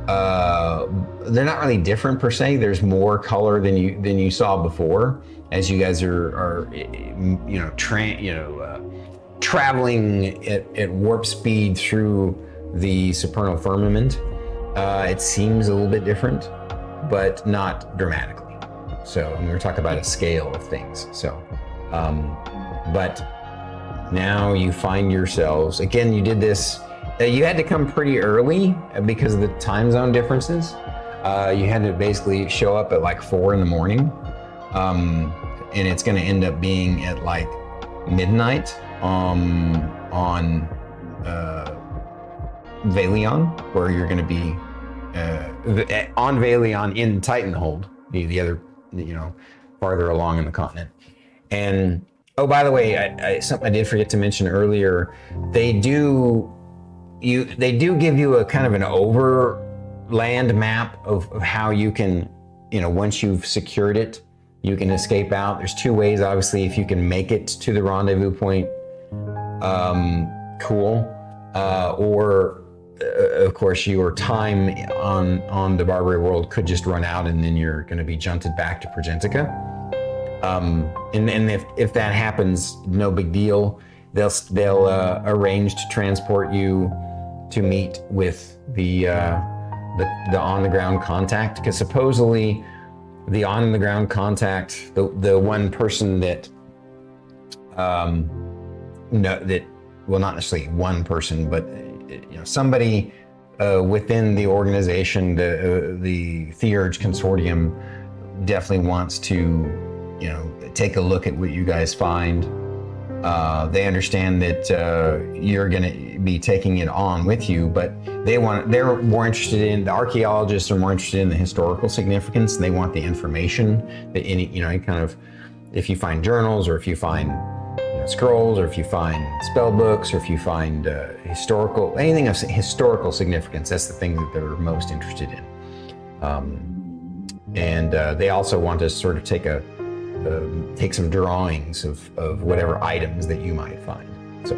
They're not really different per se. There's more color than you saw before, as you guys are traveling at warp speed through the supernal firmament. It seems a little bit different, but not dramatically. So we're talking about a scale of things. So, but now you find yourselves, again, you did this, you had to come pretty early because of the time zone differences. You had to basically show up at like 4 a.m. And it's going to end up being at like midnight on Valion, where you're going to be on Valion in Titanhold, the other, farther along in the continent. And oh, by the way, something I did forget to mention earlier, they do give you a kind of an overland map of how you can, once you've secured it, you can escape out. There's 2 ways, obviously. If you can make it to the rendezvous point, cool. Or of course, your time on the Barbary world could just run out, and then you're going to be junted back to Progentica. And if that happens, no big deal. They'll arrange to transport you to meet with the on the ground contact, because supposedly the on the ground contact, the one person that well, not necessarily one person, but somebody within the organization, the Theurge Consortium, definitely wants to, take a look at what you guys find. They understand that you're going to be taking it on with you, but they're more interested in, the archaeologists are more interested in the historical significance, and they want the information that any kind of, if you find journals, or if you find scrolls, or if you find spell books, or if you find anything of historical significance, that's the thing that they're most interested in. And they also want to sort of take some drawings of whatever items that you might find. So,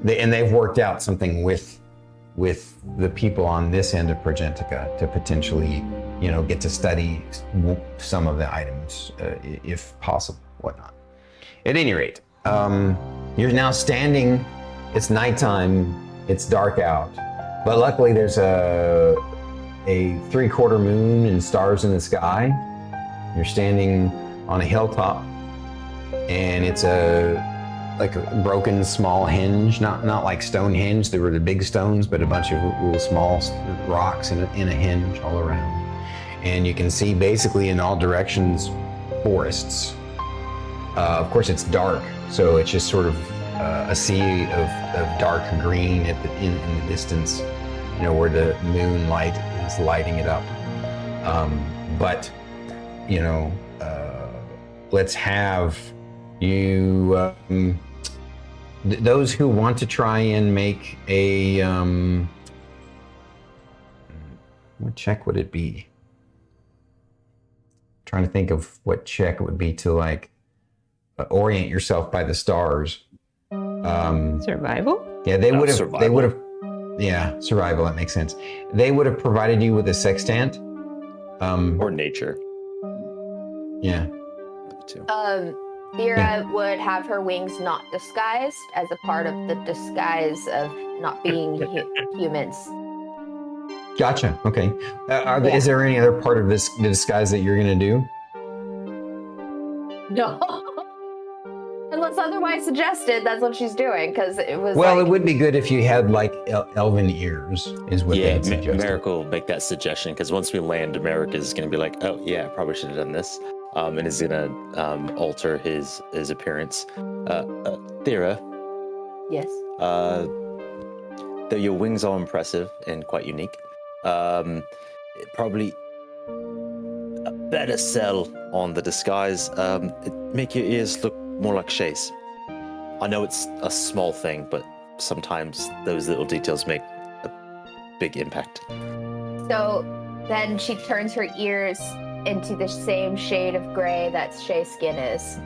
they've worked out something with the people on this end of Progentica to potentially, get to study some of the items, if possible, whatnot. At any rate, you're now standing. It's nighttime. It's dark out, but luckily there's a 3/4 moon and stars in the sky. You're standing on a hilltop, and it's like a broken small hinge, not like stone hinge. There were the big stones, but a bunch of little small rocks in a hinge all around. And you can see basically in all directions forests. Of course, it's dark, so it's just sort of a sea of dark green in the distance, where the moonlight is lighting it up. But let's have you, those who want to try and make a, what check would it be? Trying to think of what check it would be to like orient yourself by the stars. Survival? Yeah, they would have, yeah, survival, that makes sense. They would have provided you with a sextant. Or nature. Yeah. Too. Thyra would have her wings not disguised as a part of the disguise of not being humans. Gotcha. Okay. Is there any other part of the disguise that you're gonna do? No. Unless otherwise suggested, that's what she's doing, because it was Well, it would be good if you had like elven ears, is what they suggested. Merrik will make that suggestion, because once we land, Merrik is going to be like, oh yeah, I probably should have done this. And is going to alter his appearance. Thyra. Yes. Though your wings are impressive and quite unique, probably a better sell on the disguise. Make your ears look more like Shae's. I know it's a small thing, but sometimes those little details make a big impact. So then she turns her ears into the same shade of gray that Shae's skin is.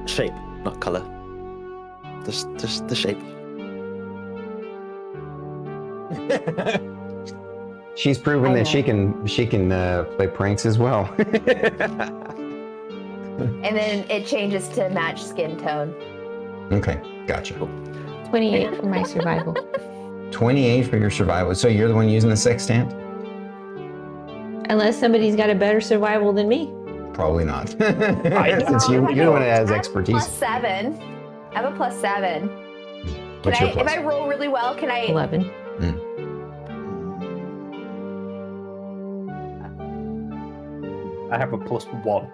Shape, not color. Just the shape. She's proven that she can play pranks as well. And then it changes to match skin tone. Okay, gotcha. 28 for my survival. 28 for your survival. So you're the one using the sextant? Unless somebody's got a better survival than me. Probably not. Since you're the one that has expertise. +7. I have a +7. What's your plus? If I roll really well, can I? 11. I have a +1.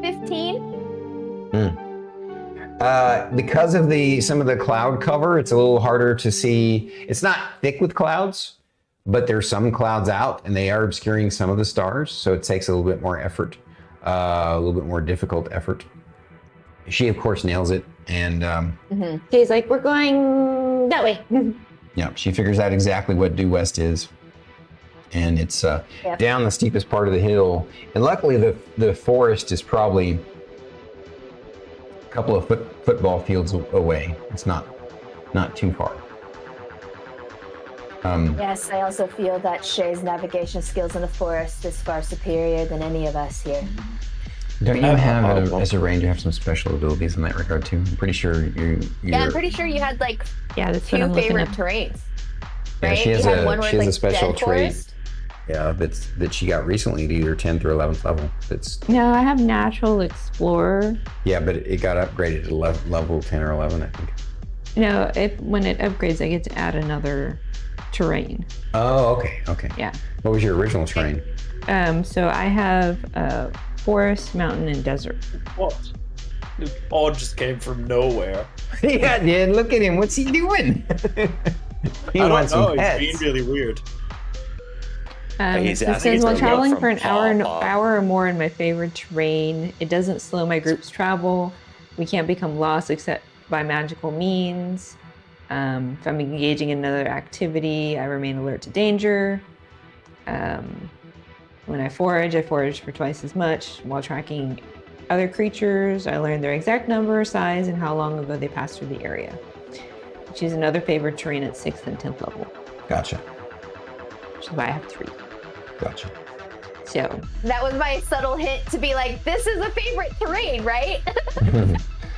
15. Because of some of the cloud cover, it's a little harder to see. It's not thick with clouds, but there's some clouds out, and they are obscuring some of the stars. So it takes a little bit more effort, a little bit more difficult effort. She, of course, nails it, and She's like, we're going that way. yeah, she figures out exactly what due west is. And it's down the steepest part of the hill. And luckily, the forest is probably a couple of football fields away. It's not too far. Yes, I also feel that Shae's navigation skills in the forest is far superior than any of us here. Don't you have, as a ranger, have some special abilities in that regard too? I'm pretty sure you're... Yeah, I'm pretty sure you had like that's two favorite terrains. Yeah, right? she has a special dead trait. forest. Yeah, that she got recently at either 10th or 11th level. No, I have natural explorer. Yeah, but it got upgraded to level 10 or 11, I think. No, when it upgrades, I get to add another terrain. Oh, okay. Yeah. What was your original terrain? So I have forest, mountain, and desert. What? It all just came from nowhere. Yeah, look at him. What's he doing? He I wants don't some know, pets. he's being really weird. It asking says while for traveling milk for an from hour or more in my favorite terrain, it doesn't slow my group's travel. We can't become lost except by magical means. If I'm engaging in another activity, I remain alert to danger. When I forage for twice as much. While tracking other creatures, I learn their exact number, size, and how long ago they passed through the area. Choose another favorite terrain at 6th and 10th level. Gotcha. Which is why I have 3. Gotcha. So That was my subtle hint to be like, this is a favorite terrain, right?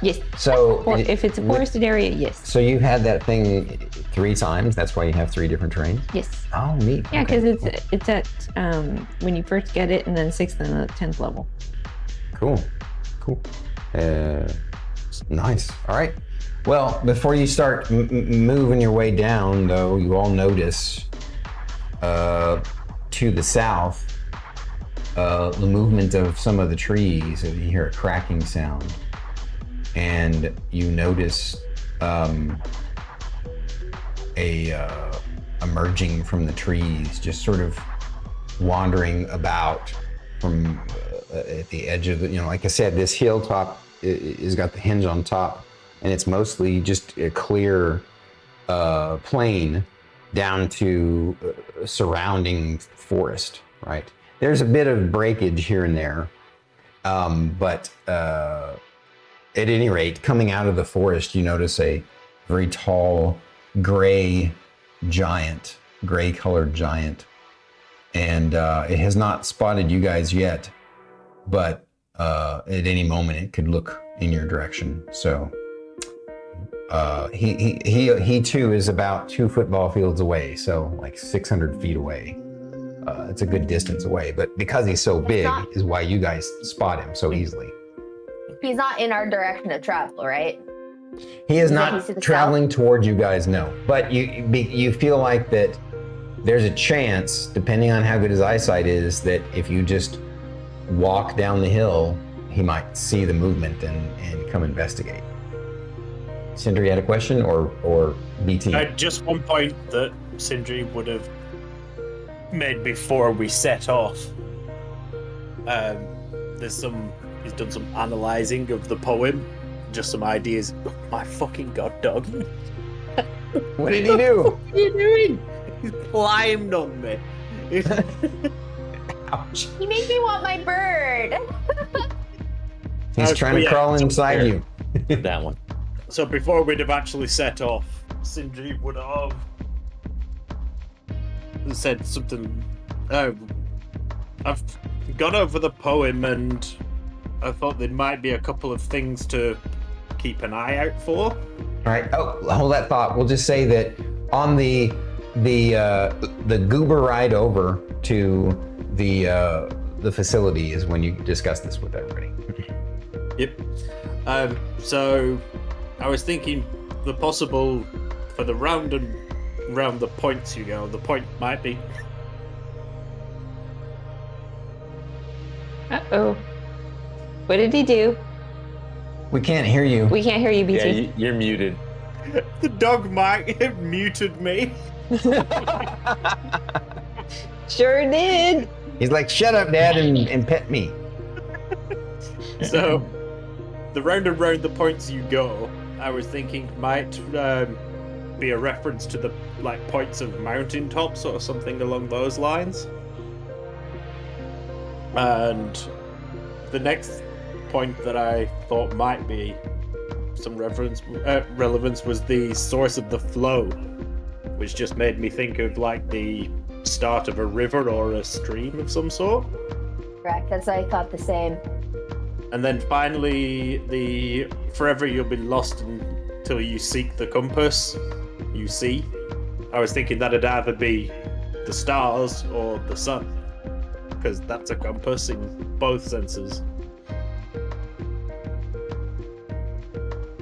yes. So If it's a forested area, yes. So you've had that thing 3 times. That's why you have 3 different terrains. Yes. Oh, neat. Yeah, Okay, because it's at when you first get it, and then 6th and 10th level. cool. Nice. All right. Well, before you start moving your way down, though, you all notice to the south the movement of some of the trees. You hear a cracking sound, and you notice emerging from the trees, just sort of wandering about from at the edge of the, like I said, this hilltop is got the hinge on top, and it's mostly just a clear plain down to surrounding forest, right? There's a bit of breakage here and there, but at any rate, coming out of the forest, you notice a very tall, gray colored giant. And it has not spotted you guys yet, but at any moment it could look in your direction. So he too is about 2 football fields away, so like 600 feet away. It's a good distance away, but because he's so big is why you guys spot him so easily. He's not in our direction of travel, right? He is He's not to the traveling towards you guys, no. But you feel like that there's a chance, depending on how good his eyesight is, that if you just walk down the hill, he might see the movement and come investigate. Sindri had a question, or BT? Just one point that Sindri would have made before we set off. He's done some analysing of the poem, just some ideas. Oh, my fucking god, dog! What did he do? What are you doing? He climbed on me. Ouch! He made me want my bird. He's trying to crawl inside you. That one. So before we'd have actually set off, Sindri would have said something. I've gone over the poem, and I thought there might be a couple of things to keep an eye out for. All right. Oh, hold that thought. We'll just say that on the goober ride over to the facility is when you discuss this with everybody. Yep. So I was thinking the possible for the round and round the points you go. The point might be. Uh-oh. What did he do? We can't hear you. We can't hear you, BT. Yeah, you're muted. The dog might have muted me. Sure did. He's like, shut up, Dad, and pet me. So, the round and round the points you go, I was thinking might be a reference to the points of mountaintops or something along those lines. And the next point that I thought might be some relevance was the source of the flow, which just made me think of the start of a river or a stream of some sort. Correct, that's I thought the same. And then finally, the forever you'll be lost until you seek the compass you see. I was thinking that'd either be the stars or the sun, because that's a compass in both senses.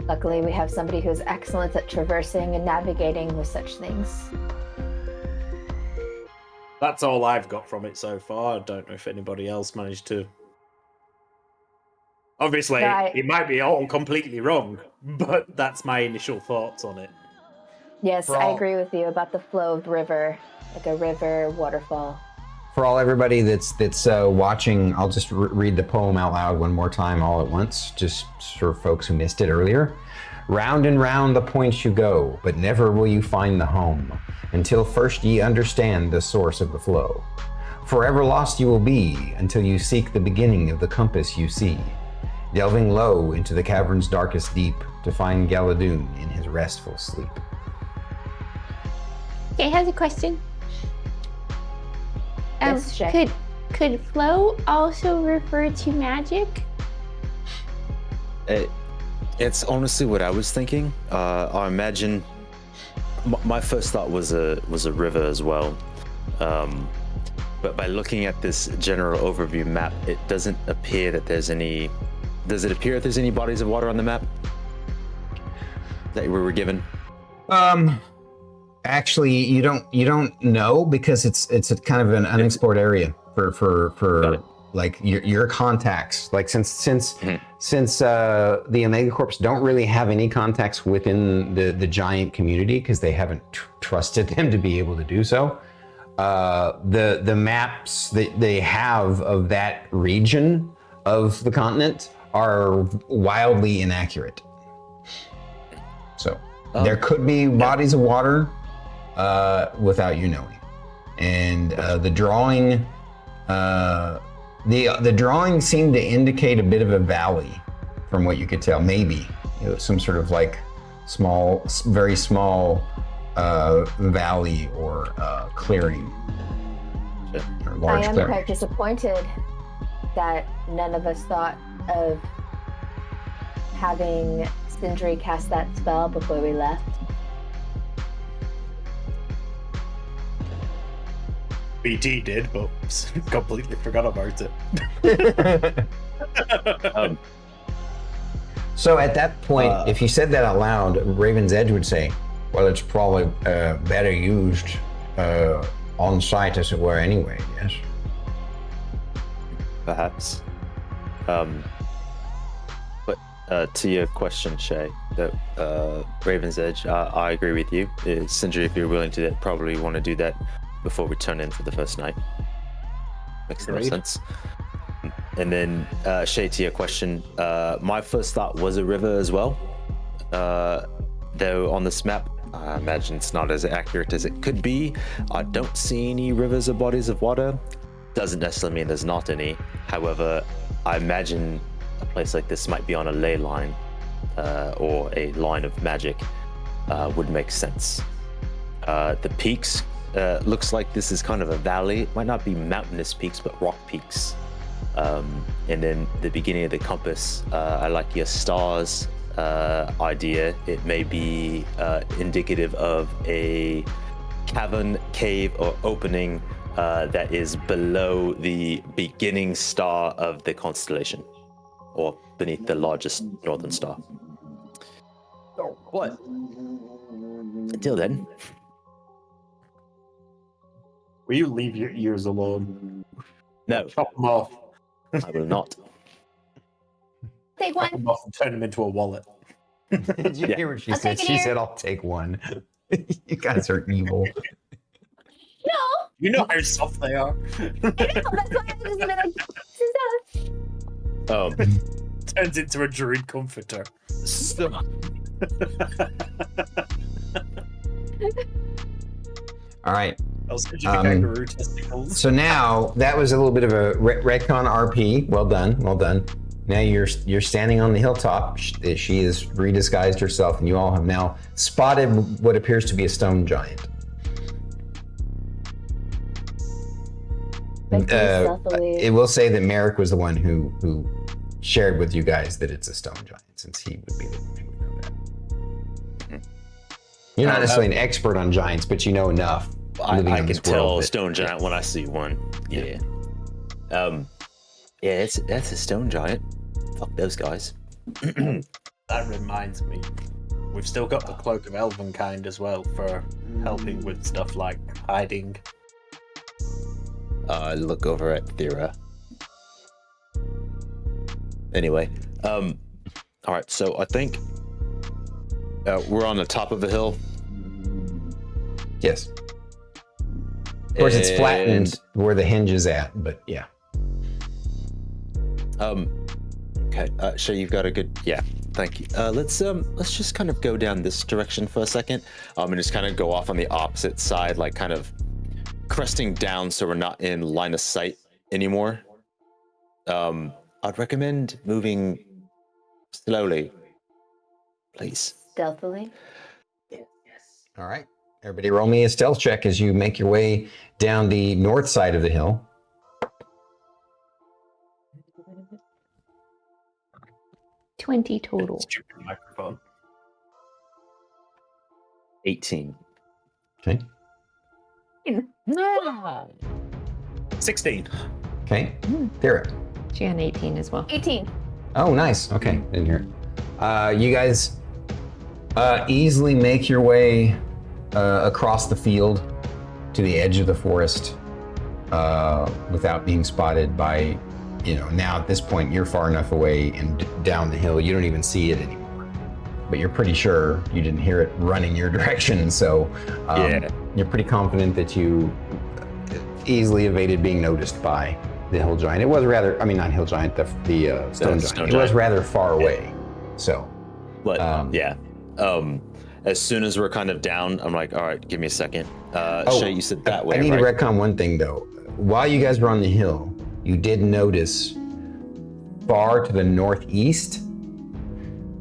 Luckily, we have somebody who's excellent at traversing and navigating with such things. That's all I've got from it so far. I don't know if anybody else managed to. Obviously, it might be all completely wrong, but that's my initial thoughts on it. Yes, I agree with you about the flow of the river, like a river, waterfall. For everybody that's watching, I'll just read the poem out loud one more time all at once, just for folks who missed it earlier. Round and round the points you go, but never will you find the home, until first ye understand the source of the flow. Forever lost you will be, until you seek the beginning of the compass you see, delving low into the cavern's darkest deep, to find Galadoon in his restful sleep. Okay, has a question. Yes, Shae. Could flow also refer to magic? It's honestly what I was thinking. I imagine my first thought was a river as well, but by looking at this general overview map, it doesn't appear that there's any. Does it appear that there's any bodies of water on the map that we were given? Actually, you don't know because it's a kind of an unexplored area for like your contacts. Like since the Omega Corps don't really have any contacts within the giant community because they haven't trusted them to be able to do so. The maps that they have of that region of the continent are wildly inaccurate. So there could be bodies of water without you knowing, and the drawing seemed to indicate a bit of a valley, from what you could tell. Maybe some sort of like very small valley or clearing. Or large I am clearing. quite disappointed that none of us thought of having Sindri cast that spell before we left. BT did, but completely forgot about it. So at that point, if you said that out loud, Raven's Edge would say, well, it's probably better used on site, as it were, anyway, yes? Perhaps. But to your question, Shae, that Raven's Edge, I agree with you. Sindri, if you're willing to probably want to do that before we turn in for the first night. Makes no sense. And then Shae, to your question, my first thought was a river as well. Though on this map, I imagine it's not as accurate as it could be. I don't see any rivers or bodies of water. Doesn't necessarily mean there's not any. However, I imagine a place like this might be on a ley line or a line of magic would make sense. The peaks, looks like this is kind of a valley. It might not be mountainous peaks, but rock peaks. And then the beginning of the compass, I like your stars idea. It may be indicative of a cavern, cave, or opening that is below the beginning star of the constellation, or beneath the largest northern star. What? Until then. Will you leave your ears alone? No, Chop them off. I will not. Take Chop one. them off and turn them into a wallet. Did you hear what she I'll said? take an She ear. said, I'll take one. You guys are evil. No, You know how soft they are. I know. That's why I was just like, this is Turns into a druid comforter. All right. I'll send you the kangaroo testicles. So now that was a little bit of a retcon RP. Well done. Well done. Now you're standing on the hilltop. She has redisguised herself, and you all have now spotted what appears to be a stone giant. It will say that Merrik was the one who shared with you guys that it's a stone giant, since he would be the one who would know that. You're not necessarily an expert on giants, but you know enough. I can this tell world a that- stone giant when I see one. Yeah. Yeah, that's a stone giant. Fuck those guys. That reminds me. We've still got the Cloak of Elvenkind as well for helping with stuff like hiding. Look over at Thyra. Anyway, all right. So I think we're on the top of the hill. Yes. Of course, it's flattened where the hinge is at, but yeah. Okay. Shae, you've got a good. Yeah. Thank you. Let's just kind of go down this direction for a second. And just kind of go off on the opposite side, like kind of cresting down, so we're not in line of sight anymore. I'd recommend moving slowly, please. stealthily. All right. Everybody roll me a stealth check as you make your way down the north side of the hill. 20 total. Stupid microphone. 18. Okay. 16. Okay. Thyra. She got an 18 as well. 18. Oh, nice. Okay, didn't hear it. You guys easily make your way across the field to the edge of the forest without being spotted by, now at this point you're far enough away and down the hill, you don't even see it anymore. But you're pretty sure you didn't hear it running your direction, so you're pretty confident that you easily evaded being noticed by the hill giant. It was rather, not hill giant, the stone giant. It was rather far away, so. But as soon as we're kind of down, I'm like, all right, give me a second. Shae, you said that way, I need right? to retcon one thing though. While you guys were on the hill, you did notice far to the northeast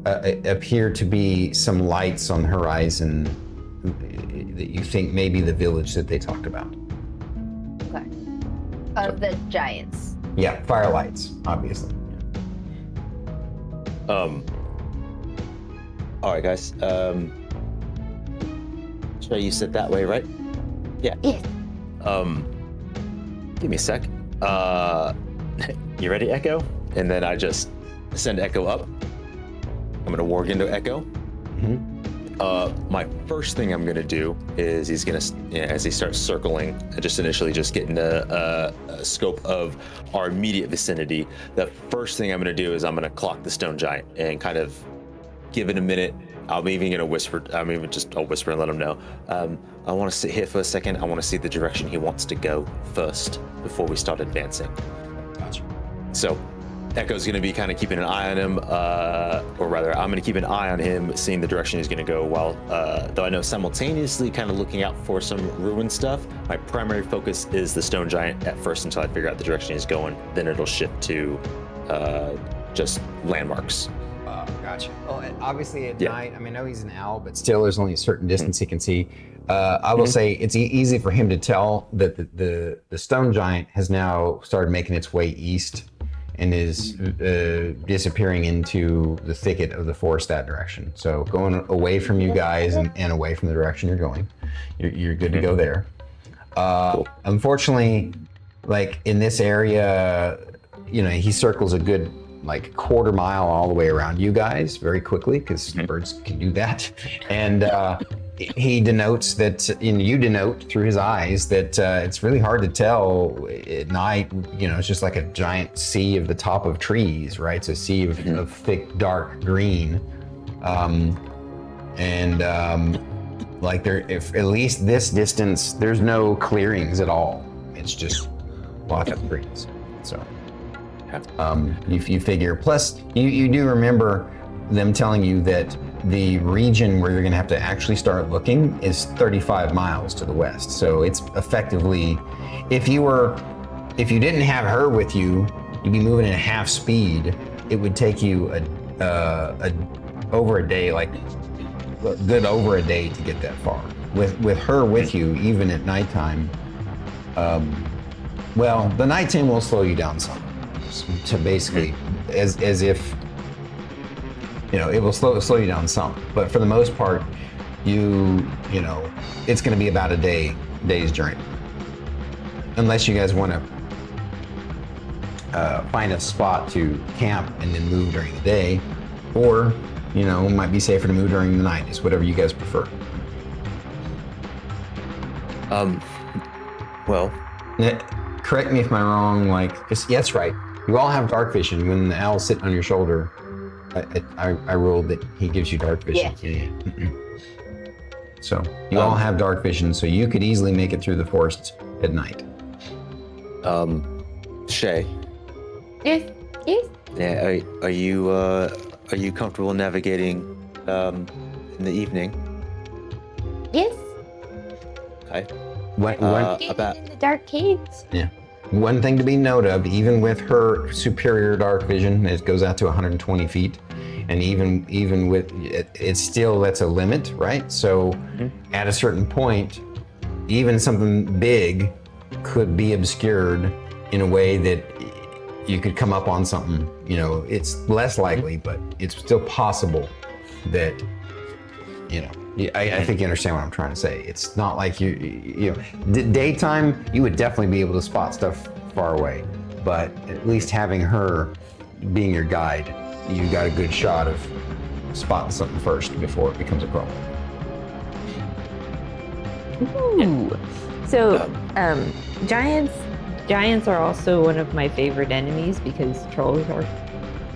appear to be some lights on the horizon that you think may be the village that they talked about. Okay. Of the giants. Yeah, firelights, obviously. All right, guys. Shae, you said that way, right? Yeah. Yes. Give me a sec. You ready, Echo? And then I just send Echo up. I'm gonna warg into Echo. My first thing I'm gonna do is he's gonna, as he starts circling, just initially just getting a scope of our immediate vicinity. The first thing I'm gonna do is I'm gonna clock the stone giant and kind of give it a minute. I'm even gonna whisper. I'll whisper and let him know. I want to sit here for a second. I want to see the direction he wants to go first before we start advancing. Gotcha. So, Echo's gonna be kind of keeping an eye on him, or rather, I'm gonna keep an eye on him, seeing the direction he's gonna go. While, though I know simultaneously, kind of looking out for some ruin stuff. My primary focus is the stone giant at first until I figure out the direction he's going. Then it'll shift to just landmarks. Gotcha. Well, obviously at night, I know he's an owl, but still there's only a certain distance he can see. I will say it's easy for him to tell that the stone giant has now started making its way east and is disappearing into the thicket of the forest that direction. So going away from you guys and away from the direction you're going. You're good to go there. Unfortunately, like in this area, he circles a good quarter mile all the way around you guys very quickly, because birds can do that. And he denotes that, you denote through his eyes that it's really hard to tell at night. It's just like a giant sea of the top of trees, right? It's a sea of thick, dark green. If at least this distance, there's no clearings at all. It's just lots of trees. So. You figure, plus you do remember them telling you that the region where you're going to have to actually start looking is 35 miles to the west. So it's effectively, if you didn't have her with you, you'd be moving at half speed. It would take you over a day, good over a day to get that far. With her with you, even at nighttime, the nighttime will slow you down some. To basically, as if it will slow you down some, but for the most part, it's going to be about a day's journey, unless you guys want to find a spot to camp and then move during the day, or it might be safer to move during the night. It's whatever you guys prefer. Correct me if I'm wrong. That's right. You all have dark vision. When the owl's sitting on your shoulder, I rolled that he gives you dark vision. Yeah. So you all have dark vision, so you could easily make it through the forest at night. Shae. Yes. Yeah. Are you comfortable navigating in the evening? Yes. Okay. About in the dark caves. Yeah. One thing to be noted of, even with her superior dark vision, it goes out to 120 feet, and even with it's still, that's a limit, right? So at a certain point, even something big could be obscured in a way that you could come up on something. It's less likely, but it's still possible that Yeah, I think you understand what I'm trying to say. It's not like you know, daytime, you would definitely be able to spot stuff far away, but at least having her being your guide, you got a good shot of spotting something first before it becomes a problem. Ooh. So, giants are also one of my favorite enemies because trolls are a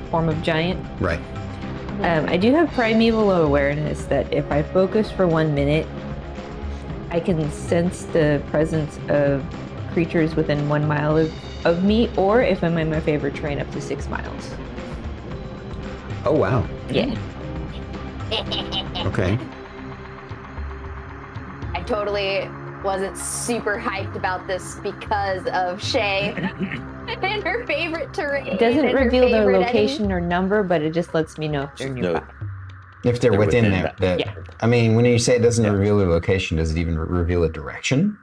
form of giant. Right. I do have primeval awareness that if I focus for 1 minute, I can sense the presence of creatures within 1 mile of me, or if I'm in my favorite terrain, up to 6 miles. Oh, wow. Yeah. Okay. I totally wasn't super hyped about this because of Shae and her favorite terrain. It doesn't and her reveal their favorite location or number, but it just lets me know if they're nearby. If they're within that. Yeah. I mean, when you say it doesn't reveal their location, does it even reveal a direction?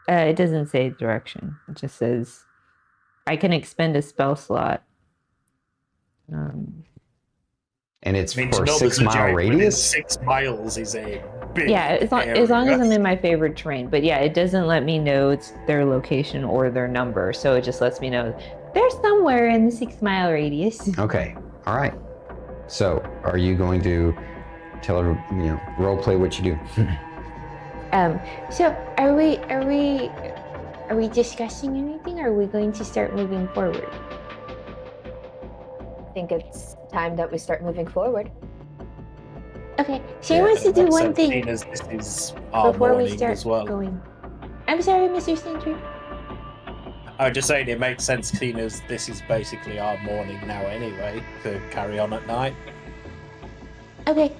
It doesn't say direction. It just says I can expend a spell slot. And it's I mean, to for a know there's 6 a mile giant within radius? 6 miles is a big Yeah, as long as I'm in my favorite terrain. But yeah, it doesn't let me know it's their location or their number. So it just lets me know they're somewhere in the 6 mile radius. Okay. All right. So, are you going to tell her, role play what you do? So are we discussing anything, or are we going to start moving forward? I think it's time that we start moving forward. Okay, Shae wants to do one thing Seeing as this is our before we morning start as well. going. I'm sorry, Mr. Sindri. I was just saying it makes sense, seeing as this is basically our morning now anyway, to carry on at night. Okay,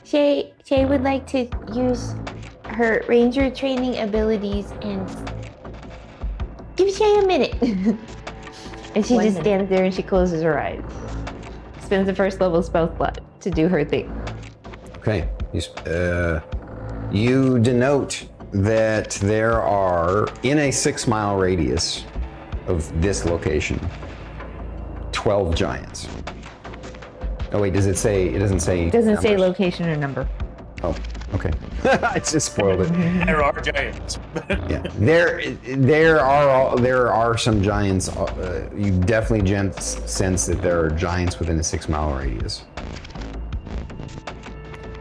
Shae would like to use her ranger training abilities and give Shae a minute. And she 1 just minute. stands there and she closes her eyes. Spends the first level spell slot to do her thing. Okay. You denote that there are, in a 6 mile radius of this location, 12 giants. Oh wait, does it say, it doesn't say. It doesn't say numbers. location or number. Oh, okay. I just spoiled it. There are giants. Yeah, there are some giants. You definitely sense that there are giants within a 6 mile radius.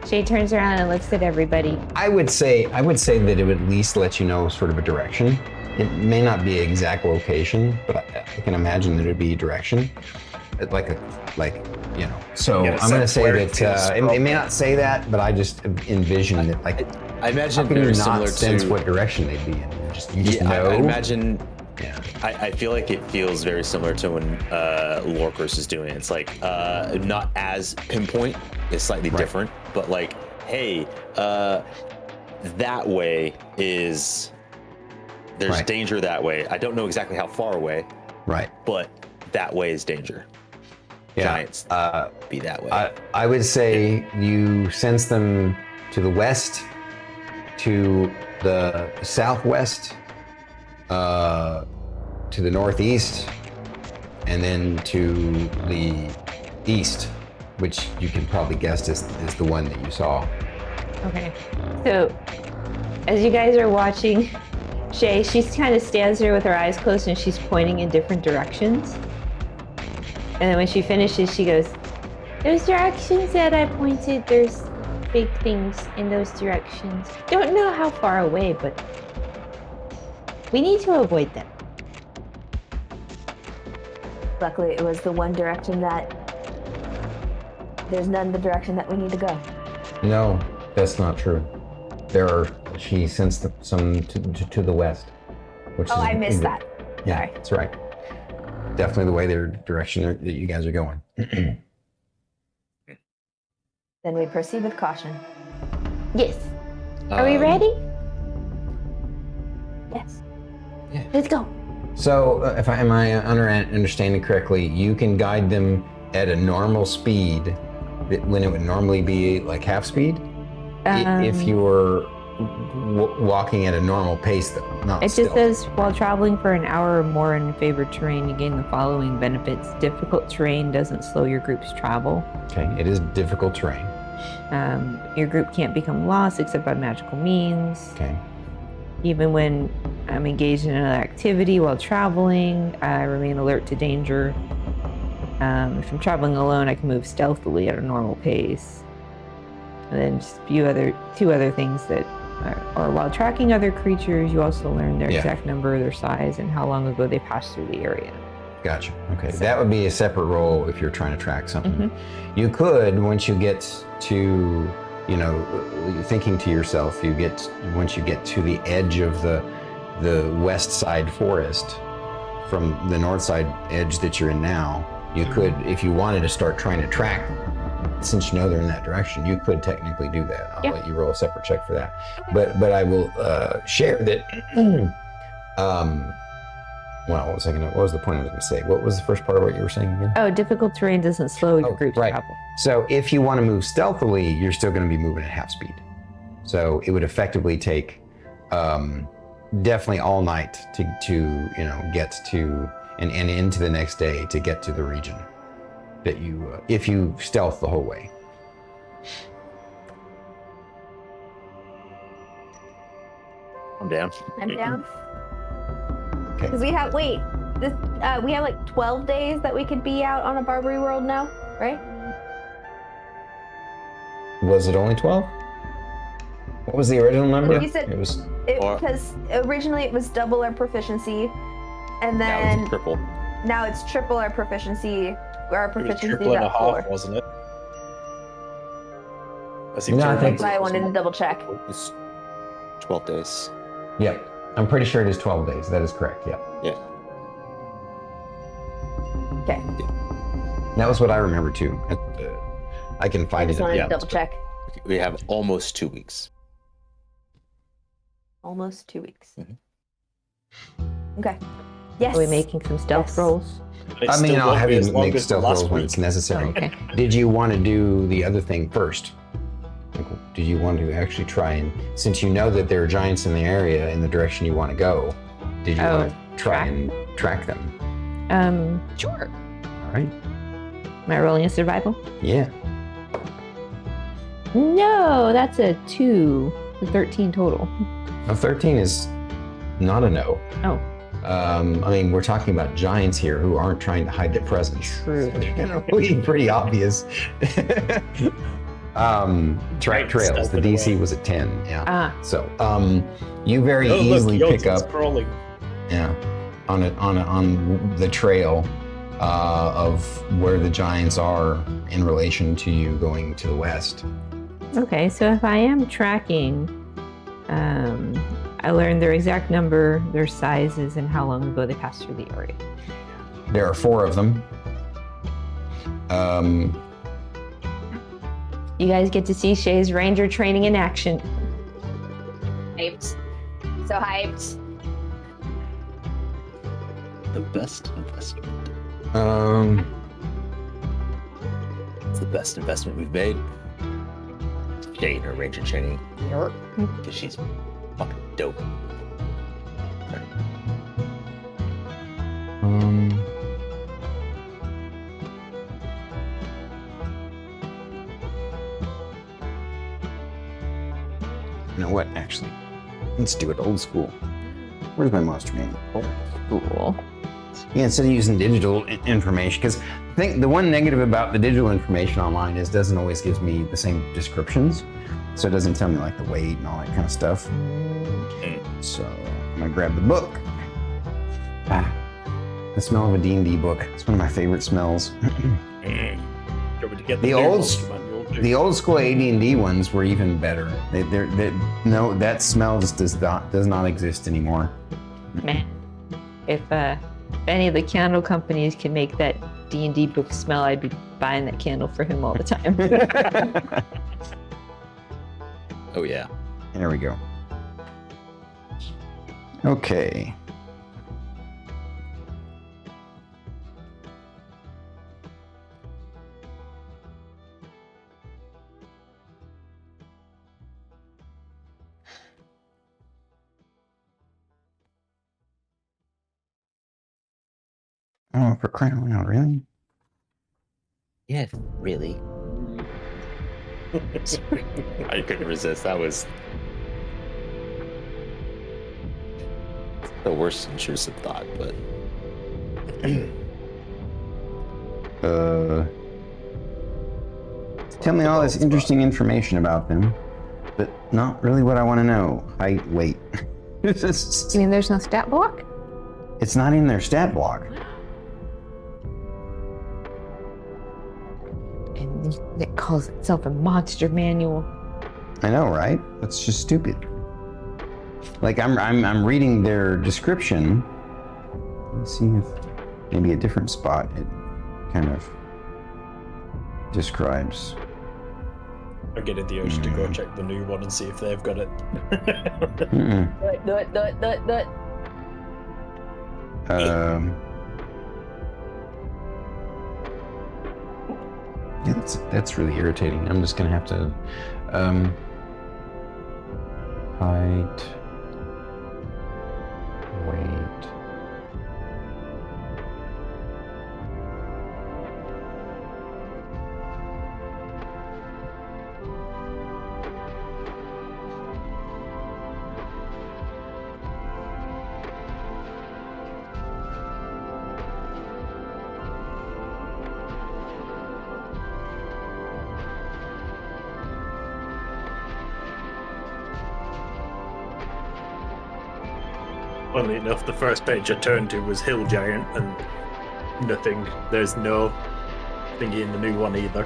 Shae turns around and looks at everybody. I would say that it would at least let you know sort of a direction. It may not be an exact location, but I can imagine that it would be a direction, So Yeah, I'm going to say where it that feels it may not say that, but I just envision that I imagine how can you very not similar sense to what direction they'd be in? You just know. I imagine. Yeah. I feel like it feels very similar to when Lorcus is doing it. It's like not as pinpoint, it's slightly different, but like, hey, that way is there's danger that way. I don't know exactly how far away, Right. but that way is danger. Yeah. Giants be that way. I would say you sense them to the west, to the southwest, to the northeast, and then to the east, which you can probably guess is the one that you saw. Okay. So, as you guys are watching Shae, she kind of stands there with her eyes closed and she's pointing in different directions. And then when she finishes, she goes, Those directions that I pointed, there's big things in those directions. Don't know how far away, but we need to avoid them. Luckily, it was the one direction that there's none the direction that we need to go. No, that's not true. She sensed some to the west, which Oh, is. I missed that. Yeah, Sorry. that's right. Definitely the way direction that you guys are going. Then we proceed with caution. Yes. Are we ready? Yes. Let's go. So, if I understanding correctly, you can guide them at a normal speed, when it would normally be like half speed. If you were walking at a normal pace, though, not it still. just says, while traveling for an hour or more in favored terrain, you gain the following benefits. Difficult terrain doesn't slow your group's travel. Okay, it is difficult terrain. Your group can't become lost except by magical means. Okay. Even when I'm engaged in another activity while traveling, I remain alert to danger. If I'm traveling alone, I can move stealthily at a normal pace. And then just two other things that are while tracking other creatures, you also learn their exact number, their size, and how long ago they passed through the area. Gotcha. Okay, so that would be a separate roll if you're trying to track something. You could, once you get to, thinking to yourself, once you get to the edge of the west side forest from the north side edge that you're in now, you could, if you wanted to start trying to track, since you know they're in that direction, you could technically do that. I'll let you roll a separate check for that. But I will share that. Well, what was the point I was going to say? What was the first part of what you were saying again? Oh, difficult terrain doesn't slow your group's travel. So if you want to move stealthily, you're still going to be moving at half speed. So it would effectively take definitely all night to get to and into the next day to get to the region that you if you stealth the whole way. I'm down. I'm down. Okay. Because we have we have like 12 days that we could be out on a Barbary world now, right? Was it only 12? What was the original number? You said it was because originally it was double our proficiency, and then now it's triple. Now it's triple our proficiency. Our proficiency triple and a at half, 4. wasn't it? I think That's why I wanted to double check. It's 12 days. Yep. I'm pretty sure it is 12 days. That is correct. Yep. Yeah. Okay. That was what I remember too. I can find Just it. wanted to double check. We have almost 2 weeks. Almost 2 weeks. Okay. Yes. Are we making some stealth rolls? I mean, I'll have you make stealth rolls when it's necessary. Oh, okay. Did you want to do the other thing first? Did you want to actually try and, since you know that there are giants in the area in the direction you want to go, did you want to try and track them? Sure. All right. Am I rolling a survival? Yeah. No, that's a 2. 13 total. Now 13 is not a no. Oh. I mean, we're talking about giants here who aren't trying to hide their presence. True. So they're going to be pretty obvious. Track trails. The DC was at 10. Yeah. So you very easily pick up. Crawling. Yeah. On the trail of where the giants are in relation to you going to the west. Okay, so if I am tracking, I learned their exact number, their sizes, and how long ago they passed through the area. There are 4 of them. You guys get to see Shae's ranger training in action. Hyped. So hyped. The best investment. It's the best investment we've made. Shae and her ranger training. Because she's fucking dope. You know what? Actually, let's do it old school. Where's my monster manual? Old school. Yeah, instead of using digital information, because I think the one negative about the digital information online is it doesn't always give me the same descriptions. So it doesn't tell me like the weight and all that kind of stuff. So I'm gonna grab the book. The smell of a D&D book. It's one of my favorite smells. The old school AD&D ones were even better. No, that smell just does not exist anymore. Man, if any of the candle companies can make that D&D book smell, I'd be buying that candle for him all the time. Oh yeah. There we go. Okay. Oh, for crying out loud, really? Yeah, really. I couldn't resist. That was the worst intrusive thought, but Tell me all this interesting information about them, but not really what I want to know. Height, weight. You mean there's no stat block? It's not in their stat block. And it calls itself a monster manual. I know, right? That's just stupid. Like I'm reading their description. Let's see if maybe a different spot it kind of describes. I get in the urge to go check the new one and see if they've got it. Do it. Yeah, that's really irritating. I'm just gonna have to height, weight. Funnily enough, the first page I turned to was Hill Giant, and nothing. There's no thingy in the new one either.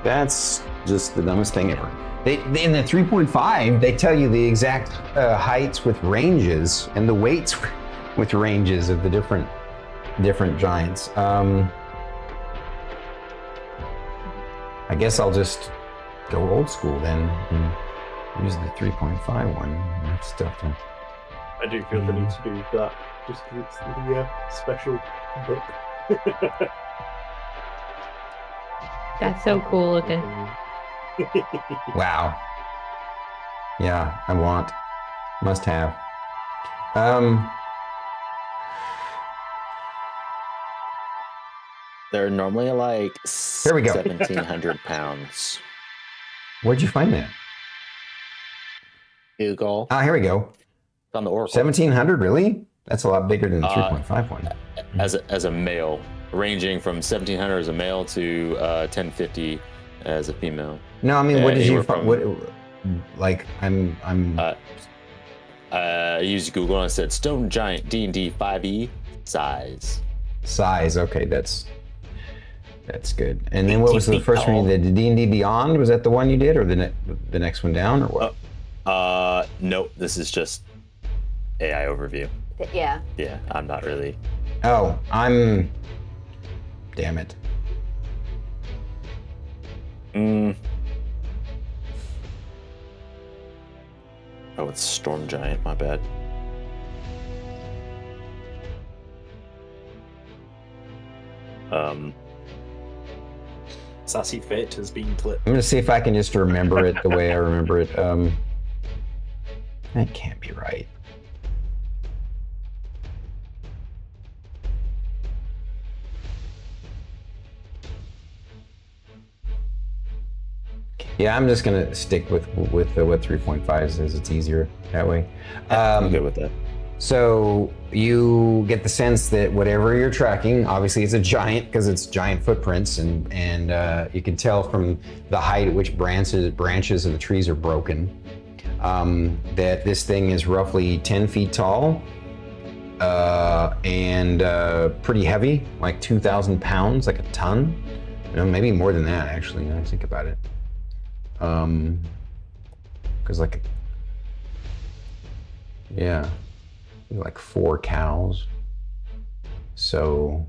That's just the dumbest thing ever. They in the 3.5, they tell you the exact heights with ranges and the weights with ranges of the different giants. I guess I'll just go old school then and use the 3.5 one. That's stuff to. I do feel the need to do that, just because it's the special book. That's so cool looking. Wow. Yeah, I want. Must have. they're normally like Here we go. 1,700 pounds. Where'd you find that? Google. Ah, here we go. It's on the Oracle. 1,700, really? That's a lot bigger than the 3.5 one. As a male, ranging from 1,700 as a male to 1,050 as a female. No, I mean, what did you anywhere find? from- What, like, I'm. I used Google and I said Stone Giant D&D 5e size. Size, okay, that's good. And then what was the 18 first one you tall. did? The D&D Beyond, was that the one you did, or the next one down, or what? Nope, this is just AI overview. Yeah. Yeah, I'm not really. Oh, damn it. Oh, it's Storm Giant, my bad. Sassy Fate has been clipped. I'm gonna see if I can just remember it the way I remember it. That can't be right. Yeah, I'm just gonna stick with what 3.5 says. It's easier that way. I'm good with that. So you get the sense that whatever you're tracking, obviously it's a giant because it's giant footprints, and you can tell from the height at which branches of the trees are broken, that this thing is roughly 10 feet tall and pretty heavy, like 2,000 pounds, like a ton. You know, maybe more than that actually. Now I think about it. Because like 4 cows. So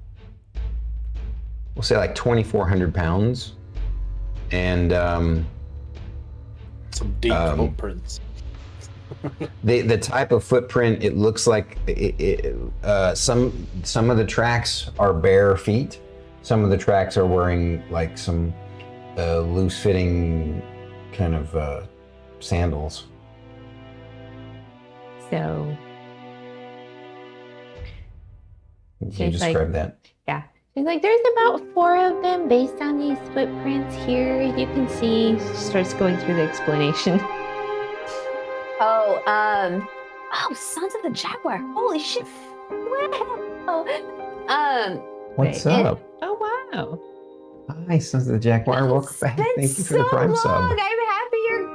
we'll say like 2,400 pounds. And Some deep footprints. the type of footprint, it looks like some of the tracks are bare feet. Some of the tracks are wearing like some loose fitting kind of sandals. So Can you describe that? yeah, It's like there's about 4 of them based on these footprints here. You can see. Starts going through the explanation. Oh, Sons of the Jaguar. Holy shit. Wow. What's Wait. up? Oh wow. Hi, Sons of the Jaguar. Welcome back. It's been Thank you for the so Prime long. sub. I'm happy you're.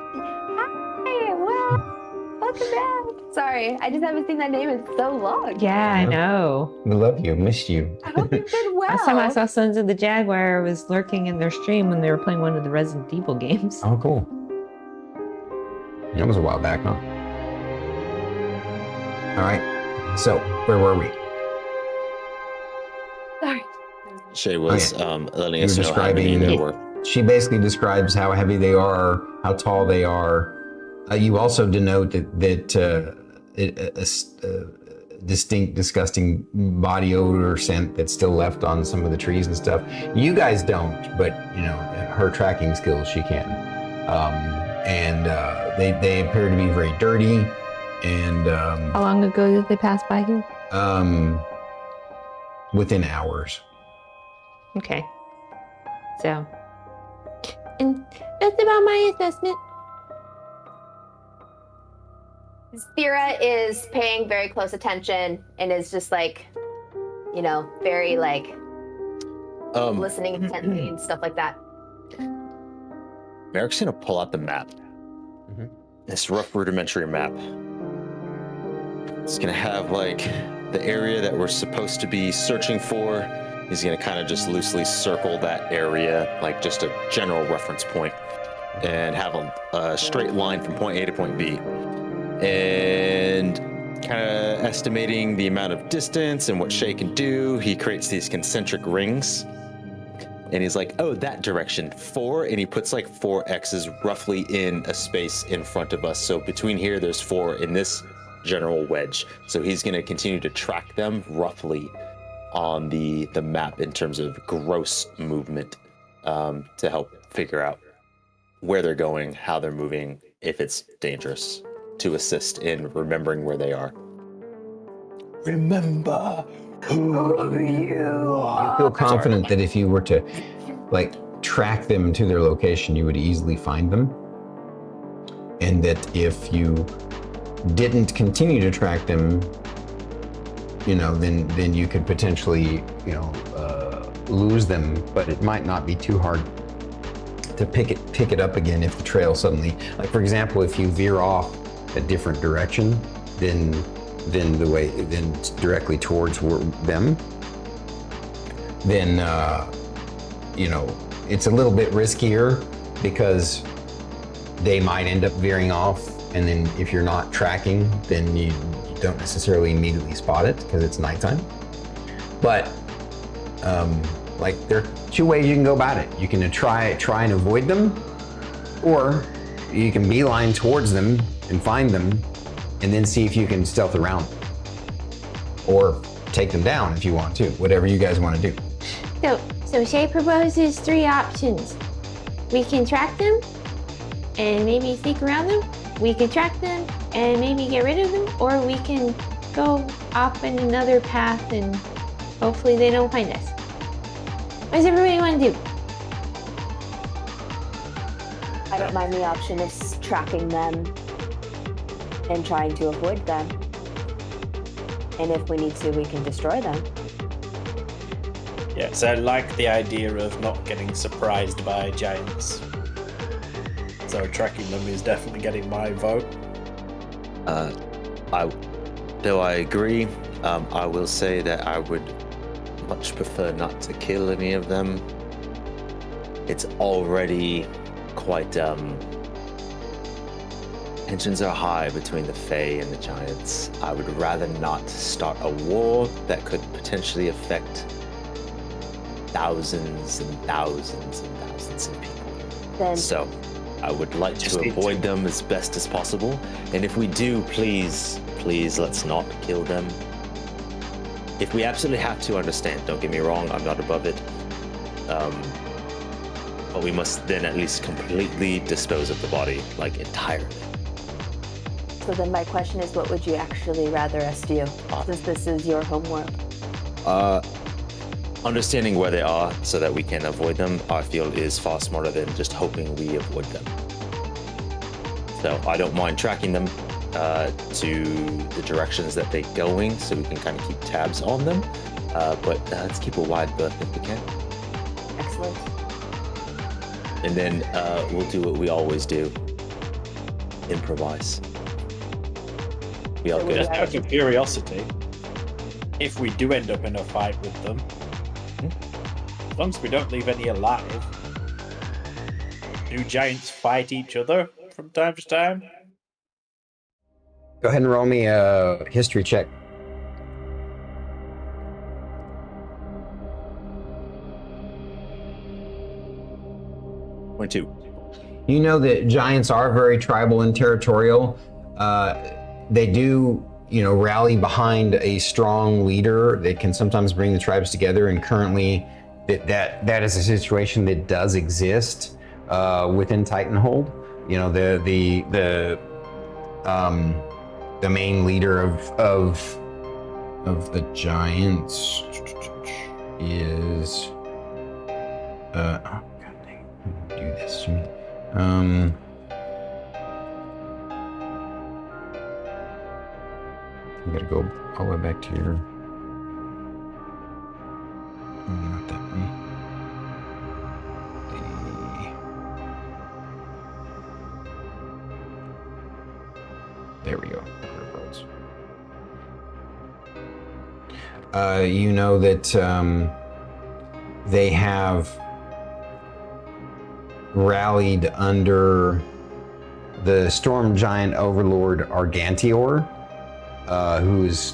Hi. Wow. Welcome back. Sorry, I just haven't seen that name in so long. Yeah, I know. We love you. Missed you. I hope you've been well. Last time I saw Sons of the Jaguar was lurking in their stream when they were playing one of the Resident Evil games. Oh, cool. That was a while back, huh? All right. So, where were we? Sorry. Shae was letting us You know were how many there were. She basically describes how heavy they are, how tall they are. You also denote that a distinct, disgusting body odor scent that's still left on some of the trees and stuff. You guys don't, but her tracking skills, she can. They appear to be very dirty. And How long ago did they pass by here? within hours. Okay. So, And that's about my assessment. Thyra is paying very close attention and is just like, very like listening intently and stuff like that. Merrik's gonna pull out the map. Mhm. This rough rudimentary map. It's gonna have like the area that we're supposed to be searching for. He's gonna kind of just loosely circle that area, like just a general reference point, and have a straight line from point A to point B. And kind of estimating the amount of distance and what Shae can do, he creates these concentric rings. And he's like, oh, that direction, 4, and he puts like 4 X's roughly in a space in front of us. So between here, there's 4 in this general wedge. So he's going to continue to track them roughly on the map in terms of gross movement to help figure out where they're going, how they're moving, if it's dangerous, to assist in remembering where they are. Remember who you are. You feel confident that if you were to track them to their location, you would easily find them. And that if you didn't continue to track them, then you could potentially, lose them, but it might not be too hard to pick it up again if the trail suddenly, like for example, if you veer off a different direction, then directly towards them, then it's a little bit riskier because they might end up veering off, and then if you're not tracking, then you don't necessarily immediately spot it because it's nighttime. But there are 2 ways you can go about it. You can try and avoid them, or you can beeline towards them and find them, and then see if you can stealth around them, or take them down if you want to. Whatever you guys want to do. So Shae proposes 3 options. We can track them and maybe sneak around them. We can track them and maybe get rid of them, or we can go off in another path and hopefully they don't find us. What does everybody want to do? I don't mind the option of tracking them and trying to avoid them. And if we need to, we can destroy them. Yeah, so I like the idea of not getting surprised by giants. So tracking them is definitely getting my vote. I agree. I will say that I would much prefer not to kill any of them. It's already quite tensions are high between the Fae and the giants. I would rather not start a war that could potentially affect thousands and thousands and thousands of people. So I would like to avoid them as best as possible. And if we do, please let's not kill them. If we absolutely have to, understand, don't get me wrong, I'm not above it. But we must then at least completely dispose of the body, entirely. So then my question is, what would you actually rather us do, since this is your homeworld? understanding where they are so that we can avoid them, I feel is far smarter than just hoping we avoid them. So I don't mind tracking them to the directions that they're going so we can kind of keep tabs on them. But let's keep a wide berth if we can. Excellent. And then we'll do what we always do. Improvise. We all Just out of curiosity, if we do end up in a fight with them, as long as we don't leave any alive, do giants fight each other from time to time? Go ahead and roll me a history check. Point two. You know that giants are very tribal and territorial. They do, rally behind a strong leader. They can sometimes bring the tribes together, and currently that is a situation that does exist within Titanhold. The main leader of the giants is oh god dang, do this to me. I'm gonna go all the way back to your not that one. There we go. You know that they have rallied under the storm giant overlord Argantior, who is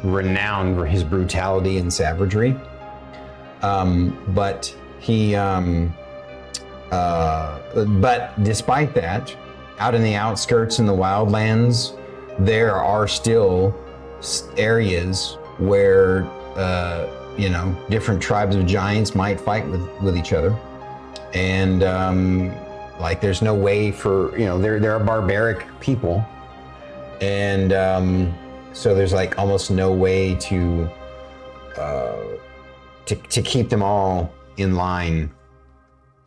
renowned for his brutality and savagery. But despite that, out in the outskirts in the wildlands, there are still areas where different tribes of giants might fight with each other, and there's no way for they're a barbaric people, and so there's almost no way to keep them all in line,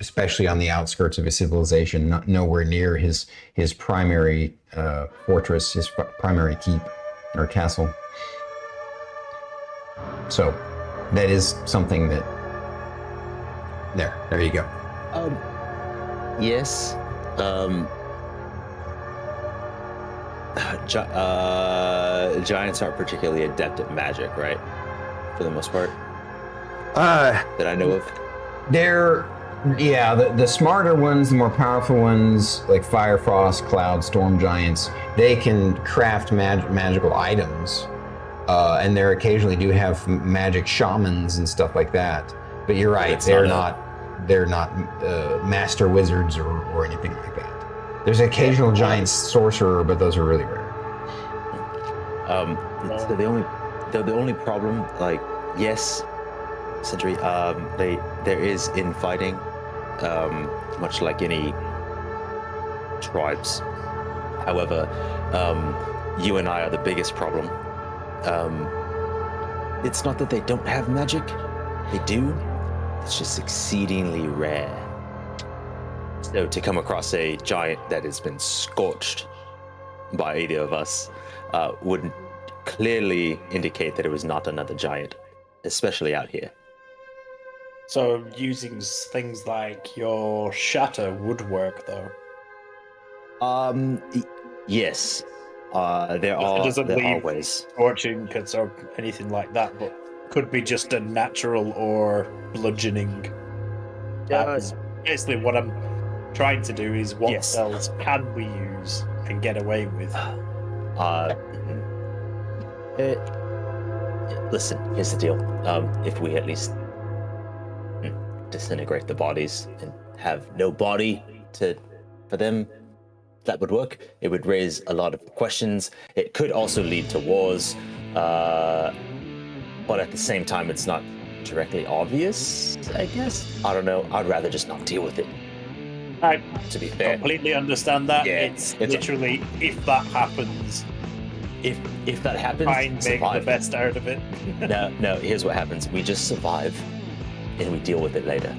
especially on the outskirts of a civilization, nowhere near his primary fortress, his primary keep or castle. So that is something that there you go. Yes. Giants aren't particularly adept at magic, right? For the most part. That I know of. The smarter ones, the more powerful ones, like Fire, Frost, Cloud, Storm Giants, they can craft magical items. And they occasionally do have magic shamans and stuff like that. But you're right, they're not master wizards or anything like that. There's an occasional giant sorcerer, but those are really rare. So the only problem, yes, Sindri, there is infighting, much like any tribes. However, you and I are the biggest problem. It's not that they don't have magic. They do. It's just exceedingly rare. So to come across a giant that has been scorched by either of us would clearly indicate that it was not another giant, especially out here. So using things like your shatter would work, though? Yes. There are ways. Scorching or anything like that, but could be just a natural or bludgeoning. Basically, what I'm trying to do is what spells can we use and get away with? Listen, here's the deal. If we at least disintegrate the bodies and have no body for them, that would work. It would raise a lot of questions. It could also lead to wars, but at the same time, it's not directly obvious, I guess. I don't know. I'd rather just not deal with it. I to be fair, completely understand that. Yeah, it's literally if that happens. If that happens, try and make survive. the best out of it. No. Here's what happens: we just survive, and we deal with it later.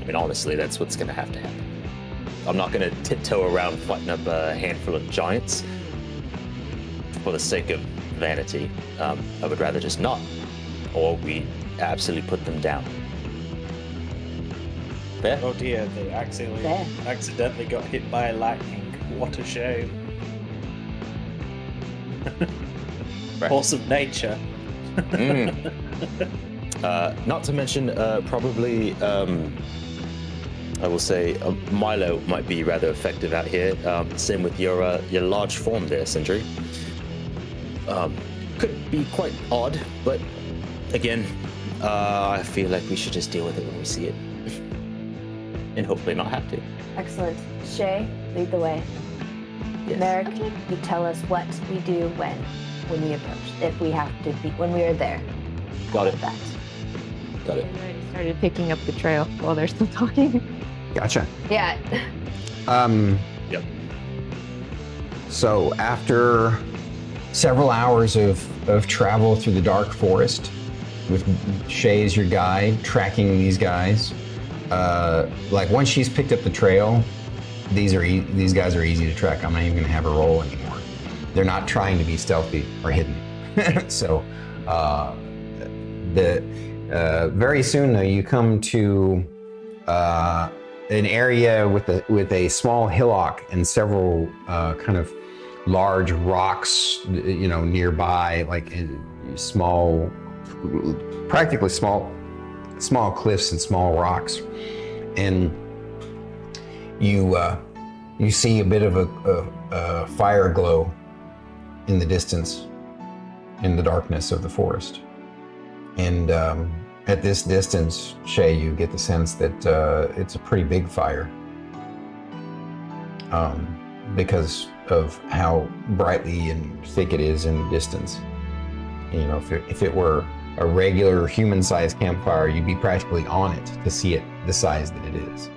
I mean, honestly, that's what's going to have to happen. I'm not going to tiptoe around fighting up a handful of giants for the sake of vanity. I would rather just not, or we absolutely put them down. Fair? Oh dear, they accidentally got hit by lightning. What a shame. Right. Force of nature. Not to mention, probably, I will say, Milo might be rather effective out here. Same with your large form there, Sindri. Could be quite odd, but again, I feel like we should just deal with it when we see it. And hopefully not have to. Excellent. Shae, lead the way. Yes. Merrik, you tell us what we do when we approach. If we have to be, when we are there. Got it. That. Got it. I already started picking up the trail while they're still talking. Gotcha. Yeah. Yep. So after several hours of travel through the dark forest, with Shae as your guide, tracking these guys, like once she's picked up the trail, these guys are easy to track. I'm not even gonna have her roll anymore. They're not trying to be stealthy or hidden. So very soon though, you come to an area with a small hillock and several kind of large rocks, nearby, like small, practically small cliffs and small rocks, and you see a bit of a fire glow in the distance, in the darkness of the forest, and at this distance, Shae, you get the sense that it's a pretty big fire, because of how brightly and thick it is in the distance. If it were a regular human-sized campfire, you'd be practically on it to see it the size that it is.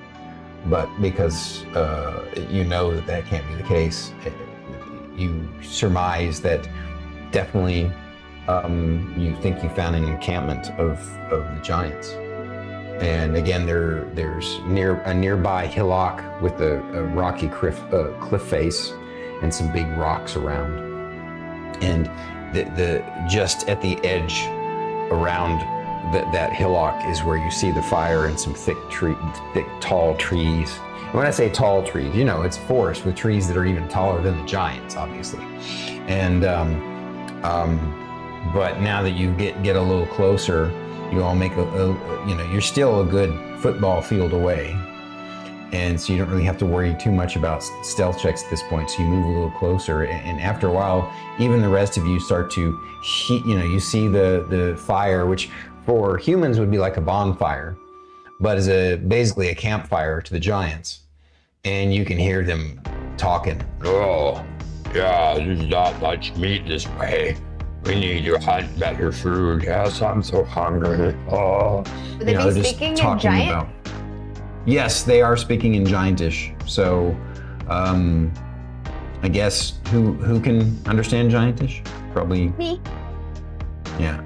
But because that can't be the case, you surmise that definitely you think you found an encampment of the giants. And again, there's a nearby hillock with a rocky cliff face and some big rocks around. And the just at the edge around that hillock is where you see the fire and some thick, tall trees. And when I say tall trees, it's forest with trees that are even taller than the giants, obviously. And but now that you get a little closer, you all make you're still a good football field away, and so you don't really have to worry too much about stealth checks at this point. So you move a little closer, and after a while, even the rest of you start to heat. You see the fire, which for humans would be like a bonfire, but is basically a campfire to the giants, and you can hear them talking. Oh, yeah, there's not much meat this way. We need to hunt better food. Yes, I'm so hungry. Oh. Would they be speaking in giant? Yes, they are speaking in giantish. So, I guess who can understand giantish? Probably me. Yeah.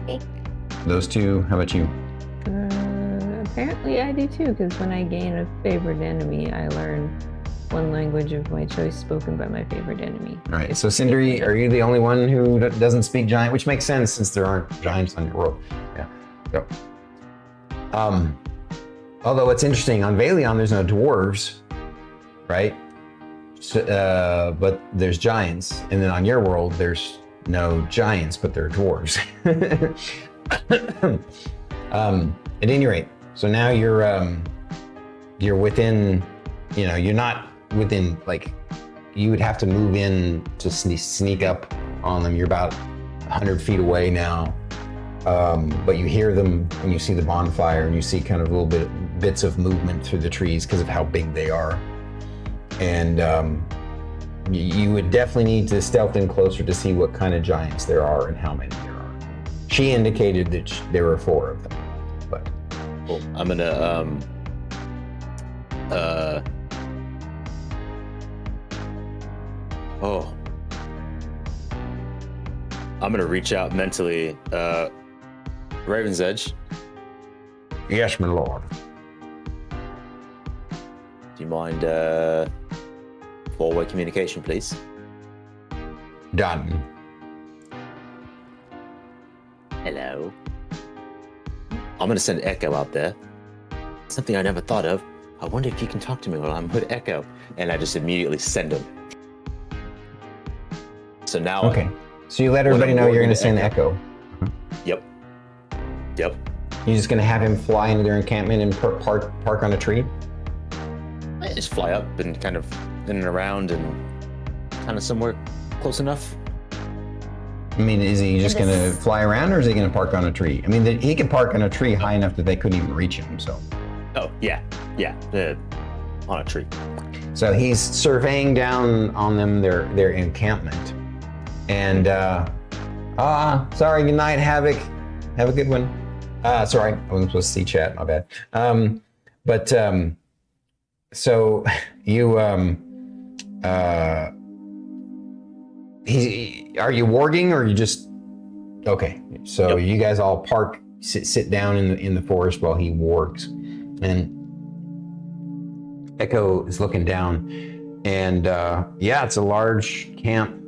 Me. Those two. How about you? Apparently I do too, because when I gain a favorite enemy, I learn one language of my choice spoken by my favorite enemy. All right, so Sindri, are you the only one who doesn't speak giant? Which makes sense since there aren't giants on your world. Yeah. So, although it's interesting, on Valion there's no dwarves, right? So, but there's giants, and then on your world there's no giants, but there are dwarves. At any rate, so now you're within. You're not within, like, you would have to move in to sneak up on them. You're about 100 feet away now, but you hear them and you see the bonfire and you see kind of bits of movement through the trees because of how big they are. And you would definitely need to stealth in closer to see what kind of giants there are and how many there are. She indicated that there were 4 of them, but. Cool. I'm gonna, I'm gonna reach out mentally, Raven's Edge, Yes, my lord. Do you mind four-way communication, please? Done. Hello. I'm gonna send Echo out there. Something I never thought of. I wonder if you can talk to me while I'm with Echo. And I just immediately send him. So now. Okay. So you let everybody know you're going to send Echo. Yep. Yep. You're just going to have him fly into their encampment and park on a tree? I just fly up and kind of in and around and kind of somewhere close enough. I mean, is he just going to fly around or is he going to park on a tree? I mean, he could park on a tree high enough that they couldn't even reach him, so. Oh, yeah. Yeah. On a tree. So he's surveying down on them their encampment. And, sorry, good night, Havoc. Have a good one. Sorry, I wasn't supposed to see chat, my bad. So you, are you warging or you just, okay. So you guys all sit down in the forest while he wargs. And Echo is looking down and, it's a large camp.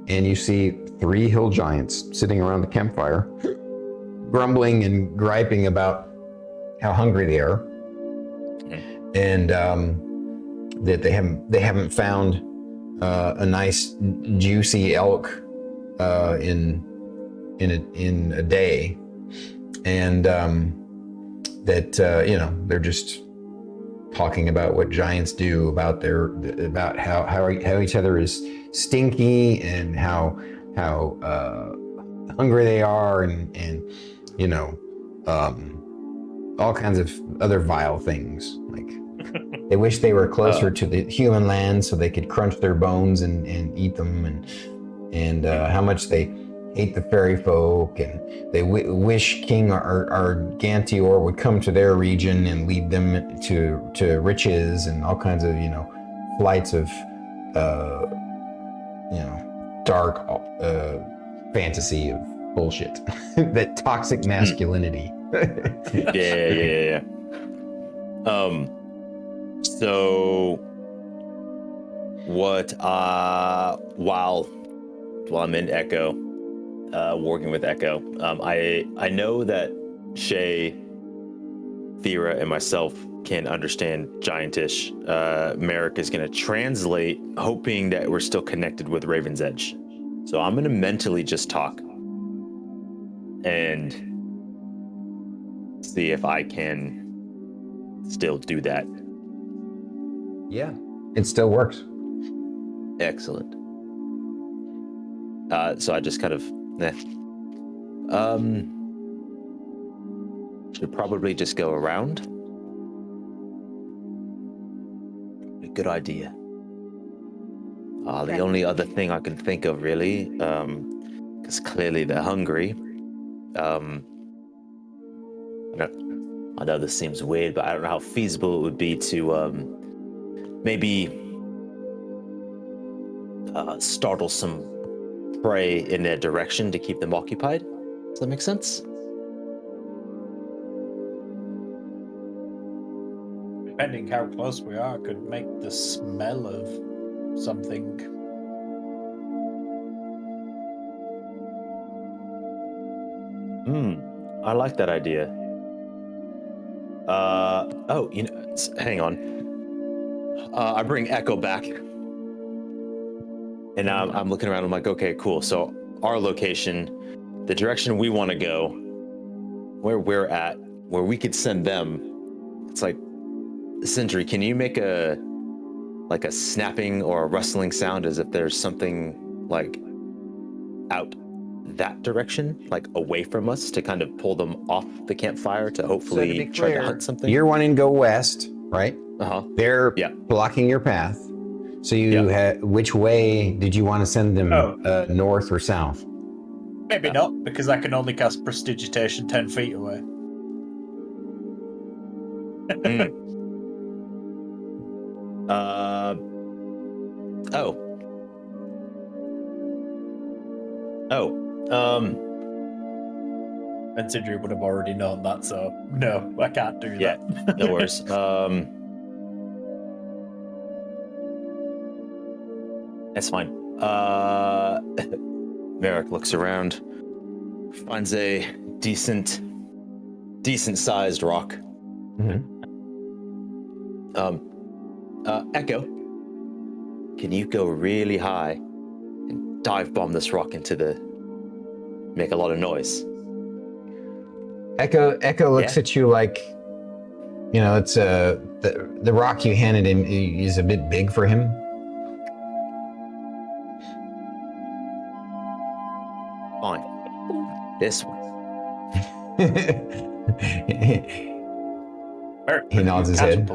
And you see 3 hill giants sitting around the campfire, grumbling and griping about how hungry they are, and that they haven't found a nice juicy elk in a day, and that they're just talking about what giants do, about how each other is stinky and how hungry they are, and all kinds of other vile things. Like they wish they were closer to the human land so they could crunch their bones and eat them, and how much they hate the fairy folk, and they wish King Argantior would come to their region and lead them to riches and all kinds of flights of dark fantasy of bullshit. That toxic masculinity. Yeah. So what while I'm in Echo, working with Echo, I know that Shae, Thyra, and myself can understand Giantish. Merrik is going to translate, hoping that we're still connected with Raven's Edge. So I'm going to mentally just talk and see if I can still do that. Yeah, it still works. Excellent. So I just kind of, should probably just go around. A good idea. The only other thing I can think of, really, because clearly they're hungry. I know this seems weird, but I don't know how feasible it would be to maybe startle some prey in their direction to keep them occupied. Does that make sense? Depending how close we are, could make the smell of something. I like that idea. Hang on. I bring Echo back. And I'm looking around, I'm like, okay, cool. So our location, the direction we want to go, where we're at, where we could send them, it's like, Sindri, can you make a snapping or a rustling sound as if there's something like out that direction, like away from us, to kind of pull them off the campfire to hopefully try to hunt something? You're wanting to go west, right? They're blocking your path. So which way did you want to send them? North or south? Maybe not, because I can only cast Prestidigitation 10 feet away. And Sindri would have already known that, so no, I can't do Yeah, that. no worries. That's fine. Merrik looks around, finds a decent-sized rock. Echo, can you go really high and dive bomb this rock make a lot of noise? Echo looks at you like, it's the rock you handed him is a bit big for him. Fine. This one. He nods his head.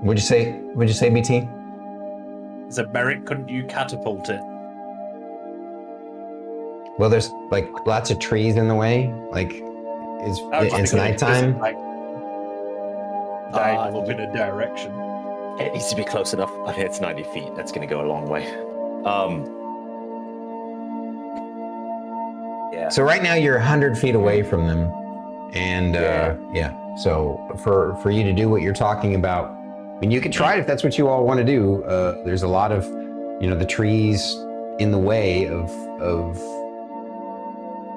What'd you say, BT? So Merrik, couldn't you catapult it? Well, there's like lots of trees in the way. Like, it's nighttime. Dive up in a direction. It needs to be close enough. I think it's 90 feet. That's going to go a long way. Yeah. So right now you're 100 feet away from them, and So for you to do what you're talking about, I mean, you could try it if that's what you all want to do. There's a lot of, the trees in the way of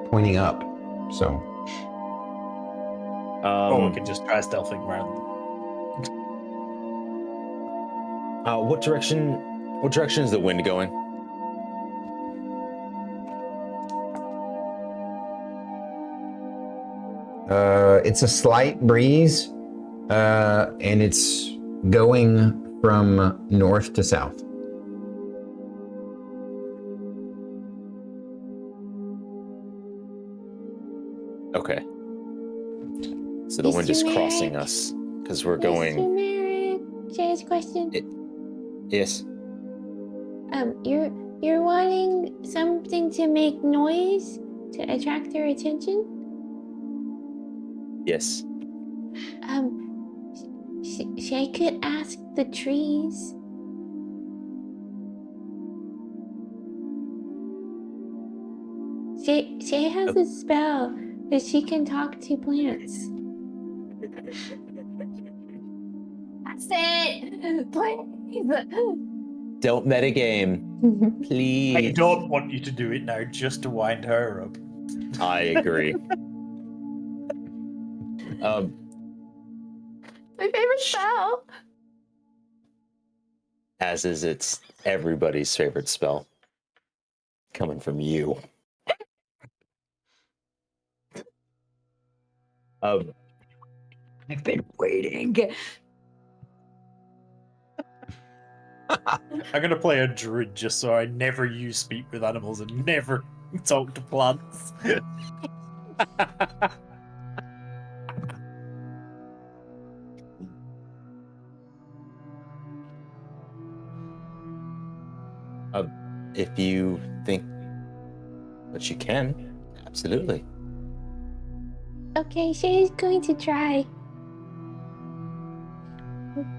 pointing up. So. Or we could just try stealthing around. What direction is the wind going? It's a slight breeze, and it's going from north to south. Okay. So the wind is crossing us because we're going. Mr. Merrik, can I ask a question? Yes. You're wanting something to make noise to attract their attention? Yes. Shae could ask the trees. Shae has a spell that she can talk to plants. That's it. Please. Don't metagame, please. I don't want you to do it now just to wind her up. I agree. My favorite spell. As is it's everybody's favorite spell. Coming from you. I've been waiting. I'm gonna play a druid just so I never use speak with animals and never talk to plants. If you think that you can, absolutely. Okay, Shae's going to try.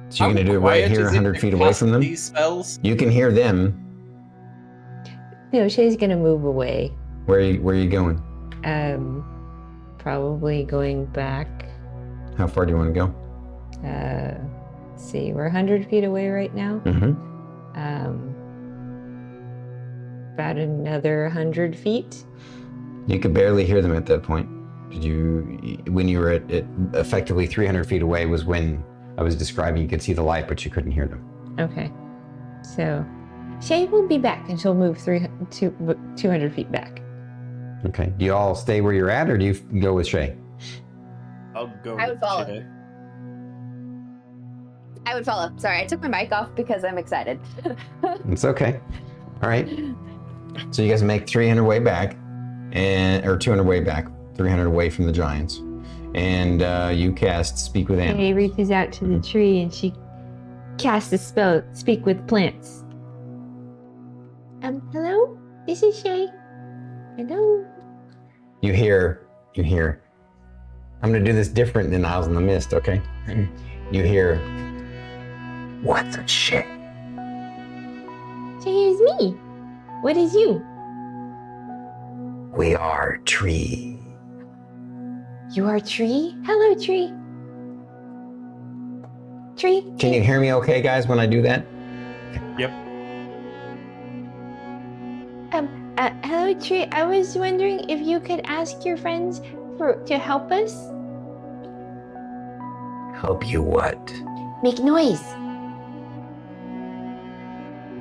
So you're going to do it right here, 100 feet away from them? These spells? You can hear them. No, Shae's gonna move away. Where are you going? Probably going back. How far do you want to go? Let's see, we're 100 feet away right now. About another 100 feet. You could barely hear them at that point. When you were at effectively 300 feet away was when I was describing, you could see the light, but you couldn't hear them. Okay. So Shae will be back and she'll move 200 feet back. Okay. Do you all stay where you're at, or do you go with Shae? I'll go. I would follow. Shae. I would follow. Sorry, I took my mic off because I'm excited. It's okay. All right. So you guys make 300 way back, or 200 way back, 300 away from the giants, and you cast Speak with Animals. Shae reaches out to the tree and she casts a spell, Speak with Plants. Hello? This is Shae. Hello? You hear. I'm gonna do this different than Isles in the Mist, okay? You hear. What's a shit? Shae is me. What is you? We are tree. You are tree? Hello, tree. Tree. Can you hear me okay, guys, when I do that? Yep. Hello, tree. I was wondering if you could ask your friends to help us. Help you what? Make noise.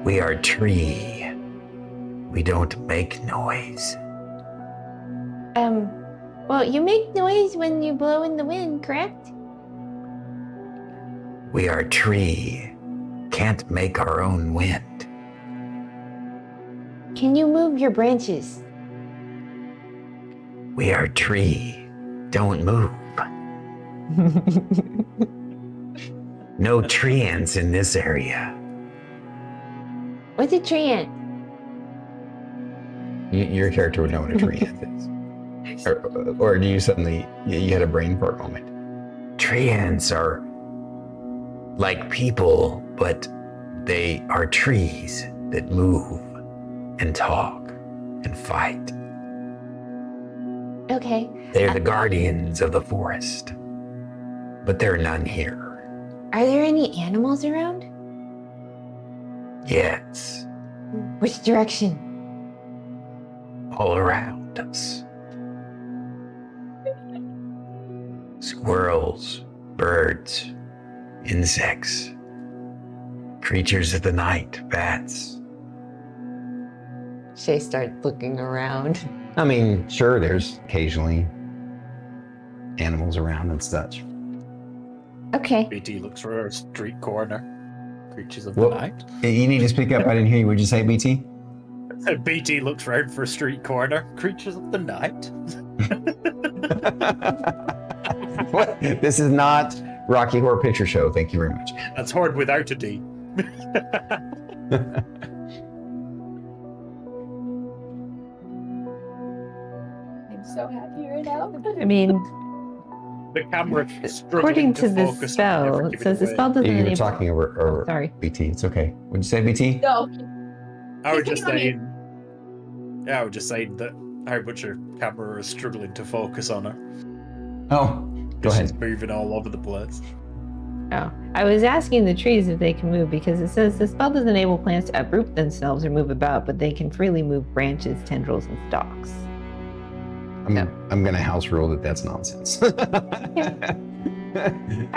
We are tree. We don't make noise. Well, you make noise when you blow in the wind, correct? We are tree. Can't make our own wind. Can you move your branches? We are tree. Don't move. No tree ants in this area. What's a tree ant? Your character would know what a tree ant is. Or do you suddenly, you had a brain fart moment? Tree ants are like people, but they are trees that move and talk and fight. Okay. They're the guardians of the forest, but there are none here. Are there any animals around? Yes, Which direction? all around us. Squirrels, birds, insects, creatures of the night, bats. Shae starts looking around. I mean, sure, there's occasionally animals around and such. Okay. BT looks for a street corner. Creatures of the Well, night. you need to speak up. I didn't hear you. What'd you say, BT? BT looks round for a street corner. Creatures of the night. What? This is not Rocky Horror Picture Show. Thank you very much. That's hard without a D. I'm so happy right now. I mean, The camera according to the focus spell, whenever it given says the away. spell doesn't You were enable. talking over Sorry. BT. It's okay. What'd you say, BT? No. I was Keep just it on saying. Yeah, I was just saying that how much her camera is struggling to focus on her. Oh, go She's ahead. moving all over the place. Oh, I was asking the trees if they can move because it says the spell doesn't enable plants to uproot themselves or move about, but they can freely move branches, tendrils, and stalks. I'm gonna house rule that that's nonsense. All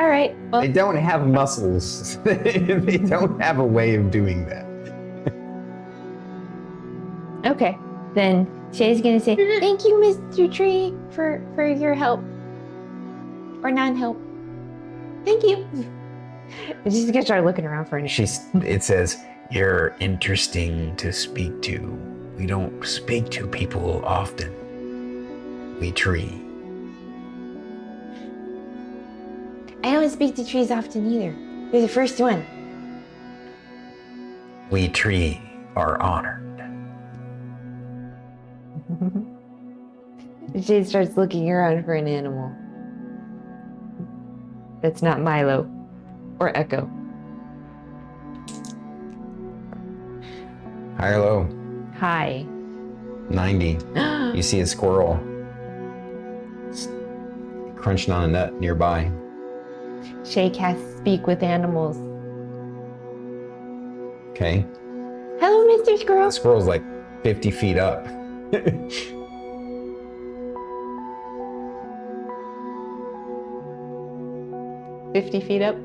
right. Well, They don't have muscles. They don't have a way of doing that. okay. Then Shay's gonna say, "Thank you, Mr. Tree, for your help or non-help. Thank you." And she's gonna start looking around for an. It says, "You're interesting to speak to. We don't speak to people often. We tree." I don't speak to trees often either. You're the first one. We tree are honored. Jade starts looking around for an animal. That's not Milo or Echo. High or low? Hi. 90. You see a squirrel crunching on a nut nearby. Shae casts speak with animals. Okay. Hello, Mr. Squirrel. The squirrel's like 50 feet up. 50 feet up.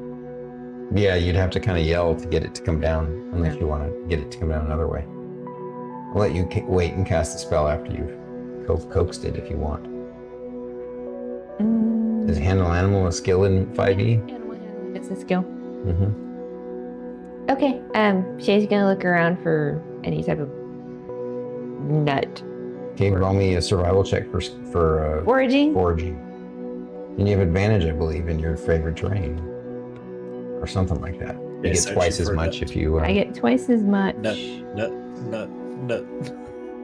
Yeah, you'd have to kind of yell to get it to come down, unless you want to get it to come down another way. I'll let you wait and cast the spell after you've coaxed it if you want. Is handle animal a skill in 5e? It's a skill. Mm-hmm. Okay. Shay's gonna look around for any type of nut. Okay, roll me a survival check for Foraging? foraging. And you have advantage, I believe, in your favorite terrain. Or something like that. You Yeah, get searching twice as for a much nut. if you... I get twice as much. Nut.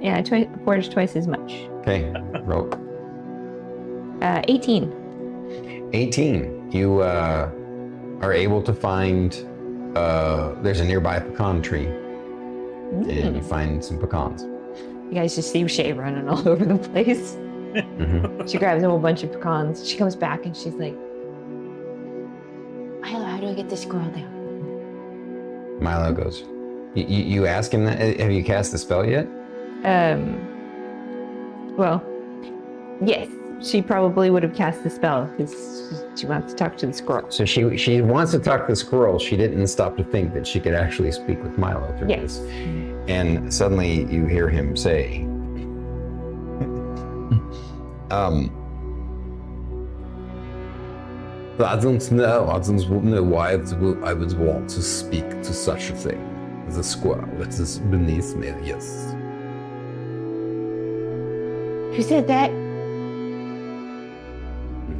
Yeah, forage twice as much. Okay, roll. 18. 18. You are able to find... there's a nearby pecan tree. And you find some pecans. You guys just see Shae running all over the place. She grabs a whole bunch of pecans. She comes back and she's like, Milo, how do I get this squirrel down? Milo goes, you ask him that? Have you cast the spell yet? Well, yes, she probably would have cast the spell because she wants to talk to the squirrel. So she wants to talk to the squirrel. She didn't stop to think that she could actually speak with Milo through Yes. this. And suddenly you hear him say, I don't know why I would want to speak to such a thing as a squirrel. It is beneath me, yes. Who said that?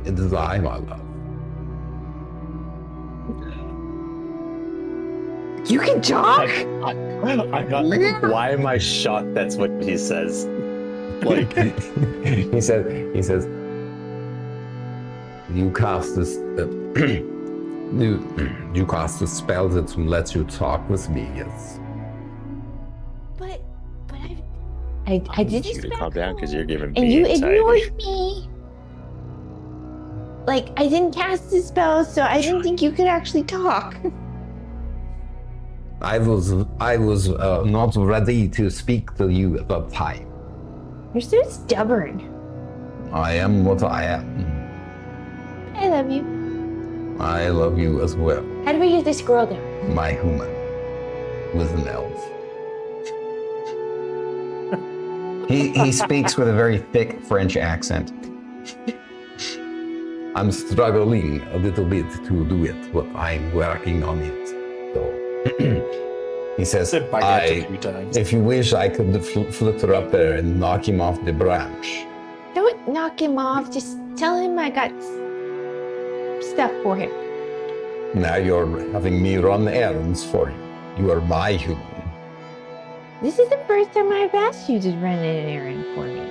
It is I, my love. You can talk? Why am I shocked that's what he says? Like, he says, you cast this, you cast a spell that lets you talk with me, yes. But I did you to calm down because you're giving and me you anxiety. ignored me. Like, I didn't cast the spell, so I didn't think you could actually talk. I was not ready to speak to you at that time. You're so stubborn. I am what I am. I love you. I love you as well, How do we get this squirrel down? my human, with an elf. He speaks with a very thick French accent. I'm struggling a little bit to do it, but I'm working on it. So he says, Said baguette a few times. if you wish, I could flutter up there and knock him off the branch. Don't knock him off. Just tell him I got stuff for him. Now you're having me run errands for you. You are my human. This is the first time I've asked you to run an errand for me.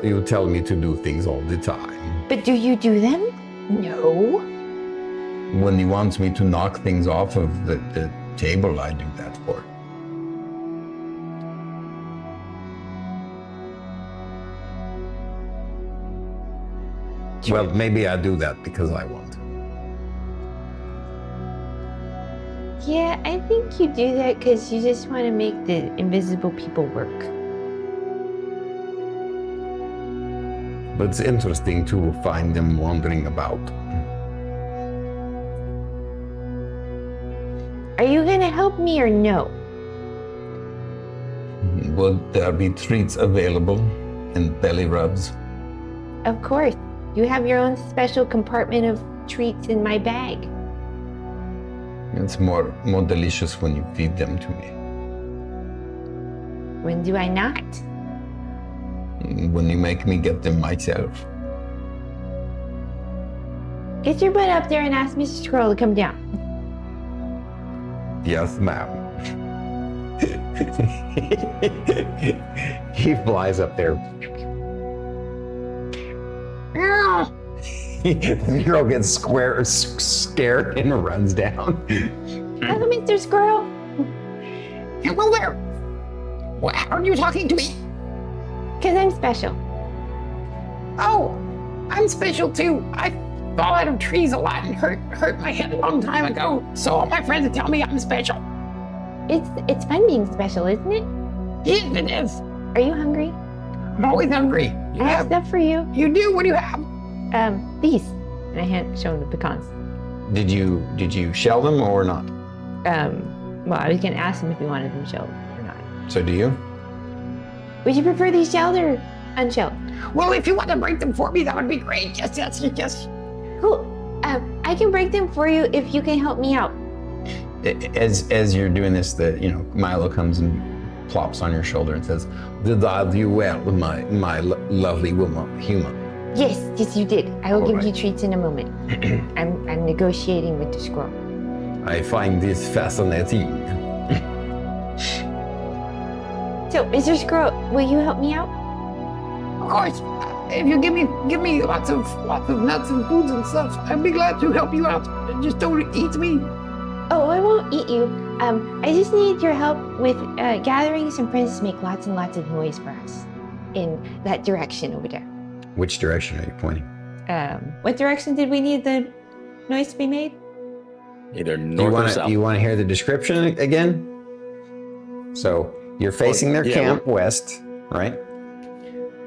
You tell me to do things all the time. But do you do them? No. When you want me to knock things off of the table, I do that for. Well, maybe I do that because I want to. Yeah, I think you do that because you just want to make the invisible people work. But it's interesting to find them wandering about. Are you gonna help me or no? Would there be treats available and belly rubs? Of course. You have your own special compartment of treats in my bag. It's more delicious when you feed them to me. When do I not? When you make me get them myself. Get your butt up there and ask Mr. Squirrel to come down. Yes, ma'am. He flies up there. The girl gets scared and runs down. Hello, Mr. Squirrel. Hello there. How are you talking to me? Because I'm special. Oh, I'm special too. I fall out of trees a lot and hurt my head a long time ago. So all my friends tell me I'm special. It's fun being special, isn't it? Yes, it is. Are you hungry? I'm always hungry. I have stuff for you. You do? What do you have? These. And I show him the pecans. Did you shell them or not? Well, I was gonna ask him if he wanted them shelled or not. So do you? Would you prefer these shelled or unshelled? Well, if you want to break them for me, that would be great. Yes. Cool. I can break them for you if you can help me out. As you're doing this, Milo comes and plops on your shoulder and says, "Did I do well with my lovely woman, human?" Yes, you did. I will All give right. you treats in a moment. I'm negotiating with the squirrel. I find this fascinating. So, Mr. Squirrel, will you help me out? Of course. If you give me lots of nuts and foods and stuff, I'd be glad to help you out. Just don't eat me. Oh, I won't eat you. I just need your help with gathering some prints to make lots and lots of noise for us in that direction over there. Which direction are you pointing? What direction did we need the noise to be made? Either north or south. You want to hear the description again? So you're facing their camp west, right?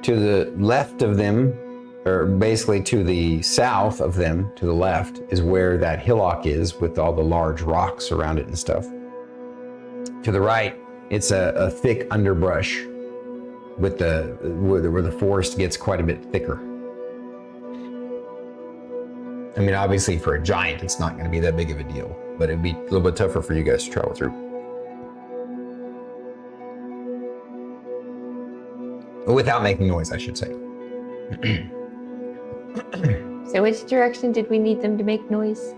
To the left of them, or basically to the south of them, to the left, is where that hillock is with all the large rocks around it and stuff. To the right, it's a thick underbrush with where the forest gets quite a bit thicker. I mean, obviously for a giant, it's not going to be that big of a deal, but it'd be a little bit tougher for you guys to travel through. Without making noise, I should say. So which direction did we need them to make noise?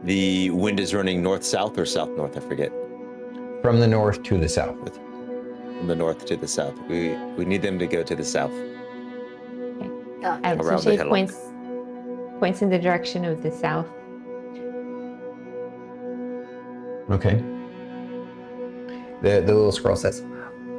The wind is running north-south or south-north, I forget. From the north to the south. From the north to the south. We need them to go to the south. So Around the Shae hillock. points in the direction of the south. Okay. The little scroll says,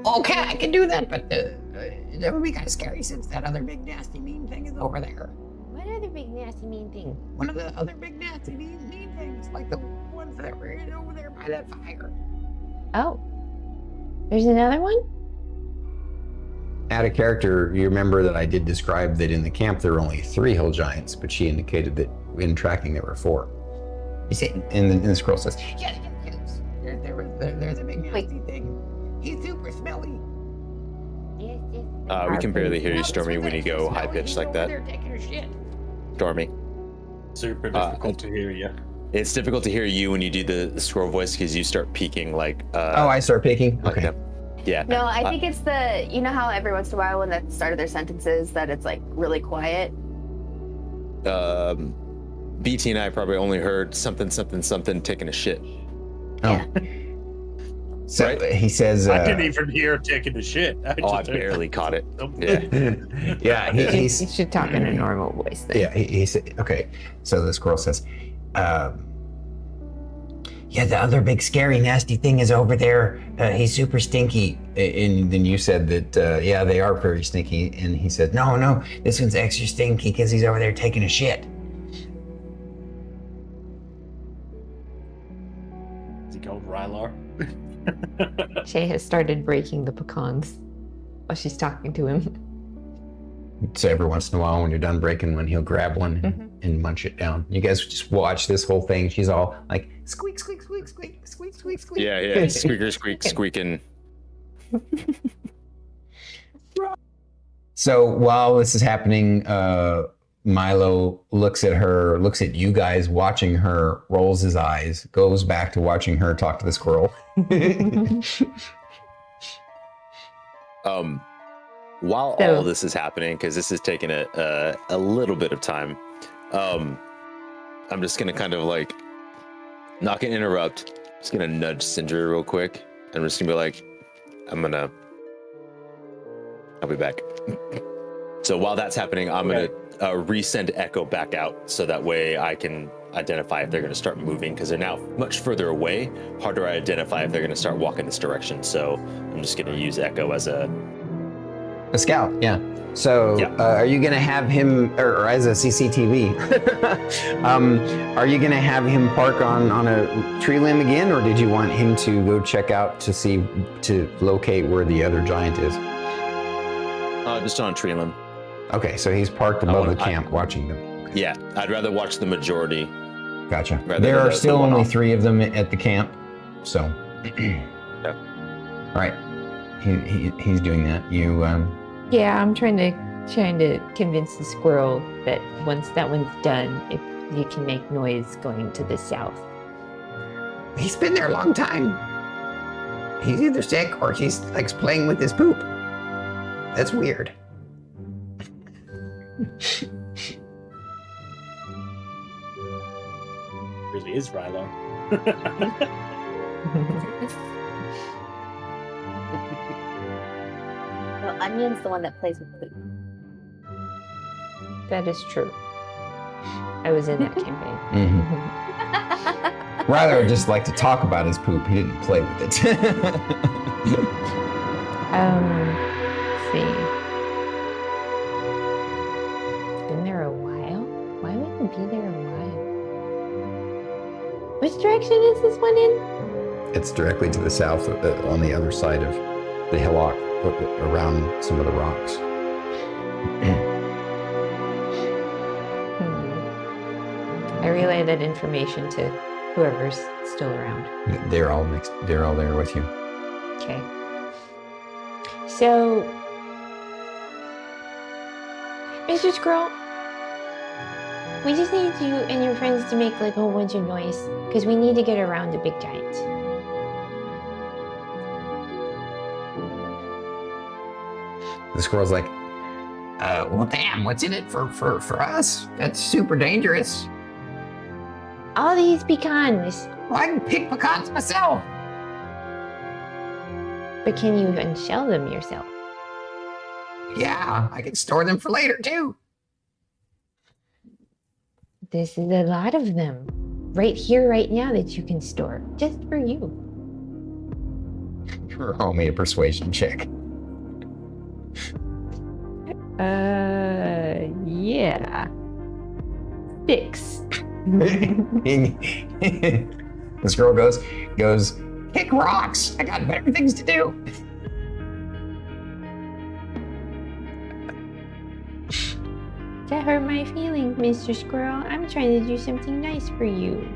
Okay, I can do that, but that would be kind of scary since that other big nasty mean thing is over there. What other big nasty mean thing? One of the other big nasty mean things, like the ones that were over there by that fire. Oh, there's another one? out of character, you remember that I did describe that in the camp there were only 3 hill giants, but she indicated that in tracking there were 4. You see, in the scroll says, Yes. There's a big nasty thing. He's super smelly. Yes. We can barely hear you, Stormy, when you go high pitched like that. They're taking a shit. Stormy. Super difficult to hear you. It's difficult to hear you when you do the scroll voice because you start peaking like. oh, I start peaking? Okay. Yeah. No, I think it's the, you know how every once in a while when that start of their sentences that it's like really quiet? BT and I probably only heard something taking a shit. Oh. So Right? he says. I didn't even hear taking a shit. I barely caught it. Yeah. Yeah, You should talk in a normal voice then. Yeah, he said, okay. So the squirrel says, yeah, the other big scary nasty thing is over there. He's super stinky. And then you said that, yeah, they are very stinky. And he said, no, this one's extra stinky because he's over there taking a shit. Is he called Rylar? Shae has started breaking the pecans while she's talking to him. So every once in a while when you're done breaking one, he'll grab one and munch it down. You guys just watch this whole thing. She's all like, squeak, squeak, squeak, squeak, squeak, squeak, squeak. Yeah. Squeaker, squeak, squeaking. So while this is happening, Milo looks at you guys watching her, rolls his eyes, goes back to watching her talk to the squirrel. While all this is happening, because this is taking a little bit of time, I'm just gonna kind of like not gonna interrupt. Just gonna nudge Sindri real quick. I'm just gonna be like, I'll be back. So while that's happening, I'm gonna resend Echo back out so that way I can identify if they're gonna start moving because they're now much further away. Harder to identify if they're gonna start walking this direction. So I'm just gonna use Echo as a scout, yeah. So are you gonna have him, or as a CCTV, are you gonna have him park on a tree limb again, or did you want him to go check out to locate where the other giant is? Just on a tree limb. Okay, so he's parked above the camp watching them. Okay. Yeah, I'd rather watch the majority. Gotcha. There are still only 3 of them at the camp, so. All right, he's doing that. You. Yeah, I'm trying to convince the squirrel that once that one's done, if you can make noise going to the south. He's been there a long time. He's either sick or he likes playing with his poop. That's weird. Really is Rylar. No, Onion's the one that plays with poop. That is true. I was in that campaign. Ryler would just like to talk about his poop. He didn't play with it. Let's see. Been there a while? Why would we be there a while? Which direction is this one in? It's directly to the south, on the other side of the hillock, around some of the rocks. I relay that information to whoever's still around. They're all mixed. They're all there with you. Okay. So, Mr. Squirrel, we just need you and your friends to make like a whole bunch of noise because we need to get around the big giants. The squirrel's like, Well, damn, what's in it for us? That's super dangerous. All these pecans. Well, I can pick pecans myself. But can you unshell them yourself? Yeah, I can store them for later, too. This is a lot of them. Right here, right now, that you can store. Just for you. roll me a persuasion check. Yeah. 6. This girl goes, Kick rocks. I got better things to do. That hurt my feelings, Mr. Squirrel. I'm trying to do something nice for you.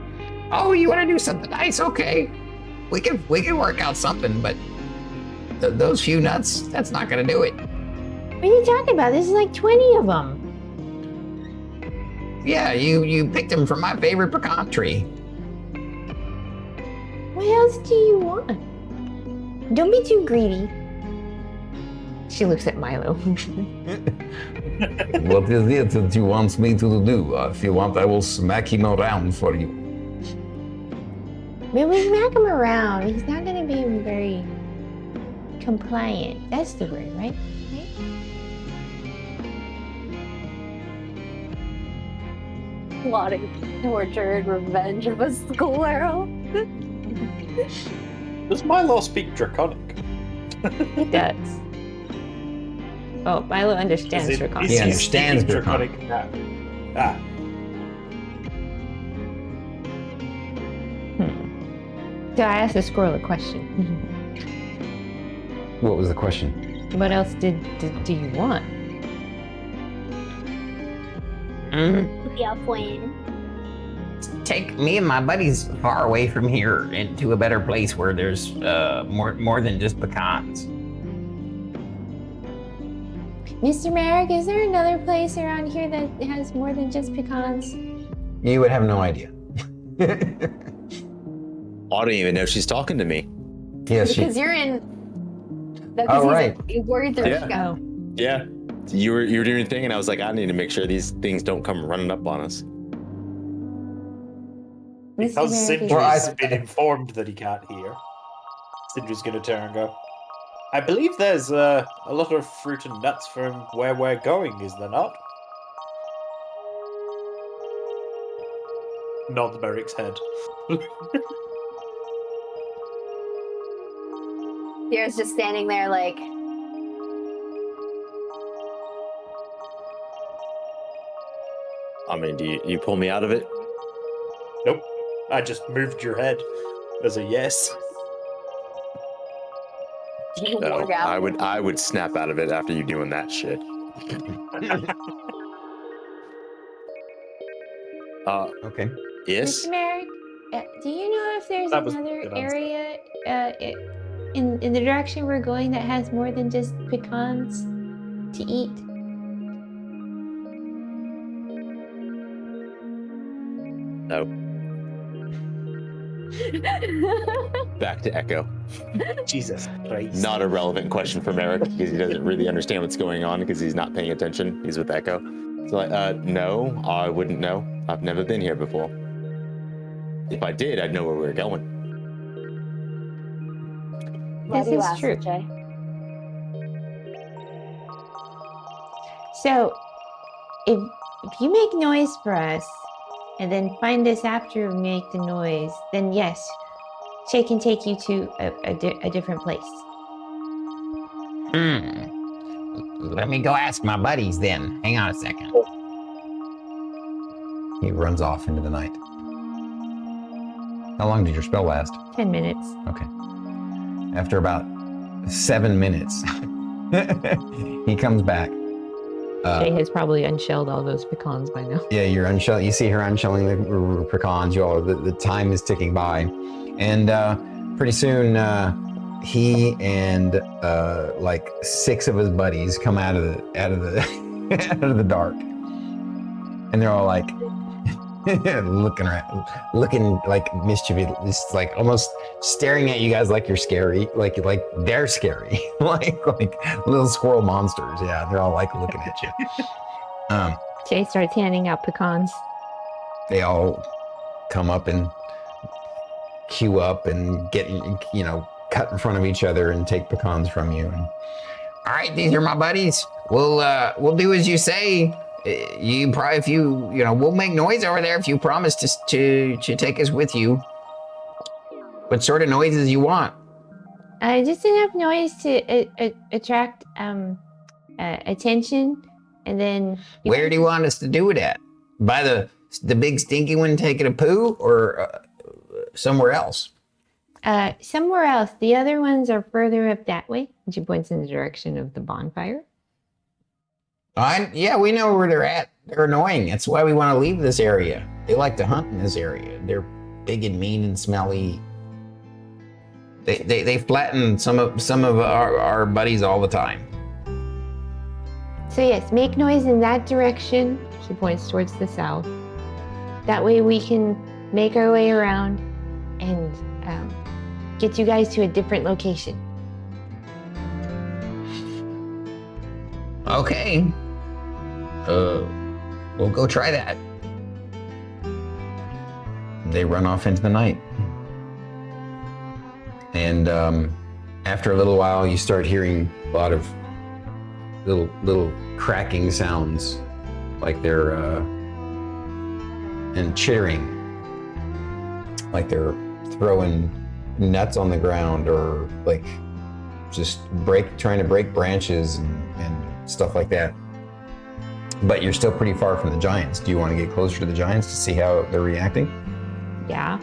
Oh, you want to do something nice? Okay. We can work out something, but those few nuts, that's not going to do it. What are you talking about? This is like 20 of them. Yeah, you picked them from my favorite pecan tree. What else do you want? Don't be too greedy. She looks at Milo. what is it that you want me to do? If you want, I will smack him around for you. Maybe we smack him around. He's not going to be very compliant. That's the word, right? Plotting torture and revenge of a squirrel. Does Milo speak Draconic? He does. Oh, Milo understands Draconic. He understands Draconic. Ah. So I asked the squirrel a question. What was the question? What else do you want? Yeah, Queen. Take me and my buddies far away from here into a better place where there's more than just pecans. Mr. Merrik, is there another place around here that has more than just pecans? You would have no idea. I don't even know she's talking to me. Yes, Because you're in. Oh, right. Where did Yeah. go? Yeah. You were doing your thing, and I was like, I need to make sure these things don't come running up on us. Because Merrik, Sindri's been informed that he can't hear, Sindri's going to turn and go, I believe there's a lot of fruit and nuts from where we're going, is there not? Nod Merrick's head. Sierra's just standing there like, I mean, do you pull me out of it? Nope. I just moved your head as a yes. No, I would snap out of it after you doing that shit. Okay. Yes? Mr. Merrik, do you know if there's That was another good answer. area in the direction we're going that has more than just pecans to eat? No. Back to Echo. Jesus Christ. Not a relevant question for Merrick because he doesn't really understand what's going on because he's not paying attention. He's with Echo. So no, I wouldn't know. I've never been here before. If I did, I'd know where we were going. why This do you is ask, true. Jay? So, if if you make noise for us, and then find us after we make the noise, then yes, Shae can take you to a different place. Let me go ask my buddies then. Hang on a second. He runs off into the night. How long did your spell last? 10 minutes. Okay. After about 7 minutes, he comes back. Shae has probably unshelled all those pecans by now. Yeah, you're unshelling. You see her unshelling the pecans. The time is ticking by, and pretty soon he and like 6 of his buddies come out of the out of the dark, and they're all like looking like mischievous, just like almost staring at you guys like you're scary, like they're scary, like little squirrel monsters. Yeah, they're all like looking at you. Shae starts handing out pecans. They all come up and queue up and get, cut in front of each other and take pecans from you. And, all right, these are my buddies. We'll do as you say. You probably, if we'll make noise over there if you promise to take us with you. What sort of noises you want? Just enough noise to attract attention, and then. Where do you want us to do it at? By the big stinky one taking a poo, or somewhere else? Somewhere else. The other ones are further up that way. And she points in the direction of the bonfire. Yeah, we know where they're at. They're annoying. That's why we want to leave this area. They like to hunt in this area. They're big and mean and smelly. They flatten some of our buddies all the time. So yes, make noise in that direction. She points towards the south. That way we can make our way around and get you guys to a different location. Okay. We'll go try that. They run off into the night. And after a little while, you start hearing a lot of little cracking sounds, like they're and chittering, like they're throwing nuts on the ground, or like just trying to break branches and stuff like that. But you're still pretty far from the giants. Do you want to get closer to the giants to see how they're reacting? Yeah.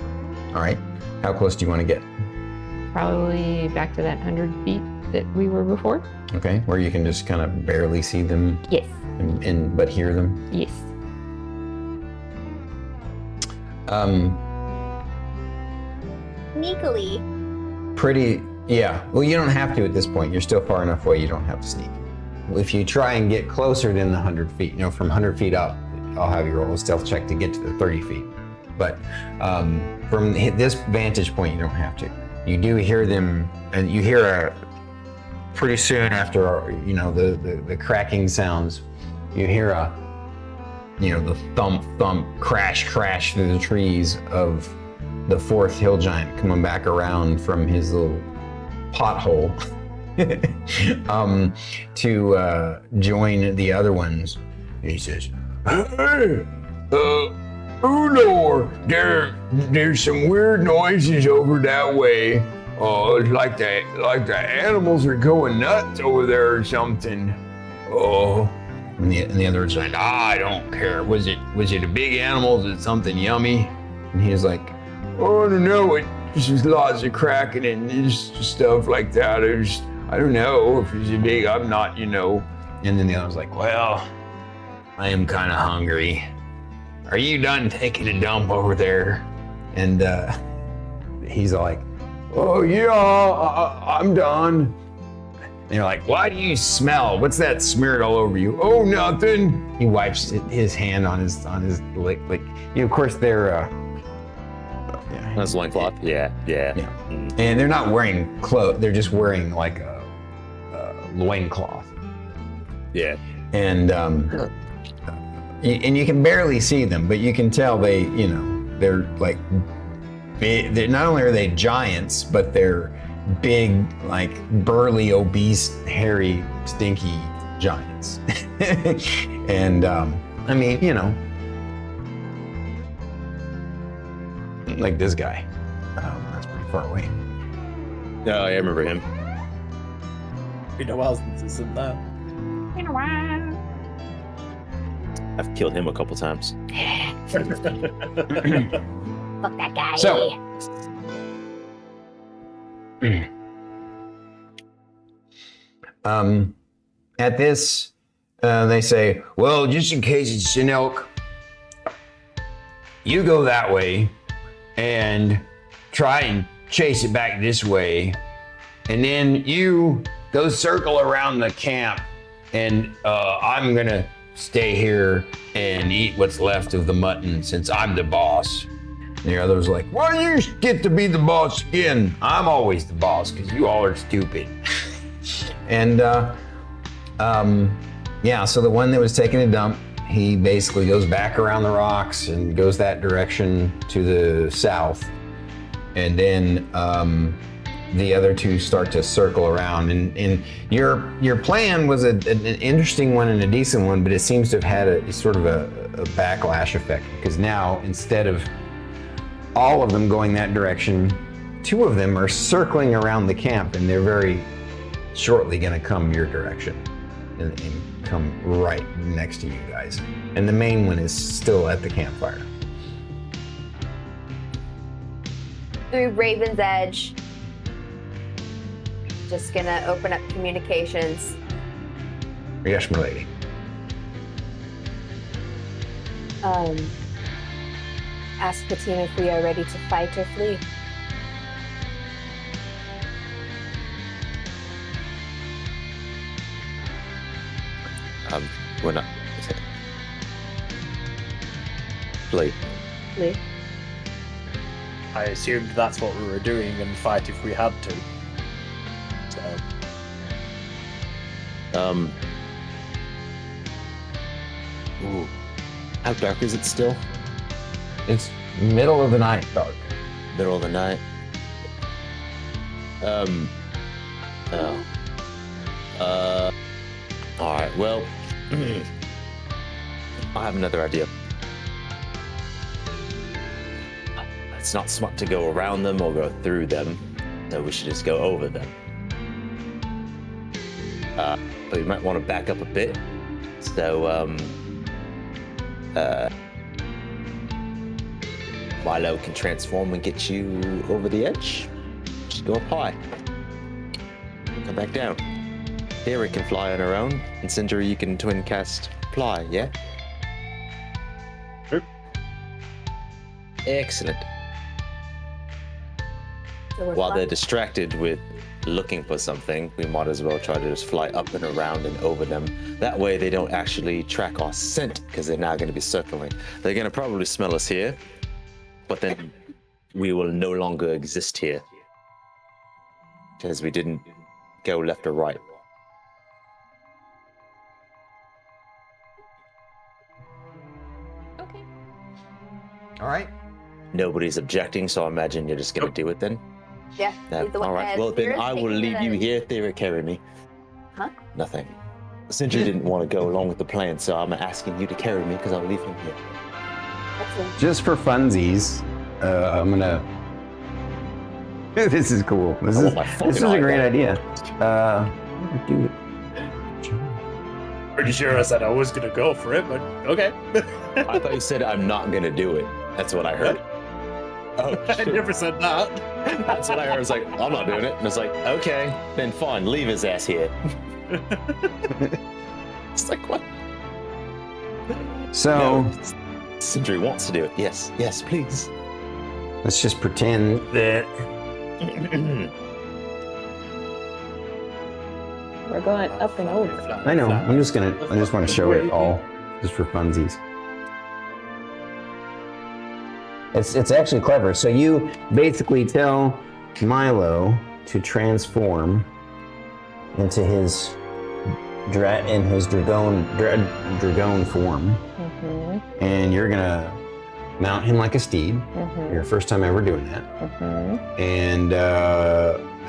All right. How close do you want to get? Probably back to that 100 feet that we were before. Okay, where you can just kind of barely see them. Yes. But hear them. Yes. Sneakily. Pretty. Yeah. Well, you don't have to at this point. You're still far enough away. You don't have to sneak. If you try and get closer than the 100 feet, from 100 feet up, I'll have you roll a stealth check to get to the 30 feet. But from this vantage point, you don't have to. You do hear them, and you hear pretty soon after, the cracking sounds, you hear the thump, crash through the trees of the 4th hill giant coming back around from his little pothole to join the other ones. He says, "Hey, Ulor, there's some weird noises over that way. It's like the animals are going nuts over there or something. Oh." And the other one's like, I don't care. Was it a big animal? Is it something yummy? and he's like, "Oh, I don't know. It's just lots of cracking and just stuff like that. I don't know if it's big. I'm not, And then the other was like, well, I am kind of hungry. Are you done taking a dump over there?" And he's like, "Oh, yeah, I'm done." And you're like, "Why do you smell? What's that smeared all over you?" "Oh, nothing." He wipes his hand on his like. Of course, they're. That's loincloth. Yeah. And they're not wearing clothes. They're just wearing like a loincloth. Yeah. And you can barely see them, but you can tell they're like big. Not only are they giants, but they're big, like burly, obese, hairy, stinky giants. And I mean, you know, like this guy. That's pretty far away. Oh, yeah, I remember him. Been a while since it's in there. Been a while. I've killed him a couple times. Fuck that guy. So, at this, they say, well, just in case it's an elk, you go that way and try and chase it back this way. And then you go circle around the camp and I'm gonna stay here and eat what's left of the mutton since I'm the boss. And the other's like, well, you get to be the boss again. I'm always the boss because you all are stupid. And yeah, so the one that was taking a dump, he basically goes back around the rocks and goes that direction to the south. And then the other two start to circle around. And your plan was an interesting one and a decent one, but it seems to have had a sort of a backlash effect, because now instead of all of them going that direction, two of them are circling around the camp, and they're very shortly going to come your direction and come right next to you guys. And the main one is still at the campfire. Through Raven's Edge, just gonna open up communications. Yes, my lady. Ask the team if we are ready to fight or flee. We're not. Flee. Flee. I assumed that's what we were doing and fight if we had to. So. Ooh. How dark is it still? It's middle of the night dark. Middle of the night. Alright, well, I have another idea. It's not smart to go around them or go through them, so we should just go over them. But you might want to back up a bit. So, Milo can transform and get you over the edge. Just go up high. Come back down. Thyra can fly on her own, and Sindri, you can twin cast fly, yeah? Sure. Excellent. So we're While flying. they're distracted with looking for something, we might as well try to just fly up and around and over them. That way they don't actually track our scent, because they're now going to be circling. They're going to probably smell us here, but then we will no longer exist here, because we didn't go left or right. Okay. All right. Nobody's objecting, so I imagine you're just going to do it then? Yeah. No. he's the one All right, that well then Thyra's I will taking leave you the- here. Thyra, carry me. Huh? Nothing. Sindri didn't want to go along with the plan, so I'm asking you to carry me because I'll leave him here. Excellent. Just for funsies, I'm gonna. This is cool. This is a great idea. Do it. Pretty sure I said I was gonna go for it, but okay. I thought you said I'm not gonna do it. That's what I heard. Oh, I shit. never said that. That's what I heard. I was like, I'm not doing it. And it's like, okay, then fine, leave his ass here. It's like, what? So No, Sindri wants to do it. Yes, yes, please. let's just pretend that. We're going up and over. I know. I just want to show it all, just for funsies. It's actually clever. So you basically tell Milo to transform into his dragon form, and you're gonna mount him like a steed. Your first time ever doing that. And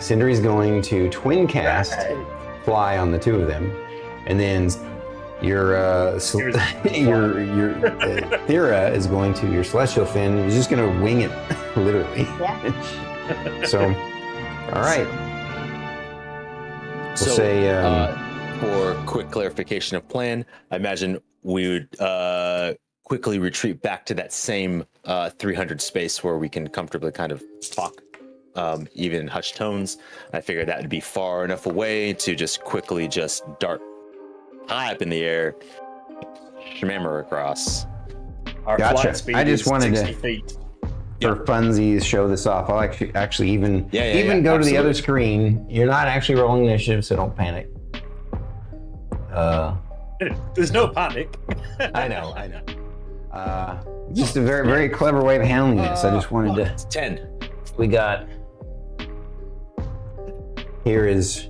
Sindri's going to twin cast fly on the two of them, and then Your Thyra is going to, your celestial fin is just going to wing it, literally. Yeah. So, all right. We'll say. For quick clarification of plan, I imagine we would quickly retreat back to that same 300 space where we can comfortably kind of talk, even in hushed tones. I figured that would be far enough away to just quickly just dart high up in the air, shmammer across. Our Gotcha. flight speed I just is wanted 60 to- feet. For funsies, show this off. I'll actually even go to the absolutely. other screen. You're not actually rolling initiative, so don't panic. There's no panic. I know. Just a very, very clever way of handling this. I just wanted to. 10. We got. Here is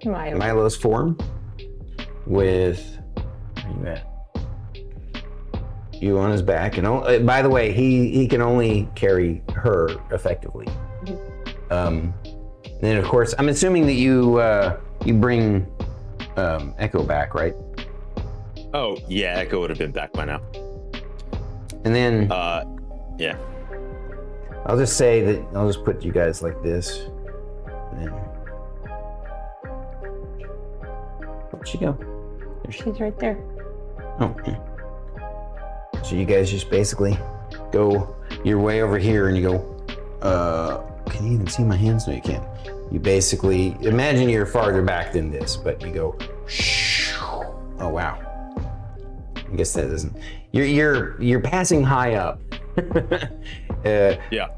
Milo's form with. Where are you at? You on his back, and by the way, he can only carry her effectively. Then of course, I'm assuming that you bring Echo back, right? Oh yeah, Echo would have been back by now. And then yeah, I'll just say that I'll just put you guys like this. And then where'd she go? There she. She's right there. Oh. So you guys just basically go your way over here, and you go. Can you even see my hands? No, you can't. You basically imagine you're farther back than this, but you go. Oh wow. I guess that doesn't. You're passing high up. yeah.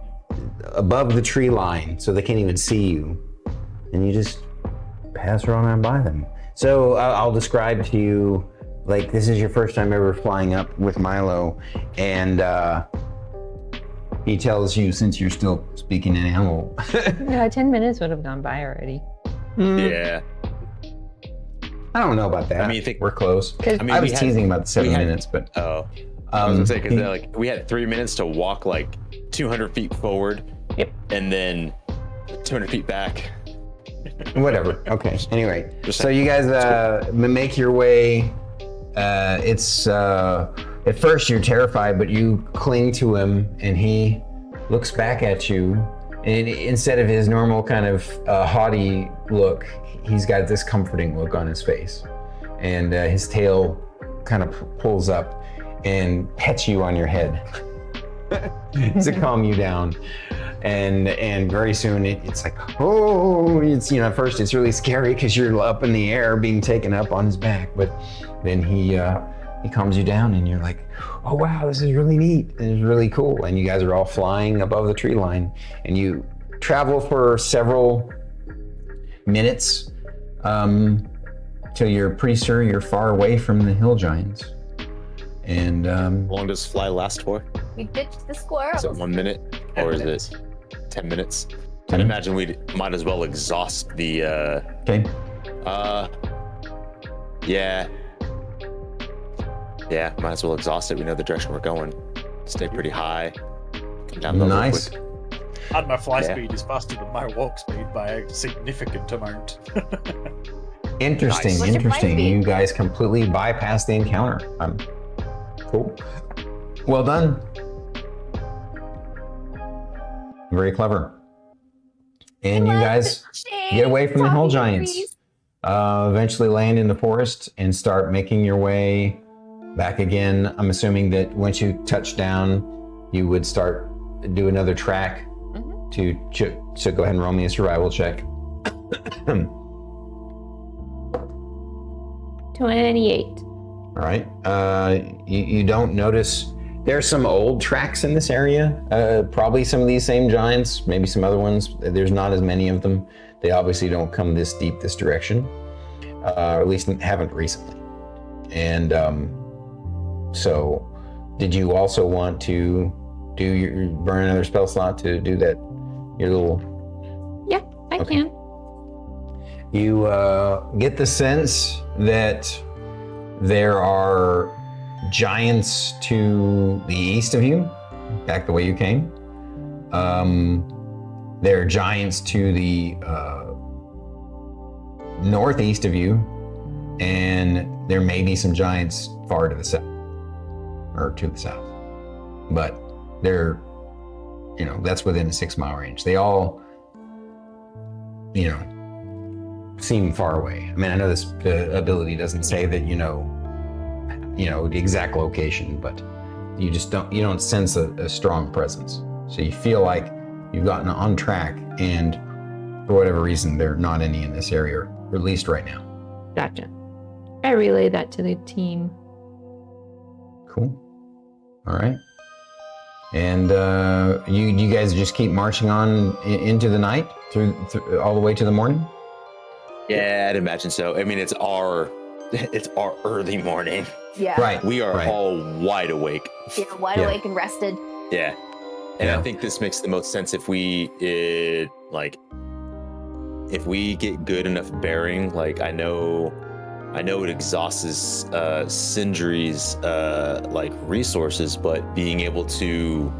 Above the tree line, so they can't even see you, and you just pass right on by them. So I'll describe to you. Like, this is your first time ever flying up with Milo, and he tells you, since you're still speaking in animal. Yeah, 10 minutes would have gone by already. Yeah. I don't know about that. I mean, we're close. I mean, I was teasing about the 7 minutes, but. Oh. I was gonna say, because like, we had 3 minutes to walk like 200 feet forward. Yep. And then 200 feet back. Whatever. Okay. Anyway, so you guys make your way. At first you're terrified, but you cling to him, and he looks back at you, and instead of his normal kind of haughty look, he's got this comforting look on his face, and his tail kind of pulls up and pets you on your head to calm you down. And very soon it's like, oh, it's, at first it's really scary because you're up in the air being taken up on his back, but then he calms you down, and you're like, oh wow, this is really neat, and it's really cool. And you guys are all flying above the tree line, and you travel for several minutes till you're pretty sure you're far away from the hill giants. And how long does fly last for? We ditched the squirrels. Is it 1 minute, or is it 10 minutes? I'd imagine we might as well exhaust the. Okay. Yeah, might as well exhaust it. We know the direction we're going. Stay pretty high. Come down low. Nice. And my fly speed is faster than my walk speed by a significant amount. Interesting, Nice. interesting. You guys completely bypassed the encounter. Cool. Well done. Very clever. And you guys get away from the hill giants. Eventually land in the forest and start making your way back again. I'm assuming that once you touch down, you would do another track so go ahead and roll me a survival check. 28. All right. You don't notice. There's some old tracks in this area. Probably some of these same giants, maybe some other ones. There's not as many of them. They obviously don't come this deep this direction, or at least haven't recently. And so, did you also want to burn another spell slot to do that? Your little. Yeah, I can. You get the sense that there are giants to the east of you, back the way you came. There are giants to the northeast of you, and there may be some giants far to the south, or to the south. But they're, that's within a 6-mile range. They all, seem far away. I mean, I know the ability doesn't say that the exact location, but you don't sense a strong presence. So you feel like you've gotten on track, and for whatever reason, there are not any in this area, or at least right now. Gotcha. I relay that to the team. Cool. All right. And you guys just keep marching on into the night through all the way to the morning? Yeah, I'd imagine so. I mean, it's our early morning. Yeah. Right. We are all wide awake. Yeah, wide awake and rested. Yeah. And I think this makes the most sense if we get good enough bearing. Like, I know it exhausts Sindri's resources, but being able to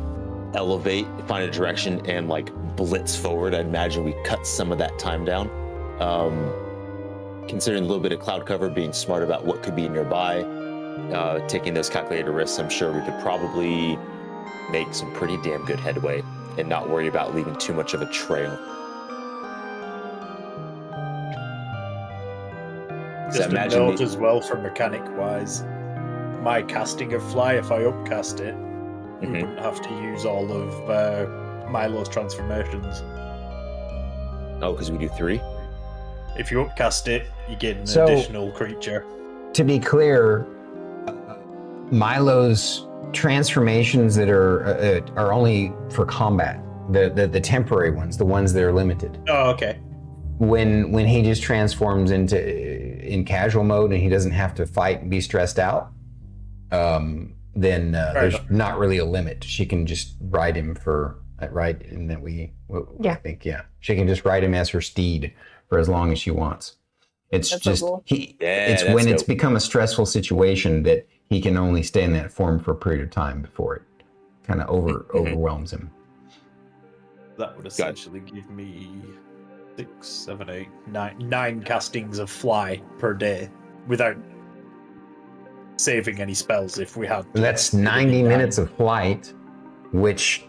elevate, find a direction, and blitz forward, I'd imagine we cut some of that time down. Considering a little bit of cloud cover, being smart about what could be nearby, taking those calculated risks, I'm sure we could probably make some pretty damn good headway and not worry about leaving too much of a trail. Just a note as well, for mechanic-wise, my casting of fly, if I upcast it, we wouldn't have to use all of Milo's transformations. Oh, because we do 3? If you upcast it, you get an additional creature. To be clear, Milo's transformations that are only for combat, the temporary ones, the ones that are limited. Oh, okay. When he just transforms in casual mode and he doesn't have to fight and be stressed out, then there's not really a limit. She can just ride him for right, and that I think she can just ride him as her steed for as long as she wants. It's that's just so cool. It's when it's become a stressful situation that he can only stay in that form for a period of time before it kind of overwhelms him. That would essentially give me 6, 7, 8, 9 castings of fly per day without saving any spells if we had. That's 90 minutes of flight, which,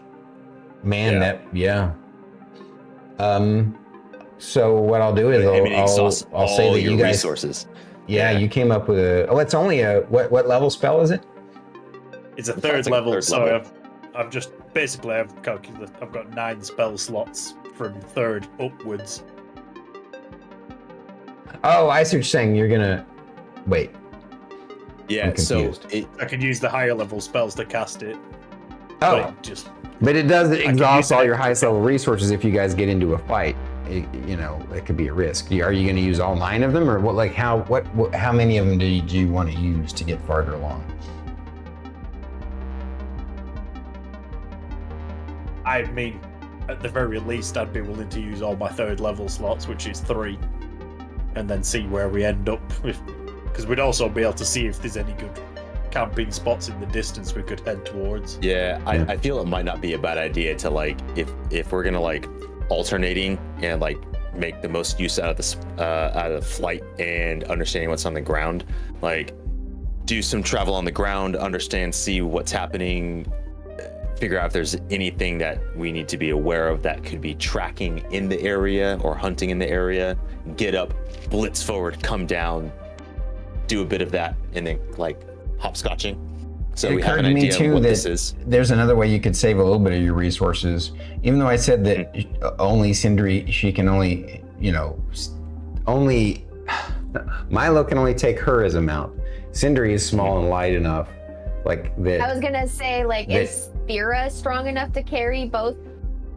so what I'll do is I'll say that you guys resources. Yeah, you came up with it's only a what level spell is it? It's a third level, so I've just basically I've calculated I've got 9 spell slots from 3rd upwards. Oh, I see what you're saying. You're gonna wait. Yeah, so I can use the higher level spells to cast it. Oh, but it does exhaust all your highest level resources if you guys get into a fight. It could be a risk. Are you going to use all 9 of them, or what? Like how many of them do you want to use to get farther along? I mean, at the very least, I'd be willing to use all my 3rd level slots, which is 3, and then see where we end up. Because we'd also be able to see if there's any good camping spots in the distance we could head towards. Yeah, I feel it might not be a bad idea to if we're gonna alternating and make the most use out of flight and understanding what's on the ground, do some travel on the ground, see what's happening, figure out if there's anything that we need to be aware of that could be tracking in the area or hunting in the area, get up, blitz forward, come down, do a bit of that, and then hopscotching. So we have an idea of what this is. There's another way you could save a little bit of your resources. Even though I said that only Sindri, she can only, only Milo can only take her as a mount. Sindri is small and light enough, that. I was gonna say, is Thyra strong enough to carry both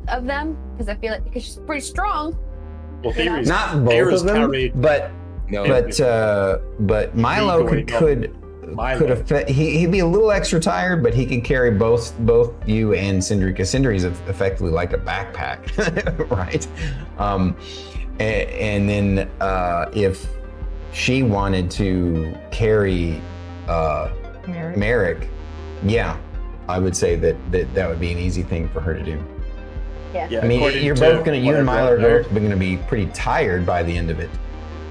of them? Because I feel because she's pretty strong. Well, Thyra's not both of them, but Milo could affect. He'd be a little extra tired, but he could carry both you and Sindri, because Sindri is effectively like a backpack, right? And then if she wanted to carry Merrik, I would say that would be an easy thing for her to do. Yeah. I mean, you and Milo are both going to be pretty tired by the end of it.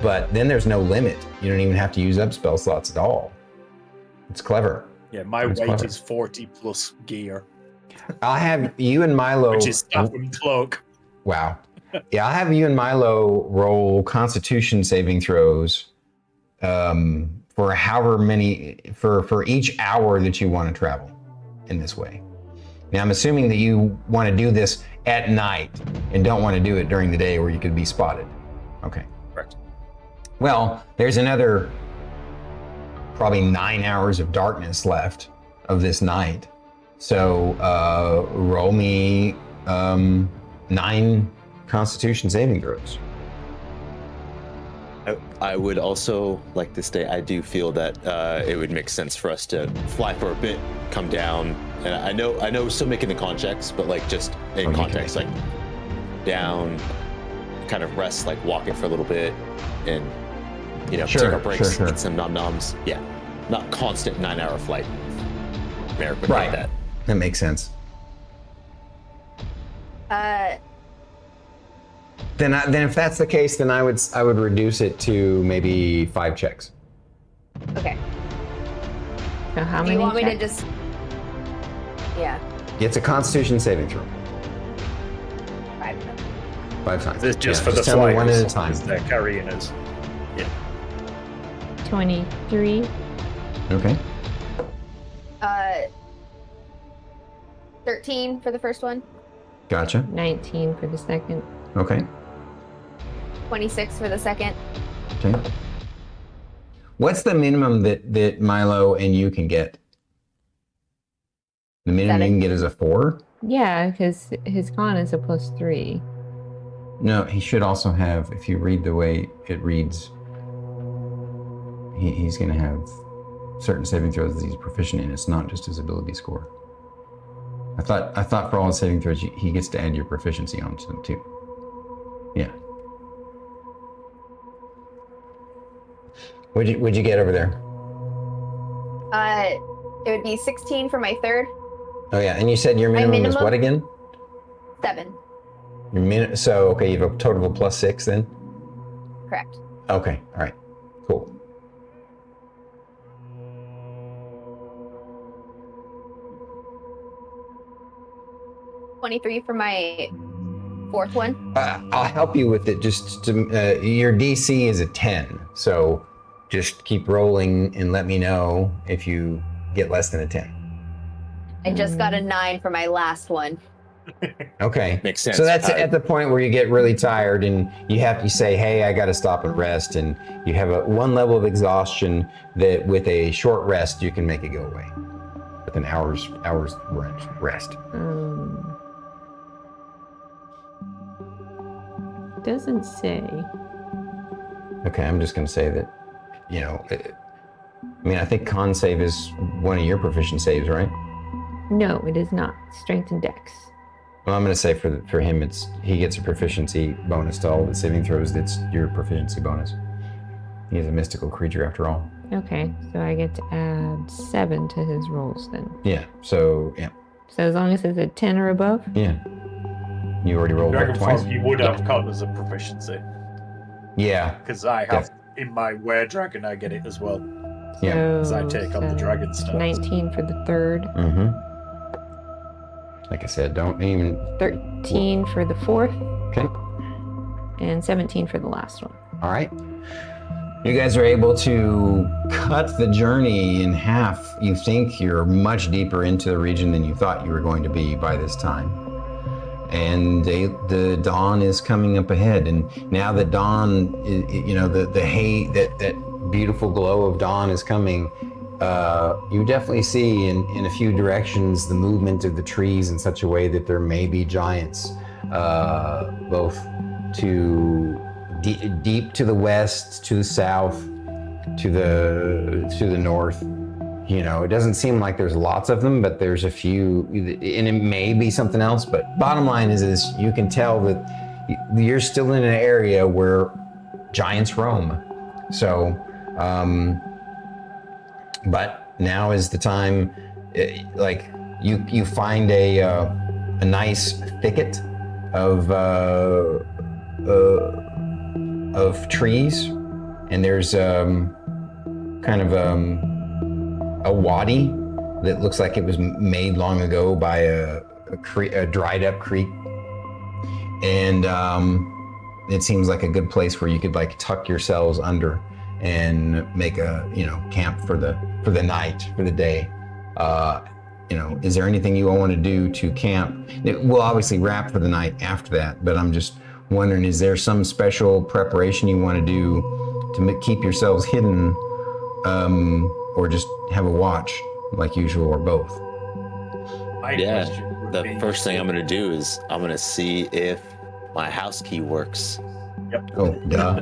but then there's no limit. You don't even have to use up spell slots at all. It's clever. Yeah, my That's weight clever. is 40 plus gear, I'll have you and Milo. which is staff and cloak. Wow. Yeah, I'll have you and Milo roll Constitution saving throws for however many for each hour that you want to travel in this way. Now, I'm assuming that you want to do this at night and don't want to do it during the day where you could be spotted. Okay. Correct. Well, there's another probably 9 hours of darkness left of this night. So roll me 9 Constitution saving throws. I would also like to say I do feel that it would make sense for us to fly for a bit, come down, and I know still making the con checks, but like just in context, like down, kind of rest, like walk it for a little bit, and take our breaks, get some nom-noms. Yeah, not constant 9-hour flight. Merrik would like that. That makes sense. Then if that's the case, then I would reduce it to maybe 5 checks. Okay. So how Do many you want me to checks? just? Yeah. It's a Constitution saving throw. 5 times. This is just for the tell me flyers. one at a time. They're carrying us. Yeah. 23. Okay. 13 for the first one. Gotcha. 19 for the second. Okay. 26 for the second. Okay. What's the minimum that Milo and you can get? The minimum you can get is a 4? Yeah, because his con is a +3. No, he should also have, if you read the way it reads, he's going to have certain saving throws that he's proficient in. It's not just his ability score. I thought for all his saving throws, he gets to add your proficiency onto them too. Yeah. What'd you get over there? It would be 16 for my third. Oh yeah, and you said your minimum is what again? 7. Your so okay, you have a total of a +6 then? Correct. Okay, all right, cool. $23 for my fourth one. I'll help you with it. Just to, your DC is a 10, so just keep rolling and let me know if you get less than a 10. I just got a 9 for my last one. Okay. Makes sense. So that's at the point where you get really tired and you have to say, hey, I got to stop and rest. And you have one level of exhaustion that with a short rest, you can make it go away. With an hour's rest. Doesn't say. Okay, I'm just going to say that, I think con save is one of your proficient saves, right? No, it is not. Strength and Dex. Well, I'm going to say for him, he gets a proficiency bonus to all the saving throws. That's your proficiency bonus. He is a mystical creature after all. Okay, so I get to add 7 to his rolls then. Yeah, so, yeah. So as long as it's a 10 or above? Yeah. You already rolled that twice? You would have con as a proficiency. Yeah. Because I have, in my Were Dragon, I get it as well. Yeah. Because I take on the dragon stuff. 19 for the third. Mm-hmm. Like I said, don't even... 13 for the fourth. Okay. And 17 for the last one. All right. You guys are able to cut the journey in half. You think you're much deeper into the region than you thought you were going to be by this time. And the dawn is coming up ahead. And now that dawn, the hay, that beautiful glow of dawn is coming, you definitely see in a few directions the movement of the trees in such a way that there may be giants, both to deep to the west, to the south, to the north. It doesn't seem like there's lots of them, but there's a few, and it may be something else. But bottom line is you can tell that you're still in an area where giants roam. So, but now is the time. You find a nice thicket of trees and there's kind of a wadi that looks like it was made long ago by a dried up creek, and it seems like a good place where you could like tuck yourselves under and make a camp for the night, for the day. Is there anything you all want to do to camp? We'll obviously wrap for the night after that, but I'm just wondering, is there some special preparation you want to do to keep yourselves hidden, or just have a watch like usual, or both? The first thing I'm going to do is I'm going to see if my house key works. Yep. Oh, duh.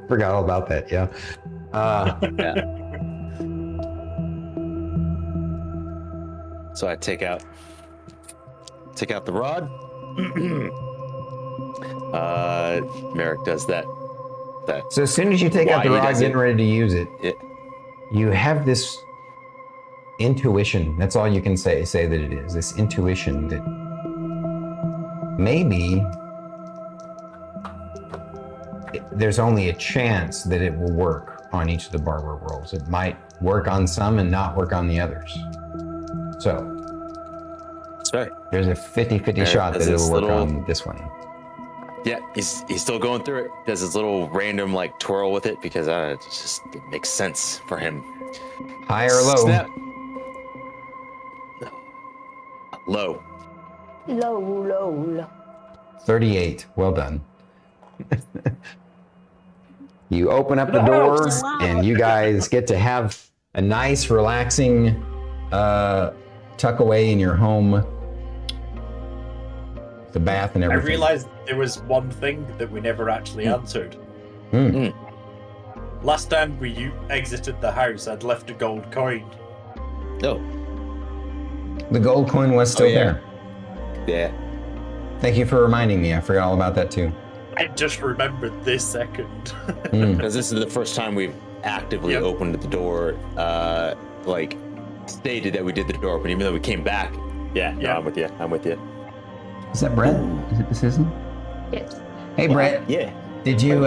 Forgot all about that, yeah. Yeah. So I take out the rod. Merrik does that. So as soon as you take out the rod, getting ready to use it, you have this intuition. That's all you can say that it is. This intuition that maybe there's only a chance that it will work on each of the barber rolls. It might work on some and not work on the others. So that's right. There's a 50-50 shot that it'll work on this one. Yeah, he's still going through it. Does his little random like twirl with it because it makes sense for him. High or low? Snap. Low. Low. 38. Well done. You open up the door, and you guys get to have a nice, relaxing tuck away in your home. The bath and everything. I realized there was one thing that we never actually answered. Last time we exited the house, I'd left a gold coin. Oh. The gold coin was still there. Yeah. Thank you for reminding me. I forgot all about that too. I just remembered this second. Because this is the first time we've actively opened the door, stated that we did the door open, even though we came back. Yeah, I'm with you. Is that Brett? Is it Decision? Yes. Hey, Brett. Yeah. Did you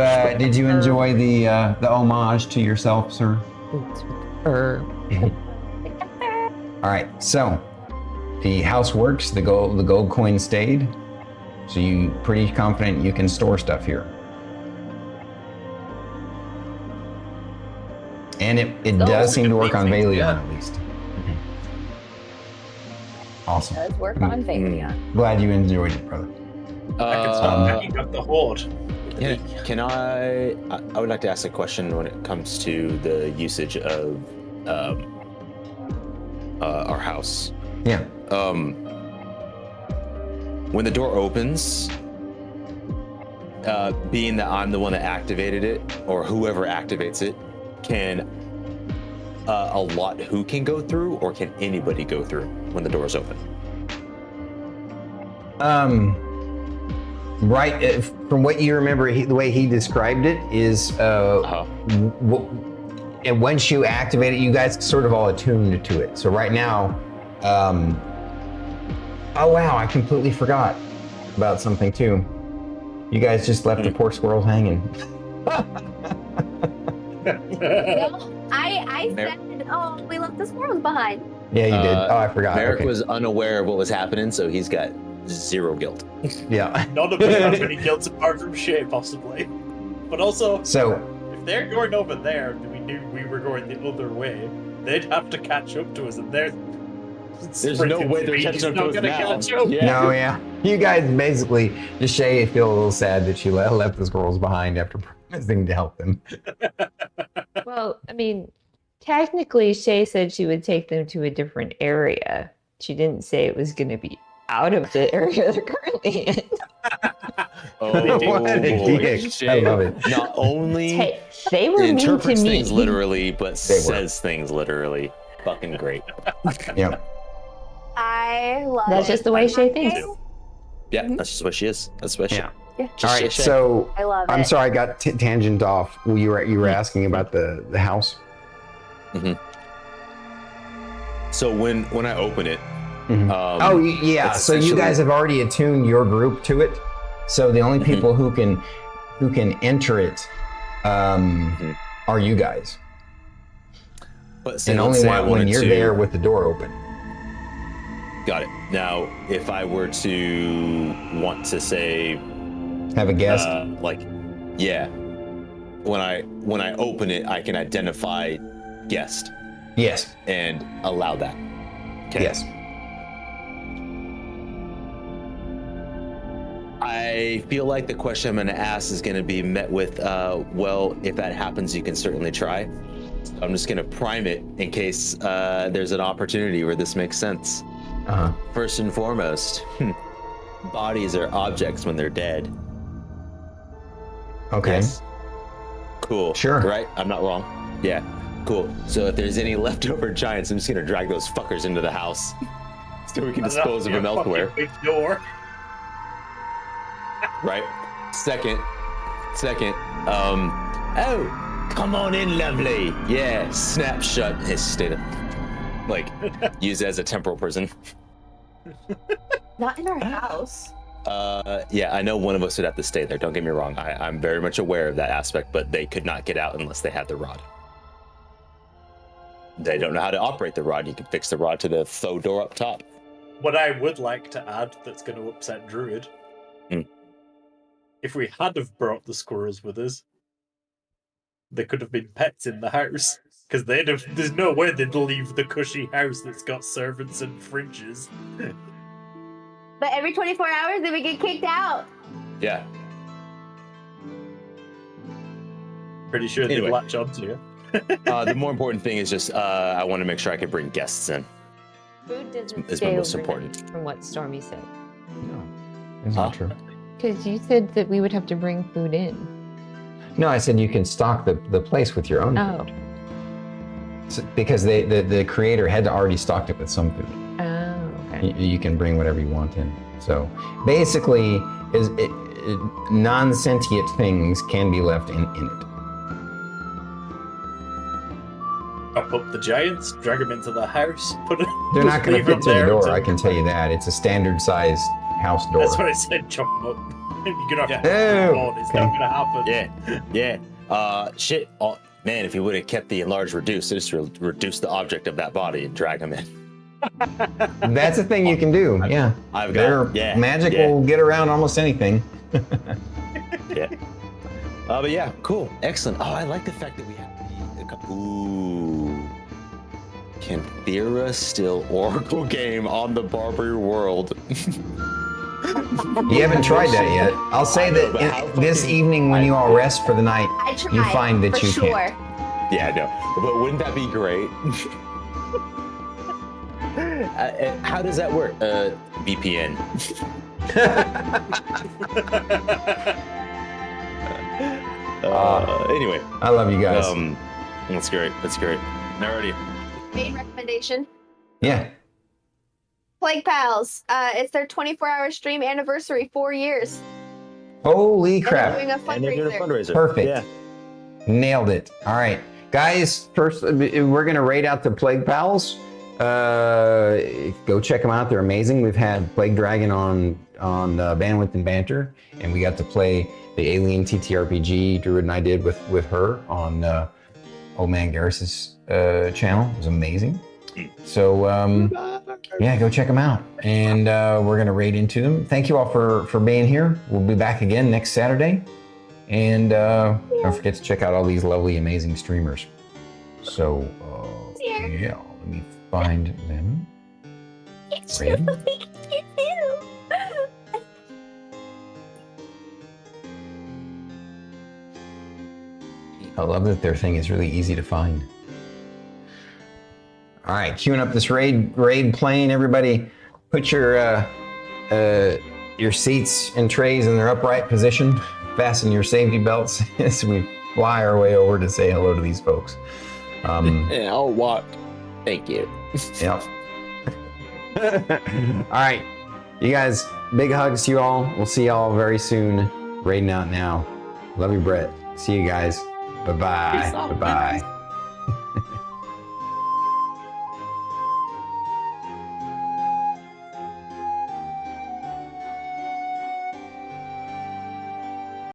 enjoy the homage to yourself, sir? All right. So the house works. The gold coin stayed. So you pretty confident you can store stuff here. And it does seem to work on Valion at least. Awesome. It does work on Valion. Glad you enjoyed it, brother. I can start packing up the hoard. Yeah, can I would like to ask a question when it comes to the usage of our house. Yeah. When the door opens, being that I'm the one that activated it, or whoever activates it, can allot who can go through, or can anybody go through when the door is open? Right. From what you remember, the way he described it is, and once you activate it, you guys sort of all attuned to it. So right now, oh wow, I completely forgot about something too. You guys just left the poor squirrels hanging. I said, we left the squirrels behind. Yeah, you did. Oh, I forgot. Merrik was unaware of what was happening, so he's got zero guilt. Yeah. None of us have any guilt apart from Shae, possibly. But also, if they're going over there and we knew we were going the other way, they'd have to catch up to us, and there's no way they're catching up to us now. No, yeah. You guys basically, just Shae feel a little sad that you left the squirrels behind after promising to help them. Well, I mean, technically, Shae said she would take them to a different area. She didn't say it was going to be out of the area they're currently in. What a dick. I love it. Not only they were mean to interprets me. things literally, but says things literally. Fucking great. Yeah. I love That's just the way Shae thinks. Yeah, that's just what she is. That's what she is. Yeah. All right, so I love I'm it. sorry, I got tangent off. You were asking about the house. Mm-hmm. So when I open it, so you guys have already attuned your group to it. So the only people who can enter it are you guys. But say, And let's only say I when wanted you're to- there with the door open. Got it. Now, if I were to want to say, have a guest, yeah, when I open it, I can identify guest. Yes. And allow that. Okay. Yes. I feel like the question I'm going to ask is going to be met with, well, if that happens, you can certainly try. I'm just going to prime it in case there's an opportunity where this makes sense. First and foremost, bodies are objects when they're dead. Okay. Yes. Cool. Sure. Right? I'm not wrong. Yeah. Cool. So if there's any leftover giants, I'm just going to drag those fuckers into the house so we can dispose of them elsewhere. Big door. Right. Second, oh, come on in, lovely. Yeah, snap shut his state of, use it as a temporal prison. Not in our house. Yeah, I know one of us would have to stay there. Don't get me wrong. I'm very much aware of that aspect, but they could not get out unless they had the rod. They don't know how to operate the rod. You can fix the rod to the faux door up top. What I would like to add that's going to upset Druid, if we had have brought the squirrels with us, they could have been pets in the house. Because there's no way they'd leave the cushy house that's got servants and fridges. But every 24 hours, they would get kicked out. Yeah. Pretty sure they'd Anyway. latch onto you. The more important thing is just I want to make sure I can bring guests in. Food doesn't Is stay my most overnight, important. from what Stormy said. It's not true. Because you said that we would have to bring food in. No, I said you can stock the place with your own Oh. food. Because the creator had already stocked it with some food. Oh, okay. You can bring whatever you want in. So basically, non-sentient things can be left in it. Up the giants, drag them into the house, They're not going to leave fit them to the there door, until- I can tell you that. It's a standard-sized house door. That's what I said, chop them up. You're going to have to Oh, put them on. It's not going to happen. Yeah. Shit. Oh, man, if you would have kept the enlarged reduce, just reduce the object of that body and drag them in. That's a thing you can do, yeah. Magic will get around almost anything. Yeah. But yeah, cool. Excellent. Oh, I like the fact that we have the... Ooh. Can Thyra still Oracle game on the Barbary world? You haven't tried that yet. I'll say that this evening when you all rest for the night, I tried, you find that for you sure. can't. Yeah, no. But wouldn't that be great? How does that work? VPN. Anyway. I love you guys. That's great. Alrighty. Main recommendation. Yeah. Plague Pals. It's their 24-hour stream anniversary, 4 years. Holy crap. They're doing a fundraiser. And they're doing a fundraiser. Perfect. Yeah. Nailed it. All right. Guys, first, we're going to raid out the Plague Pals. Go check them out. They're amazing. We've had Plague Dragon on Bandwidth and Banter, and we got to play the Alien TTRPG Druid and I did with her on Old Man Garrus's channel. It was amazing. So, yeah, go check them out. And we're going to raid into them. Thank you all for being here. We'll be back again next Saturday. And don't forget to check out all these lovely, amazing streamers. So, yeah, let me find them. Raid. I love that their thing is really easy to find. All right, queuing up this raid plane. Everybody, put your seats and trays in their upright position. Fasten your safety belts as we fly our way over to say hello to these folks. Yeah, I'll walk. Thank you. Yep. All right, you guys, big hugs to you all. We'll see y'all very soon. Raiding out now. Love you, Brett. See you guys. Bye-bye. Bye-bye.